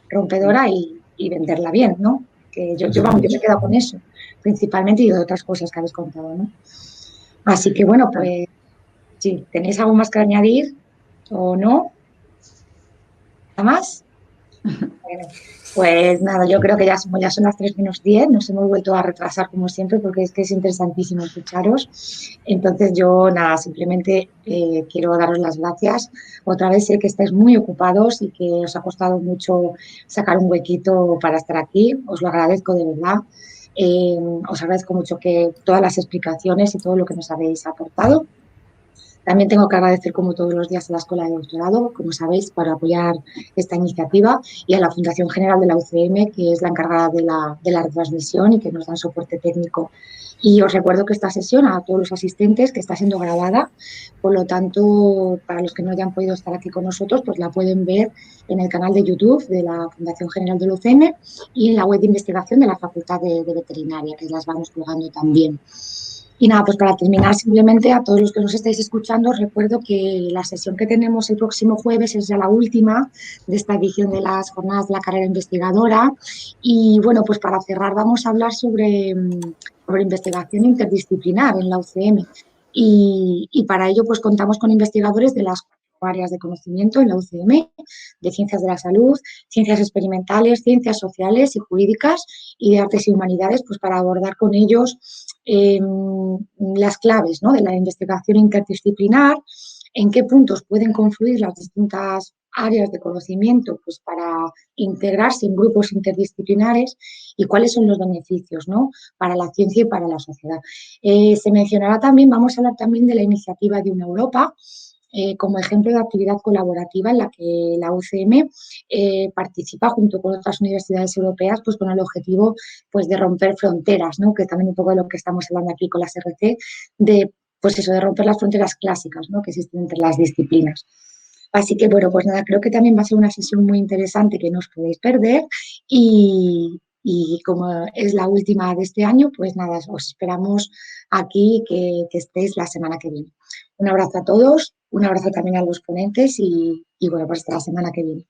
rompedora y venderla bien, ¿no? Que yo me he quedado con eso, principalmente, y de otras cosas que habéis contado, ¿no? Así que, bueno, pues, sí, ¿tenéis algo más que añadir o no? ¿Nada más? Bueno, pues nada, yo creo que ya son las 3 menos 10, nos hemos vuelto a retrasar como siempre porque es que es interesantísimo escucharos. Entonces yo nada, simplemente quiero daros las gracias. Otra vez sé que estáis muy ocupados y que os ha costado mucho sacar un huequito para estar aquí, os lo agradezco de verdad. Os agradezco mucho que todas las explicaciones y todo lo que nos habéis aportado. También tengo que agradecer, como todos los días, a la Escuela de Doctorado, como sabéis, para apoyar esta iniciativa, y a la Fundación General de la UCM, que es la encargada de la retransmisión y que nos dan soporte técnico. Y os recuerdo que esta sesión, a todos los asistentes, que está siendo grabada, por lo tanto, para los que no hayan podido estar aquí con nosotros, pues la pueden ver en el canal de YouTube de la Fundación General de la UCM y en la web de investigación de la Facultad de Veterinaria, que las vamos colgando también. Y nada, pues para terminar, simplemente a todos los que nos estáis escuchando, os recuerdo que la sesión que tenemos el próximo jueves es ya la última de esta edición de las jornadas de la carrera investigadora. Y bueno, pues para cerrar vamos a hablar sobre investigación interdisciplinar en la UCM. Y para ello pues contamos con investigadores de las áreas de conocimiento en la UCM, de ciencias de la salud, ciencias experimentales, ciencias sociales y jurídicas y de artes y humanidades, pues para abordar con ellos las claves, ¿no?, de la investigación interdisciplinar, en qué puntos pueden confluir las distintas áreas de conocimiento pues para integrarse en grupos interdisciplinares y cuáles son los beneficios, ¿no?, para la ciencia y para la sociedad. Se mencionará también, vamos a hablar también de la iniciativa de Una Europa, como ejemplo de actividad colaborativa en la que la UCM participa junto con otras universidades europeas pues con el objetivo pues de romper fronteras, ¿no?, que también un poco de lo que estamos hablando aquí con las RC, de pues eso, de romper las fronteras clásicas, ¿no?, que existen entre las disciplinas. Así que, bueno, pues nada, creo que también va a ser una sesión muy interesante que no os podéis perder y como es la última de este año, pues nada, os esperamos aquí que estéis la semana que viene. Un abrazo a todos, un abrazo también a los ponentes y bueno, pues hasta la semana que viene.